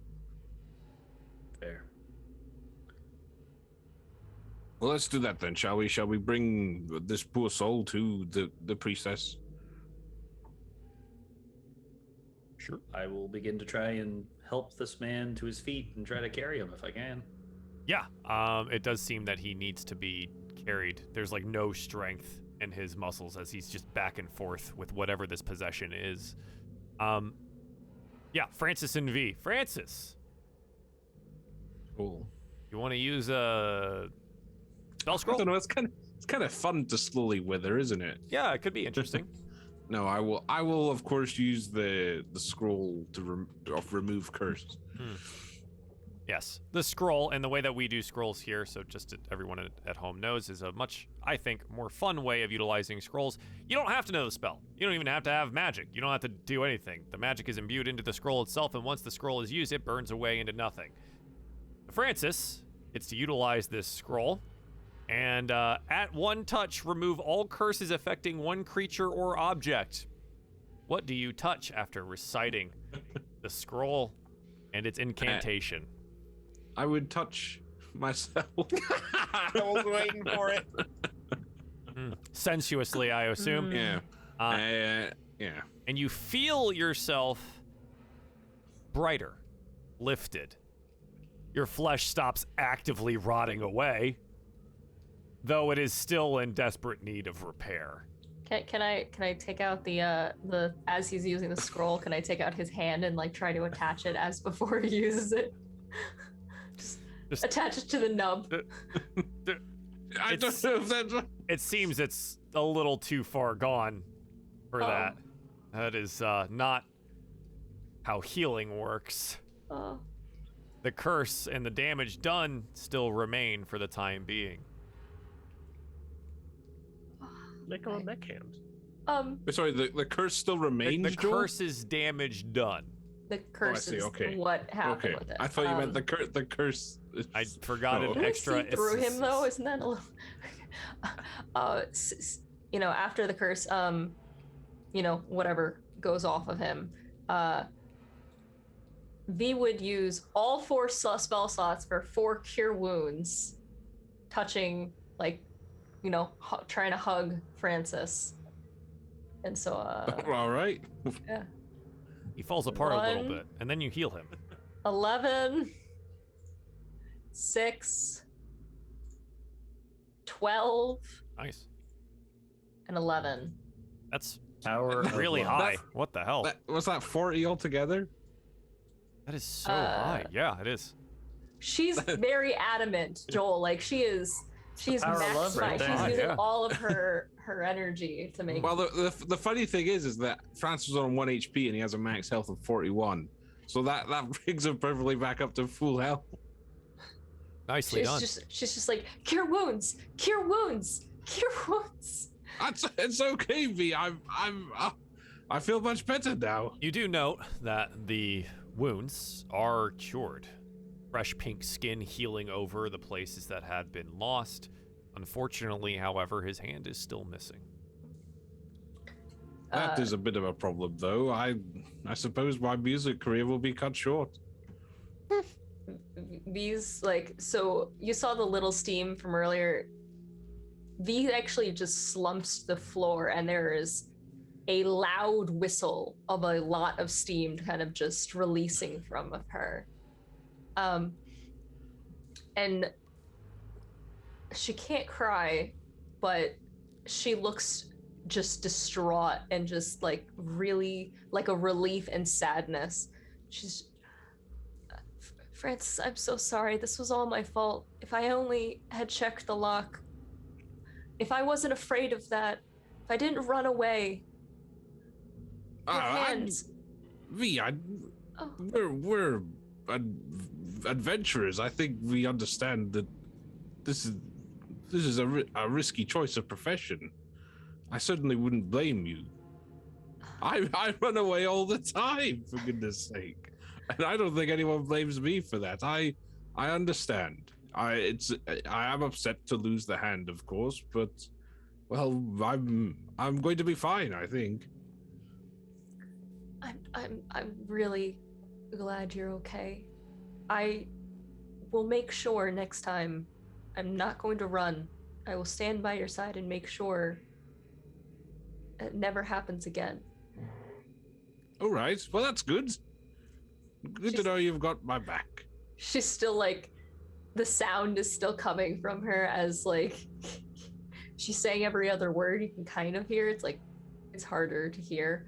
Fair. Well, let's do that then, shall we? Shall we bring this poor soul to the priestess? Sure. I will begin to try and help this man to his feet and try to carry him if I can. Yeah, it does seem that he needs to be carried. There's like no strength in his muscles as he's just back and forth with whatever this possession is. Yeah, Francis and V. Francis, Cool. you want to use a spell I scroll? don't know. It's kind of fun to slowly wither, isn't it? Yeah, it could be interesting. No, I will of course use the scroll to remove curse. Yes, the scroll and the way that we do scrolls here, so just so everyone at home knows, is a much, I think, more fun way of utilizing scrolls. You don't have to know the spell. You don't even have to have magic. You don't have to do anything. The magic is imbued into the scroll itself, and once the scroll is used, it burns away into nothing. Francis gets to utilize this scroll, and at one touch, remove all curses affecting one creature or object. What do you touch after reciting the scroll and its incantation? I would touch myself. I was waiting for it. Sensuously, I assume. Yeah. Yeah. And you feel yourself brighter, lifted. Your flesh stops actively rotting away, though it is still in desperate need of repair. Can I take out the as he's using the scroll? Can I take out his hand and like try to attach it as before he uses it? Just attach it to the nub. I don't know if that's. It seems it's a little too far gone for that. That is not how healing works. The curse and the damage done still remain for the time being. Make him a mech hand. Sorry, the curse still remains. The curse is damage done. The curse is what happened with it. I thought you meant the curse. I forgot an extra. See through him though, isn't that a little? After the curse, whatever goes off of him, V would use all 4 spell slots for 4 cure wounds, touching trying to hug Francis, and so all right. Yeah. He falls apart a little bit, and then you heal him. 11, 6, 12. Nice. And 11. That's Tower really high. What the hell? Was that 40 altogether? That is so high. Yeah, it is. She's very adamant, Joel. Like she's maximized. Right there. She's using all of her energy to make. Well, the funny thing is that Francis was on 1 HP and he has a max health of 41, so that brings him perfectly back up to full health. Nicely done. She's just like cure wounds, cure wounds, cure wounds. It's okay, V. I feel much better now. You do note that the wounds are cured. Fresh pink skin healing over the places that had been lost. Unfortunately, however, his hand is still missing. That is a bit of a problem, though. I suppose my music career will be cut short. These so you saw the little steam from earlier. V actually just slumps to the floor, and there is a loud whistle of a lot of steam kind of just releasing from her. And she can't cry, but she looks just distraught and just like really like a relief and sadness. She's Francis, I'm so sorry. This was all my fault. If I only had checked the lock, if I wasn't afraid of that, if I didn't run away. We're adventurers. I think we understand that this is a risky choice of profession. I certainly wouldn't blame you. I run away all the time, for goodness sake, and I don't think anyone blames me for that. I understand. I am upset to lose the hand, of course, but well, I'm going to be fine, I think. I'm really glad you're okay. I will make sure next time I'm not going to run. I will stand by your side and make sure it never happens again. All right. Well, that's good. Good to know you've got my back. She's still like, the sound is still coming from her as like she's saying every other word. You can kind of hear. It's like it's harder to hear.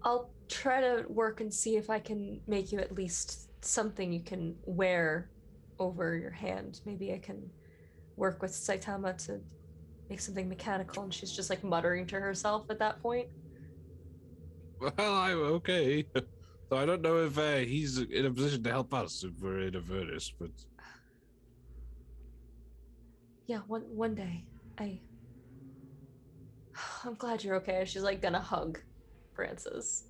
I'll try to work and see if I can make you at least something you can wear over your hand. Maybe I can work with Saitama to make something mechanical. And she's just like muttering to herself at that point. Well, I'm okay. So I don't know if he's in a position to help us if we're in Avernus, but yeah, one day. I'm glad you're okay. She's like gonna hug Francis.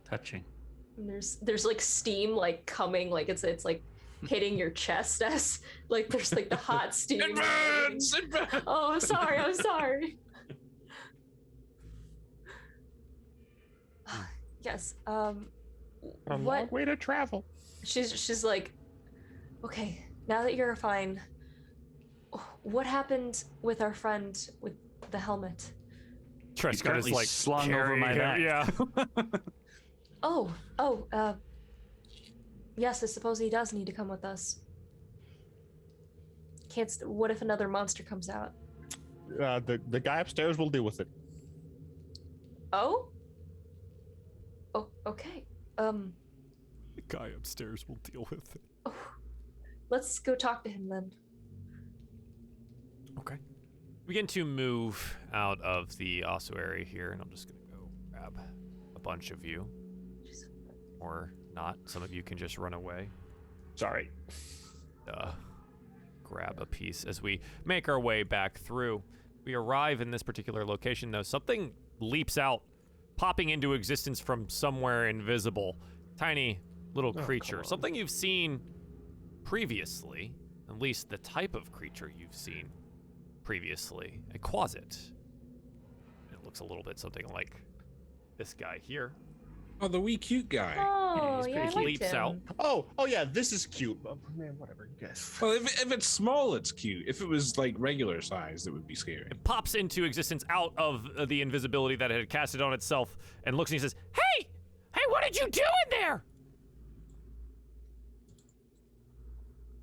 Touching. And there's like steam like coming, like it's like hitting your chest as like there's like the hot steam. It burns! It burns! Oh, I'm sorry. Yes. A long way to travel. She's like, okay, now that you're fine, what happened with our friend with the helmet? Trescott is currently like slung over my carrying back. him. Yeah. Yes, I suppose he does need to come with us. What if another monster comes out? The guy upstairs will deal with it. Oh? Oh, okay. The guy upstairs will deal with it. Oh, let's go talk to him then. Okay. We begin to move out of the ossuary here, and I'm just gonna go grab a bunch of you. Or not. Some of you can just run away. Sorry. Grab a piece as we make our way back through. We arrive in this particular location, though. Something leaps out, popping into existence from somewhere invisible. Tiny little creature. Something you've seen previously. At least the type of creature you've seen previously. A quasit. It looks a little bit something like this guy here. Oh, the wee cute guy. Oh, he's yeah, I pretty liked Leaps him. out. Oh yeah, this is cute. Oh, man, whatever, you guys. Well, if it's small, it's cute. If it was like regular size, it would be scary. It pops into existence out of the invisibility that it had casted on itself and looks and he says, Hey! Hey, what did you do in there?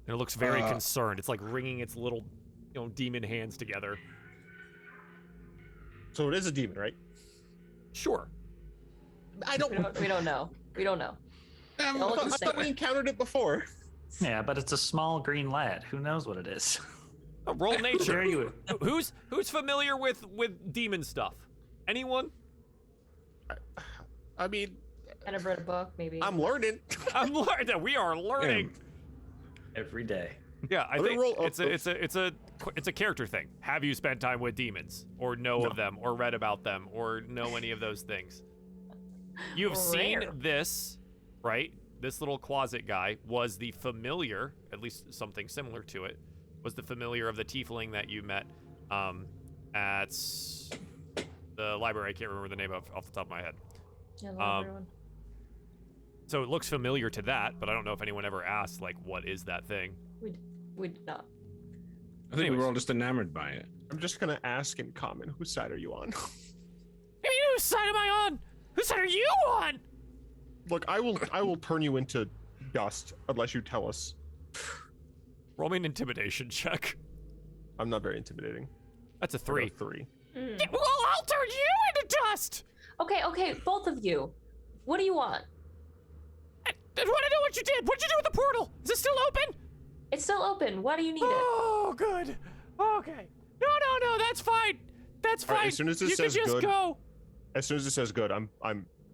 And it looks very concerned. It's like wringing its little, demon hands together. So it is a demon, right? Sure. I don't. We don't know. We don't know. I Don't look the thought we same. encountered it before. Yeah, but it's a small green lad. Who knows what it is? Roll nature. Dare you? Who's familiar with demon stuff? Anyone? I mean, Kind of read a book, maybe. I'm learning. I'm learning. We are learning. Every day. Yeah, I Let me think roll- it's a character thing. Have you spent time with demons, or know of them, or read about them, or know any of those things? You've seen Rare. this, right? This little quasit guy was the familiar, at least something similar to it, was the familiar of the tiefling that you met at the library. I can't remember the name off the top of my head. Yeah, the library one. So it looks familiar to that, but I don't know if anyone ever asked, like, what is that thing? We did not. I think we Anyways. were all just enamored by it. I'm just gonna ask in common, whose side are you on? Hey, whose side am I on? Whose side are you on? Look, I will turn you into dust unless you tell us. Roll me an intimidation check. I'm not very intimidating. That's a I got 3. a 3. Yeah, well, I'll turn you into dust. Okay, both of you. What do you want? I want to know what you did. What'd you do with the portal? Is it still open? It's still open. Why do you need it? Oh, good. Okay. No, that's fine. That's fine. All right, as soon as it you says can just good- go. As soon as it says good, I'm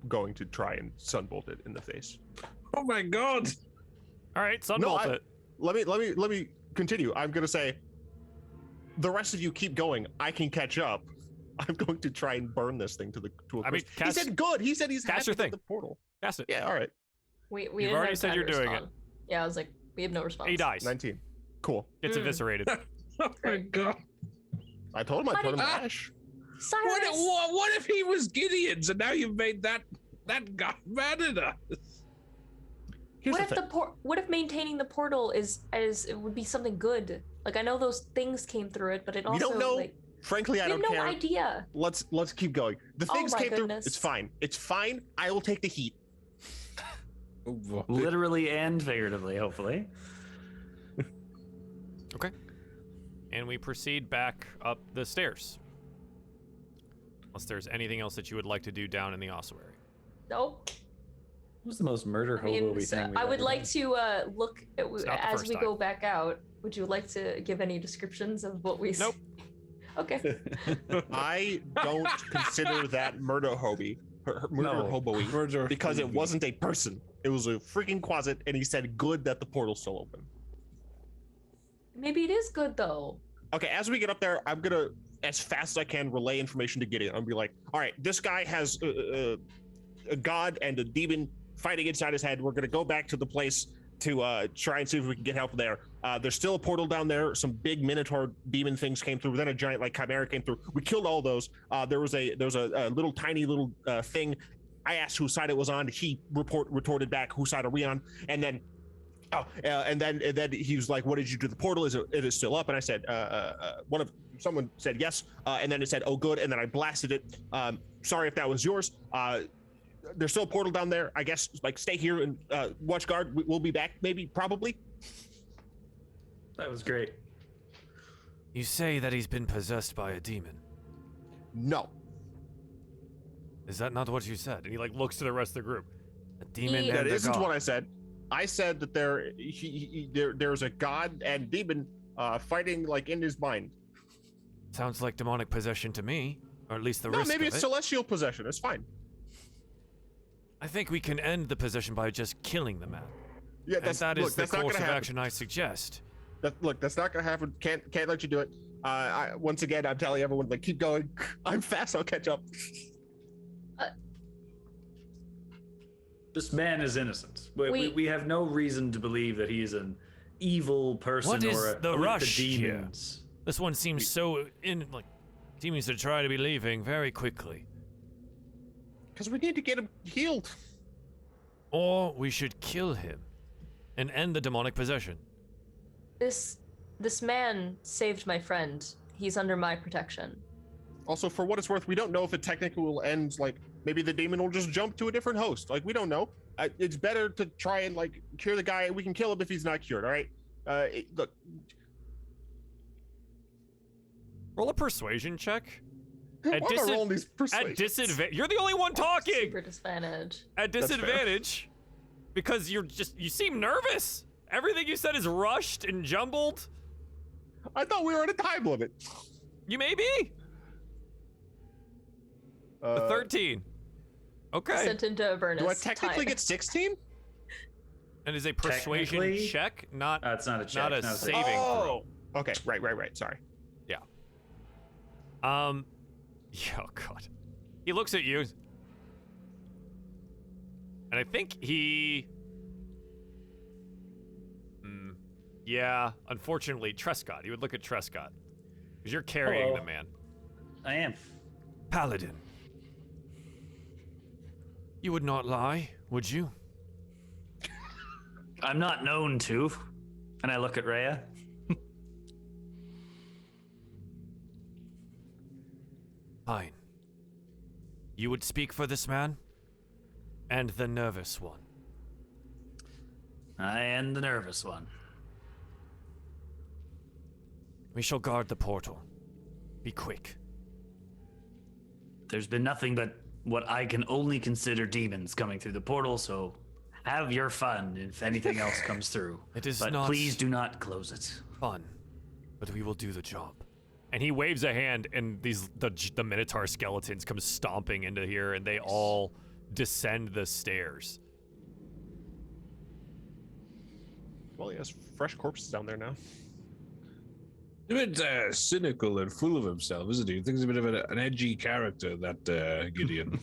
going to try and sunbolt it in the face. Oh my god! All right, sunbolt it. Let me continue. I'm gonna say, the rest of you keep going. I can catch up. I'm going to try and burn this thing to a I mean, crisp. cast- he said good. He said he's cast happy your with thing. the portal. Cast it. Yeah, all right. We You've didn't already have said time you're to doing it. respond. Yeah, I was like, we have no response. He dies. 19. Cool. Gets eviscerated. Oh my god! I told him I'd Why put him did- ash. Cyrus! What if he was Gideon's and now you've made that guy mad at us? Here's What if the thing. what if maintaining the portal is it would be something good? Like I know those things came through it, but it also We don't know. like Frankly, I we have don't no care. idea. Let's keep going. The Oh things my came goodness. through. It's fine. It's fine. I will take the heat. Literally and figuratively, hopefully. Okay. And we proceed back up the stairs. Unless there's anything else that you would like to do down in the ossuary. Nope. Who's the most murder I mean, hobo thing we've I would ever like done? to look at, It's not the as first we time. go back out. Would you like to give any descriptions of what we see? Nope. Okay. I don't consider that murder hobo-y Murder because it hobo. wasn't a person. It was a freaking closet, and he said good that the portal's still open. Maybe it is good though. Okay, as we get up there, I'm gonna, as fast as I can, relay information to Gideon. I'll be like, all right, this guy has a god and a demon fighting inside his head. We're gonna go back to the place to try and see if we can get help there. There's still a portal down there. Some big minotaur demon things came through. Then a giant like chimera came through. We killed all those. There was a little tiny little thing. I asked whose side it was on. He retorted back, whose side are we on? And then Oh, and then he was like, "What did you do to the portal? Is it still up?" And I said, someone said yes, and then it said, "Oh, good." And then I blasted it. Sorry if that was yours. There's still a portal down there. I guess like stay here and watch guard. We'll be back, maybe, probably. That was great. You say that he's been possessed by a demon. No. Is that not what you said? And he like looks to the rest of the group. A demon and That a isn't god. what I said. I said that there's a god and demon fighting like in his mind. Sounds like demonic possession to me, or at least the No, risk maybe of it's it. celestial possession. It's fine. I think we can end the possession by just killing the man. Yeah, And that is the that's not course gonna of happen. action I suggest. That's not gonna happen. Can't let you do it. Once again, I'm telling everyone, like, keep going. I'm fast. I'll catch up. This man is innocent. We- We have no reason to believe that he is an evil person What is or the with rush the here? demons. This one seems seems to try to be leaving very quickly. Because we need to get him healed. Or we should kill him and end the demonic possession. This man saved my friend. He's under my protection. Also, for what it's worth, we don't know if it technically will end. Like, maybe the demon will just jump to a different host. Like, we don't know. It's better to try and like cure the guy. We can kill him if he's not cured. All right. Look. Roll a persuasion check. Why am I rolling these At persuasion? disadvantage. You're the only one talking. Super disadvantage. At That's fair. disadvantage, because you seem nervous. Everything you said is rushed and jumbled. I thought we were at a time limit. You may be. A 13. Okay. Sent into Avernus. Do I technically Time. get 16? And is a persuasion Technically, check, not It's not a check. not a not saving throw. Okay. Right. Sorry. Yeah. Yeah, oh god. He looks at you. And I think he yeah, unfortunately, Trescott. He would look at Trescott. Because you're carrying Hello. the man. I am. Paladin. You would not lie, would you? I'm not known to. And I look at Rhea. Fine. You would speak for this man? And the nervous one. I am the nervous one. We shall guard the portal. Be quick. There's been nothing but what I can only consider demons coming through the portal, so have your fun if anything else comes through. It is but not please do not close it. fun, but we will do the job. And he waves a hand, and the Minotaur skeletons come stomping into here, and they all descend the stairs. Well, he has fresh corpses down there now. A bit cynical and full of himself, isn't he? He thinks he's a bit of an edgy character, that Gideon.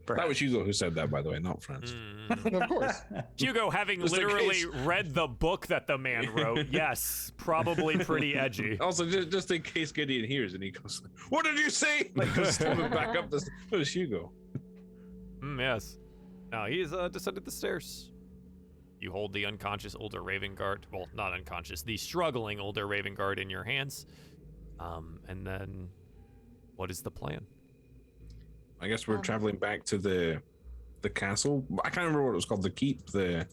That was Hugo who said that, by the way, not Franz. Of course. Hugo, having Just in literally case. read the book that the man wrote, yes, probably pretty edgy. Also, just in case Gideon hears and he goes, "What did you say?" Like goes storming back up the. It was Hugo. Yes. Now he's descended the stairs. You hold the unconscious older Raven Guard, well, not unconscious, the struggling older Raven Guard in your hands. And then, what is the plan? I guess we're traveling back to the castle. I can't remember what it was called. The keep, the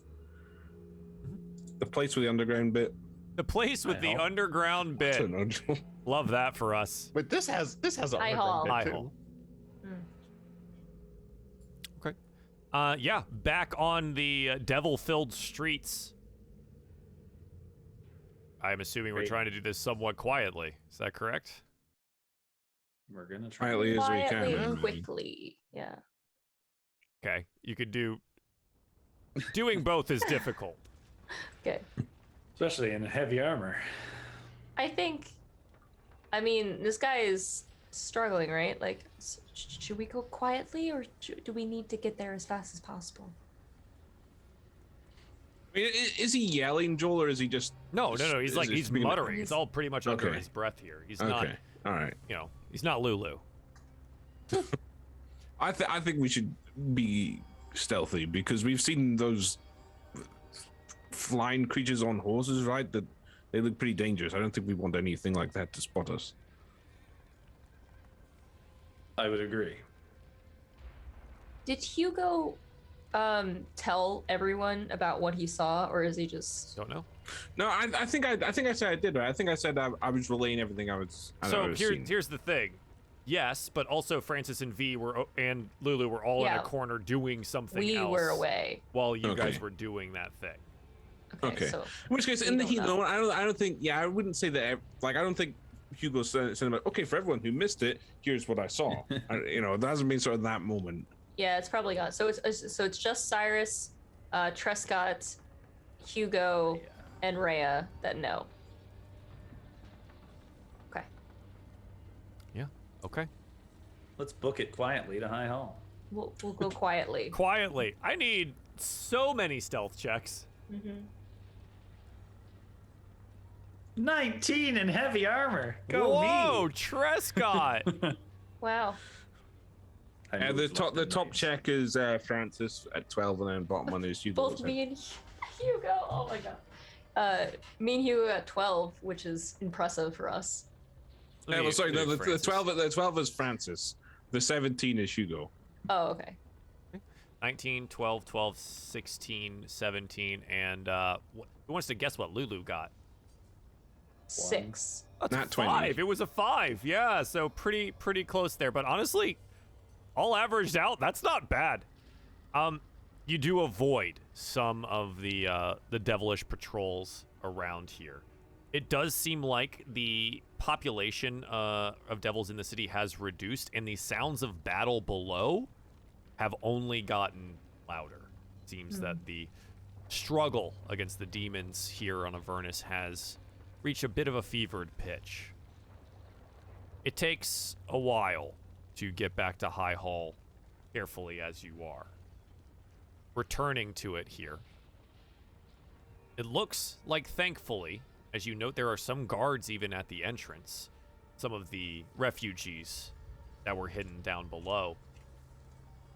place with the underground bit. The place with the Hall. underground I bit. don't know, Joel. Love that for us. But this has a High Hall. High too. Hall. Okay. Yeah, back on the devil-filled streets. I'm assuming we're Great. trying to do this somewhat quietly. Is that correct? We're gonna try. Quietly as we Quietly, can. quickly. Yeah. Okay. You could do... Doing both is difficult. Okay. Especially in heavy armor. I mean, this guy is struggling, right? Like, should we go quietly, or do we need to get there as fast as possible? I mean, is he yelling, Joel, or is he just? No. He's like, he's being- muttering. It's all pretty much under Okay. his breath here. He's not, Okay, all right. he's not Lulu. I think we should be stealthy because we've seen those flying creatures on horses, right? That they look pretty dangerous. I don't think we want anything like that to spot us. I would agree. Did Hugo tell everyone about what he saw, or is he just? Don't know. No, I think I said I did. Right? I think I said I was relaying everything I was. So seeing. here's the thing. Yes, but also Francis and V and Lulu were all in a corner doing something else. We were away while you guys were doing that thing. Okay. So in which case, in the heat, no, I don't think. Yeah, I wouldn't say that. Like, I don't think Hugo said about. Okay, for everyone who missed it, here's what I saw. That hasn't been sort of that moment. Yeah, it's probably gone. So it's just Cyrus, Trescott, Hugo, and Rhea that know. Okay. Yeah. Okay. Let's book it quietly to High Hall. We'll go quietly. Quietly. I need so many stealth checks. 19 in heavy armor. Go Whoa, me. Trescott. Wow. The top check is Francis at 12, and then bottom one is Hugo. Both me and Hugo. Oh my god. Me and Hugo at 12, which is impressive for us. Well, sorry, no, the 12 is Francis. The 17 is Hugo. Oh, okay. 19, 12, 12, 16, 17, and who wants to guess what Lulu got? 6. That's Not 20. 5. It was a 5. Yeah, so pretty close there. But honestly, all averaged out, that's not bad. You do avoid some of the devilish patrols around here. It does seem like the population of devils in the city has reduced, and the sounds of battle below have only gotten louder. Seems that the struggle against the demons here on Avernus has reached a bit of a fevered pitch. It takes a while to get back to High Hall, carefully as you are. Returning to it here. It looks like, thankfully, as you note, there are some guards even at the entrance. Some of the refugees that were hidden down below.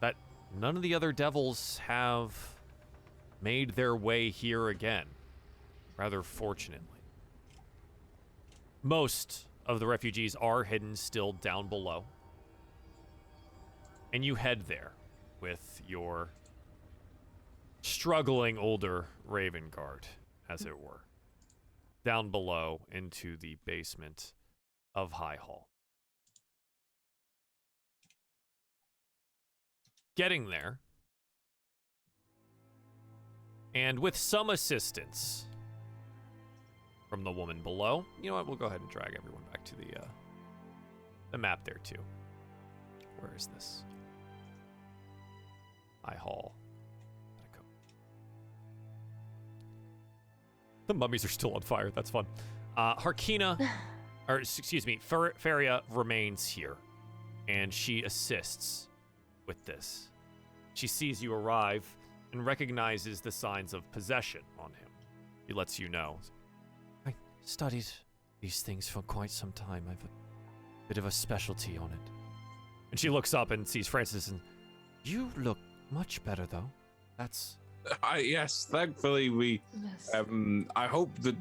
That none of the other devils have made their way here again. Rather fortunately. Most of the refugees are hidden still down below. And you head there with your struggling older Raven Guard, as it were, down below into the basement of High Hall. Getting there, and with some assistance from the woman below, you know what, we'll go ahead and drag everyone back to the map there too. Where is this? High Hall. The mummies are still on fire. That's fun. Harkina, or excuse me, Feria remains here, and she assists with this. She sees you arrive and recognizes the signs of possession on him. He lets you know. I studied these things for quite some time. I've a bit of a specialty on it. And she looks up and sees Francis, and you look much better, though. That's... Yes, thankfully we. Yes. I hope that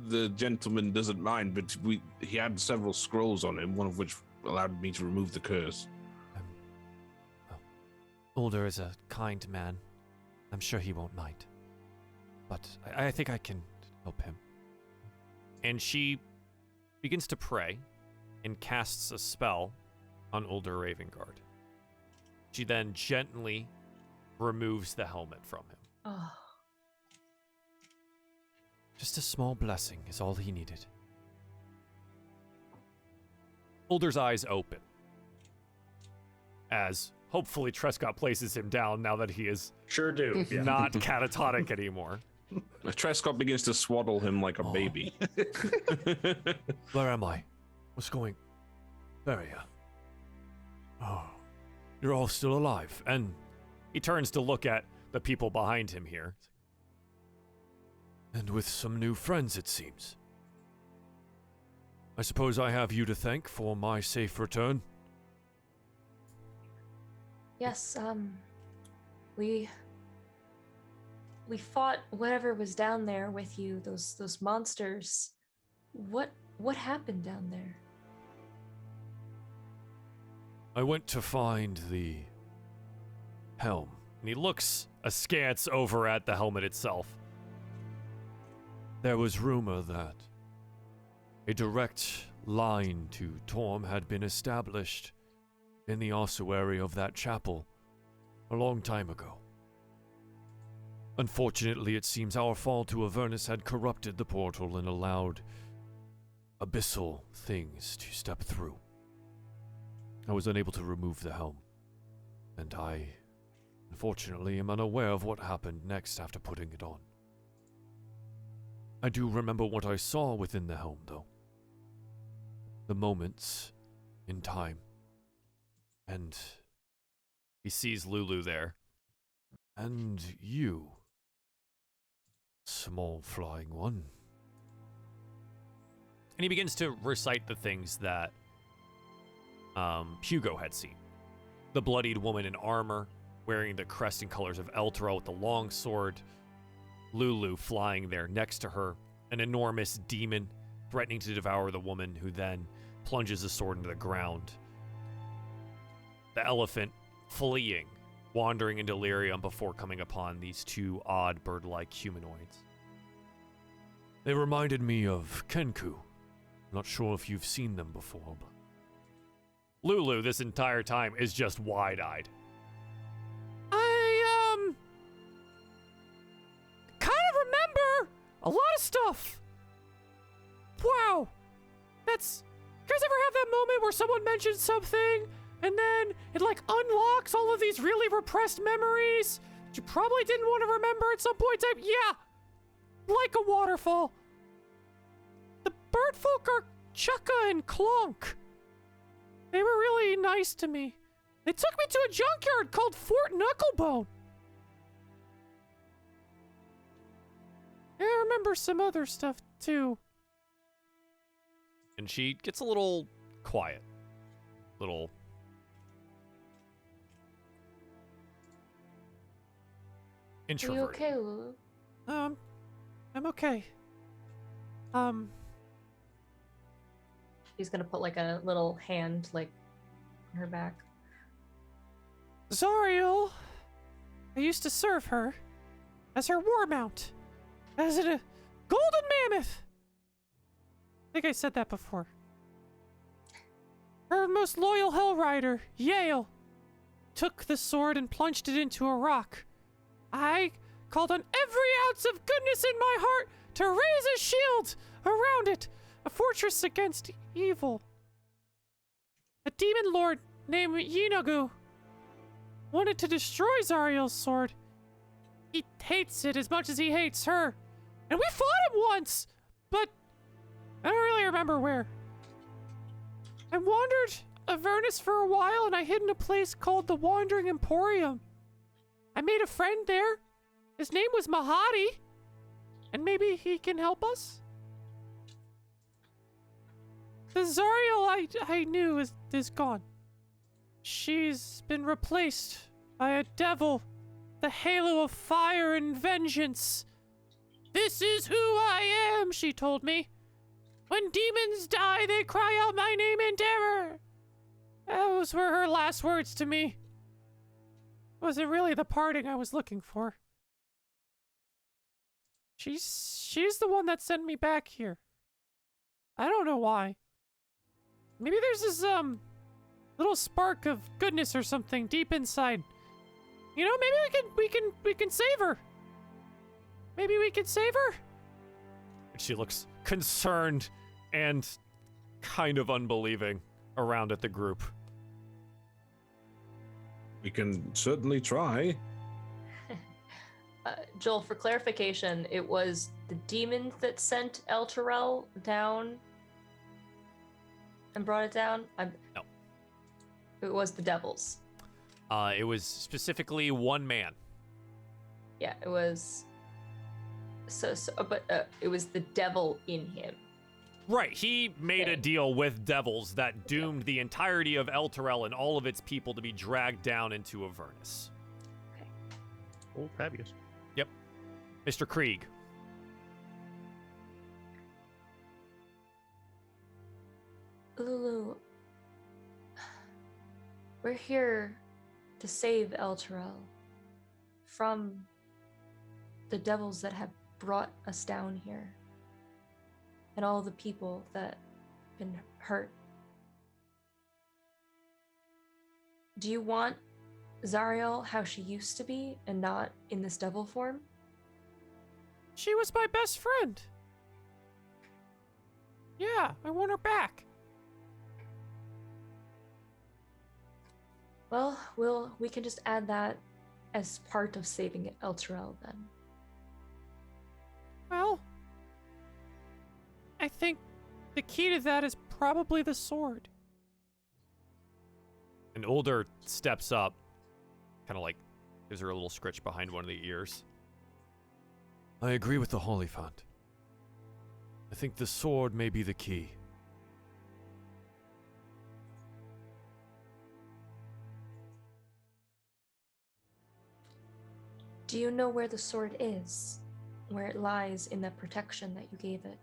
the gentleman doesn't mind, but he had several scrolls on him, one of which allowed me to remove the curse. Well, Baldur is a kind man. I'm sure he won't mind. But I think I can help him. And she begins to pray and casts a spell on older Ravengard. She then gently removes the helmet from him. Oh. Just a small blessing is all he needed. Boulder's eyes open, as hopefully Trescott places him down now that he is Sure do. Yeah. not catatonic anymore. Trescott begins to swaddle him like a baby. Where am I? What's going? There you are. Oh, you're all still alive, and he turns to look at the people behind him here. And with some new friends, it seems. I suppose I have you to thank for my safe return. Yes, we we fought whatever was down there with you, those monsters. What happened down there? I went to find the helm. And he looks askance over at the helmet itself. There was rumor that a direct line to Torm had been established in the ossuary of that chapel a long time ago. Unfortunately, it seems our fall to Avernus had corrupted the portal and allowed abyssal things to step through. I was unable to remove the helm, and I, unfortunately, am unaware of what happened next after putting it on. I do remember what I saw within the helm, though. The moments in time. And he sees Lulu there. And you, small flying one. And he begins to recite the things that Hugo had seen. The bloodied woman in armor, wearing the crest and colors of Elturel with the long sword. Lulu flying there next to her. An enormous demon threatening to devour the woman, who then plunges the sword into the ground. The elephant fleeing, wandering in delirium before coming upon these two odd bird-like humanoids. They reminded me of Kenku. Not sure if you've seen them before, but Lulu this entire time is just wide-eyed. I kind of remember a lot of stuff. Wow. That's, you guys ever have that moment where someone mentions something and then it like unlocks all of these really repressed memories that you probably didn't want to remember at some point in time? Yeah. Like a waterfall. The bird folk are Chukka and Clonk. They were really nice to me. They took me to a junkyard called Fort Knucklebone. I remember some other stuff, too. And she gets a little quiet. Little introverted. Are you okay, Lulu? I'm okay. He's gonna put like a little hand like on her back. Zariel, I used to serve her as her war mount, as a golden mammoth. I think I said that before. Her most loyal hell rider, Yale, took the sword and plunged it into a rock. I called on every ounce of goodness in my heart to raise a shield around it, a fortress against evil. A demon lord named Yinagu wanted to destroy Zariel's sword. He hates it as much as he hates her. And we fought him once, but I don't really remember where. I wandered Avernus for a while and I hid in a place called the Wandering Emporium. I made a friend there. His name was Mahadi. And maybe he can help us? The Zariel I knew is gone. She's been replaced by a devil, the halo of fire and vengeance. This is who I am, she told me. When demons die, they cry out my name in terror. Those were her last words to me. Wasn't really the parting I was looking for. She's the one that sent me back here. I don't know why. Maybe there's this little spark of goodness or something deep inside. You know, maybe we can save her. Maybe we can save her. And she looks concerned and kind of unbelieving around at the group. We can certainly try. Joel, for clarification, it was the demons that sent Elturel down and brought it down? No. It was the devils. It was specifically one man. Yeah, it was... But it was the devil in him. Right, he made a deal with devils that doomed the entirety of Elturel and all of its people to be dragged down into Avernus. Oh, fabulous. Yep. Mr. Krieg. Lulu, we're here to save Elturel from the devils that have brought us down here and all the people that have been hurt. Do you want Zariel how she used to be and not in this devil form? She was my best friend. Yeah, I want her back. Well, we can just add that as part of saving Elturel then. Well, I think the key to that is probably the sword. An older steps up, kind of like gives her a little scritch behind one of the ears. I agree with the Hollyphant. I think the sword may be the key. Do you know where the sword is? Where it lies in the protection that you gave it?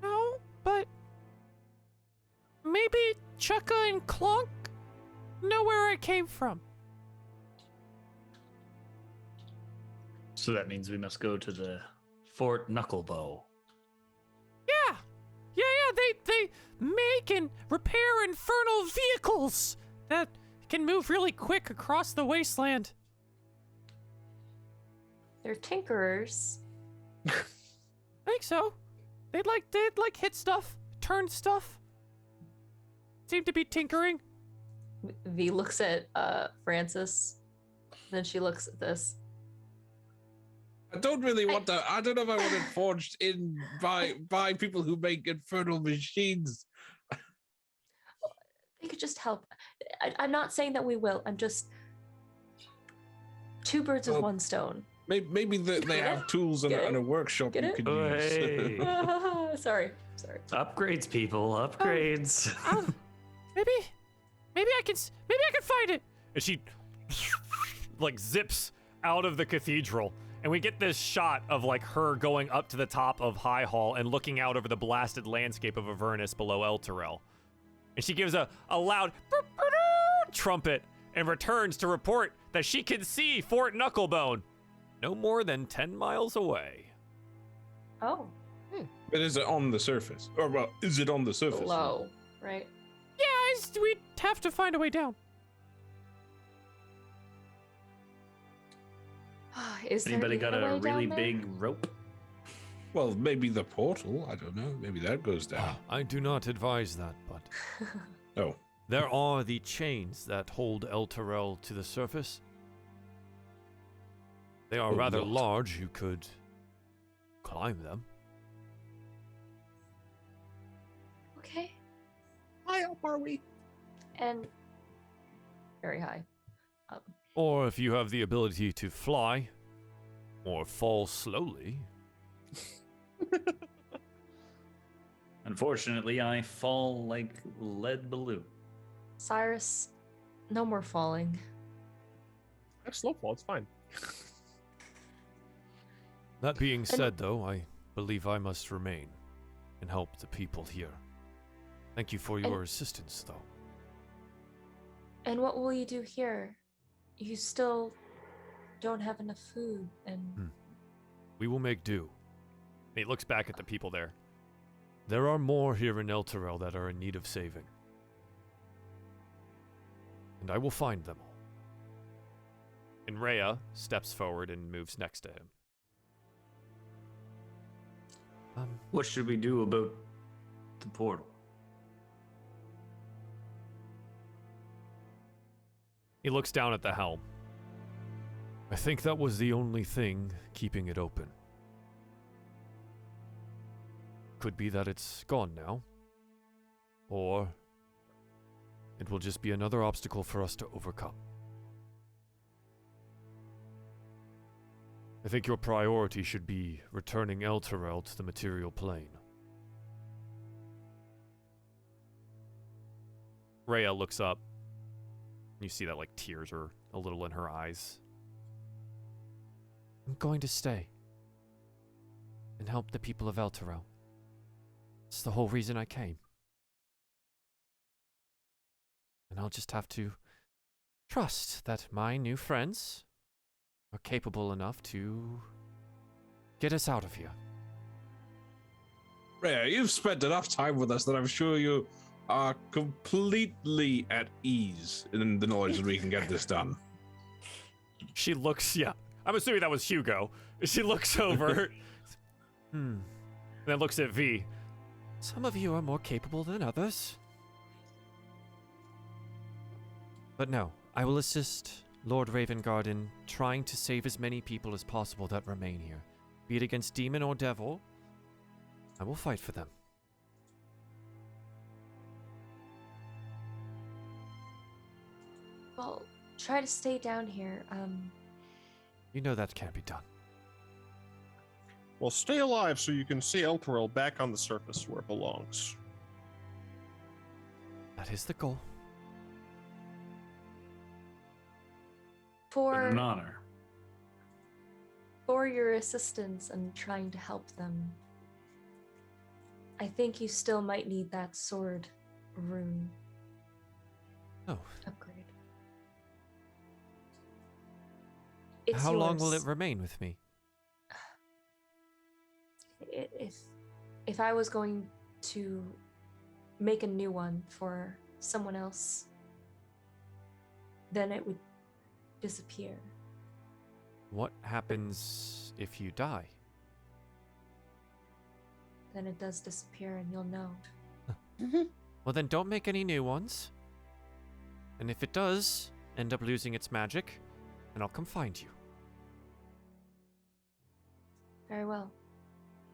No, but maybe Chukka and Clonk know where I came from. So that means we must go to the Fort Knucklebow. Yeah, they make and repair infernal vehicles that can move really quick across the wasteland. They're tinkerers. I think so. They'd like hit stuff, turn stuff. Seem to be tinkering. V looks at Francis, then she looks at this. I don't really want to. I don't know if I want it forged in by people who make infernal machines. They could just help. I'm not saying that we will. I'm just two birds with one stone. Maybe they have tools and a workshop you could use. Hey. Sorry. Upgrades, people. Upgrades. Maybe I can find it. And she like zips out of the cathedral. And we get this shot of like her going up to the top of High Hall and looking out over the blasted landscape of Avernus below Elturel. And she gives a loud trumpet and returns to report that she can see Fort Knucklebone no more than 10 miles away. Oh. But is it on the surface? Or well, is it on the surface? Low, right? Yeah, we'd have to find a way down. Is there Anybody got even a way down really there? big rope? Well, maybe the portal. I don't know. Maybe that goes down. I do not advise that, but Oh. there are the chains that hold Elturel to the surface. They are rather Lord. large. You could climb them. Okay. High up are we? And very high. Or if you have the ability to fly, or fall slowly. Unfortunately, I fall like lead balloon. Cyrus, no more falling. I have slow fall. It's fine. That being said, though, I believe I must remain and help the people here. Thank you for your assistance, though. And what will you do here? You still don't have enough food, and We will make do. And he looks back at the people there. There are more here in Elturel that are in need of saving. And I will find them all. And Rhea steps forward and moves next to him. What should we do about the portal? He looks down at the helm. I think that was the only thing keeping it open. Could be that it's gone now. Or it will just be another obstacle for us to overcome. I think your priority should be returning Elturel to the material plane. Rhea looks up. You see that like tears are a little in her eyes. I'm going to stay and help the people of Elturel. It's the whole reason I came. And I'll just have to trust that my new friends are capable enough to get us out of here. Rhea, you've spent enough time with us that I'm sure you are completely at ease in the knowledge that we can get this done. She looks, yeah, I'm assuming that was Hugo. She looks over, and then looks at V. Some of you are more capable than others. But no, I will assist Lord Ravengard in trying to save as many people as possible that remain here. Be it against demon or devil, I will fight for them. Well, try to stay down here. You know that can't be done. Well, stay alive so you can see Elturel back on the surface where it belongs. That is the goal. Been an honor. For your assistance and trying to help them, I think you still might need that sword rune Oh. upgrade. It's How long will yours. it remain with me? If I was going to make a new one for someone else, then it would disappear. What happens if you die? Then it does disappear and you'll know. Well, then don't make any new ones. And if it does end up losing its magic, then I'll come find you. Very well.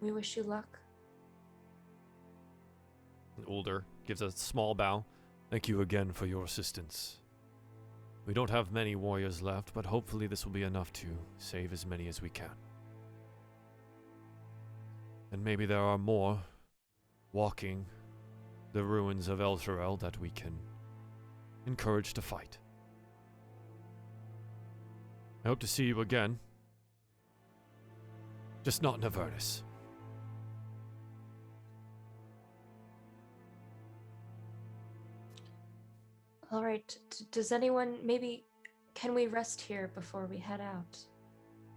We wish you luck. Ulder gives a small bow. Thank you again for your assistance. We don't have many warriors left, but hopefully this will be enough to save as many as we can. And maybe there are more walking the ruins of Elturel that we can encourage to fight. I hope to see you again. Just not in Avernus. All right. Does anyone maybe can we rest here before we head out?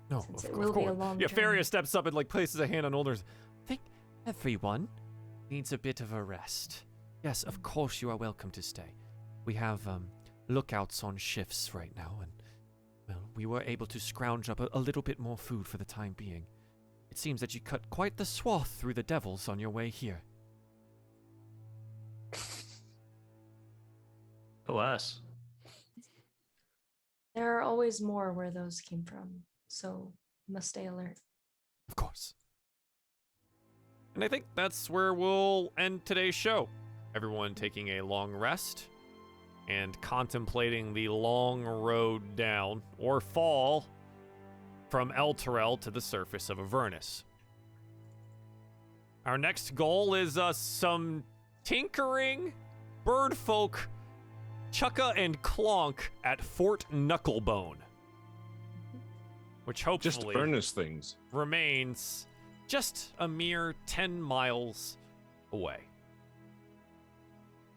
No, Since of it course. will be a long Yeah, journey. Faria steps up and like places a hand on Ulder's. I think everyone needs a bit of a rest. Yes, of course you are welcome to stay. We have lookouts on shifts right now, and well, we were able to scrounge up a little bit more food for the time being. It seems that you cut quite the swath through the devils on your way here. Alas. There are always more where those came from, so you must stay alert. Of course. And I think that's where we'll end today's show. Everyone taking a long rest and contemplating the long road down, or fall, from Elturel to the surface of Avernus. Our next goal is some tinkering birdfolk Chucka and Clonk at Fort Knucklebone, which hopefully Just furnace things. remains just a mere 10 miles away.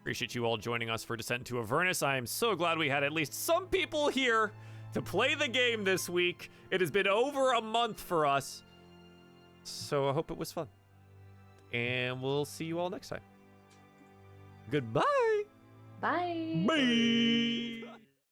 Appreciate you all joining us for Descent into Avernus. I am so glad we had at least some people here to play the game this week. It has been over a month for us, so I hope it was fun. And we'll see you all next time. Goodbye. Bye. Bye.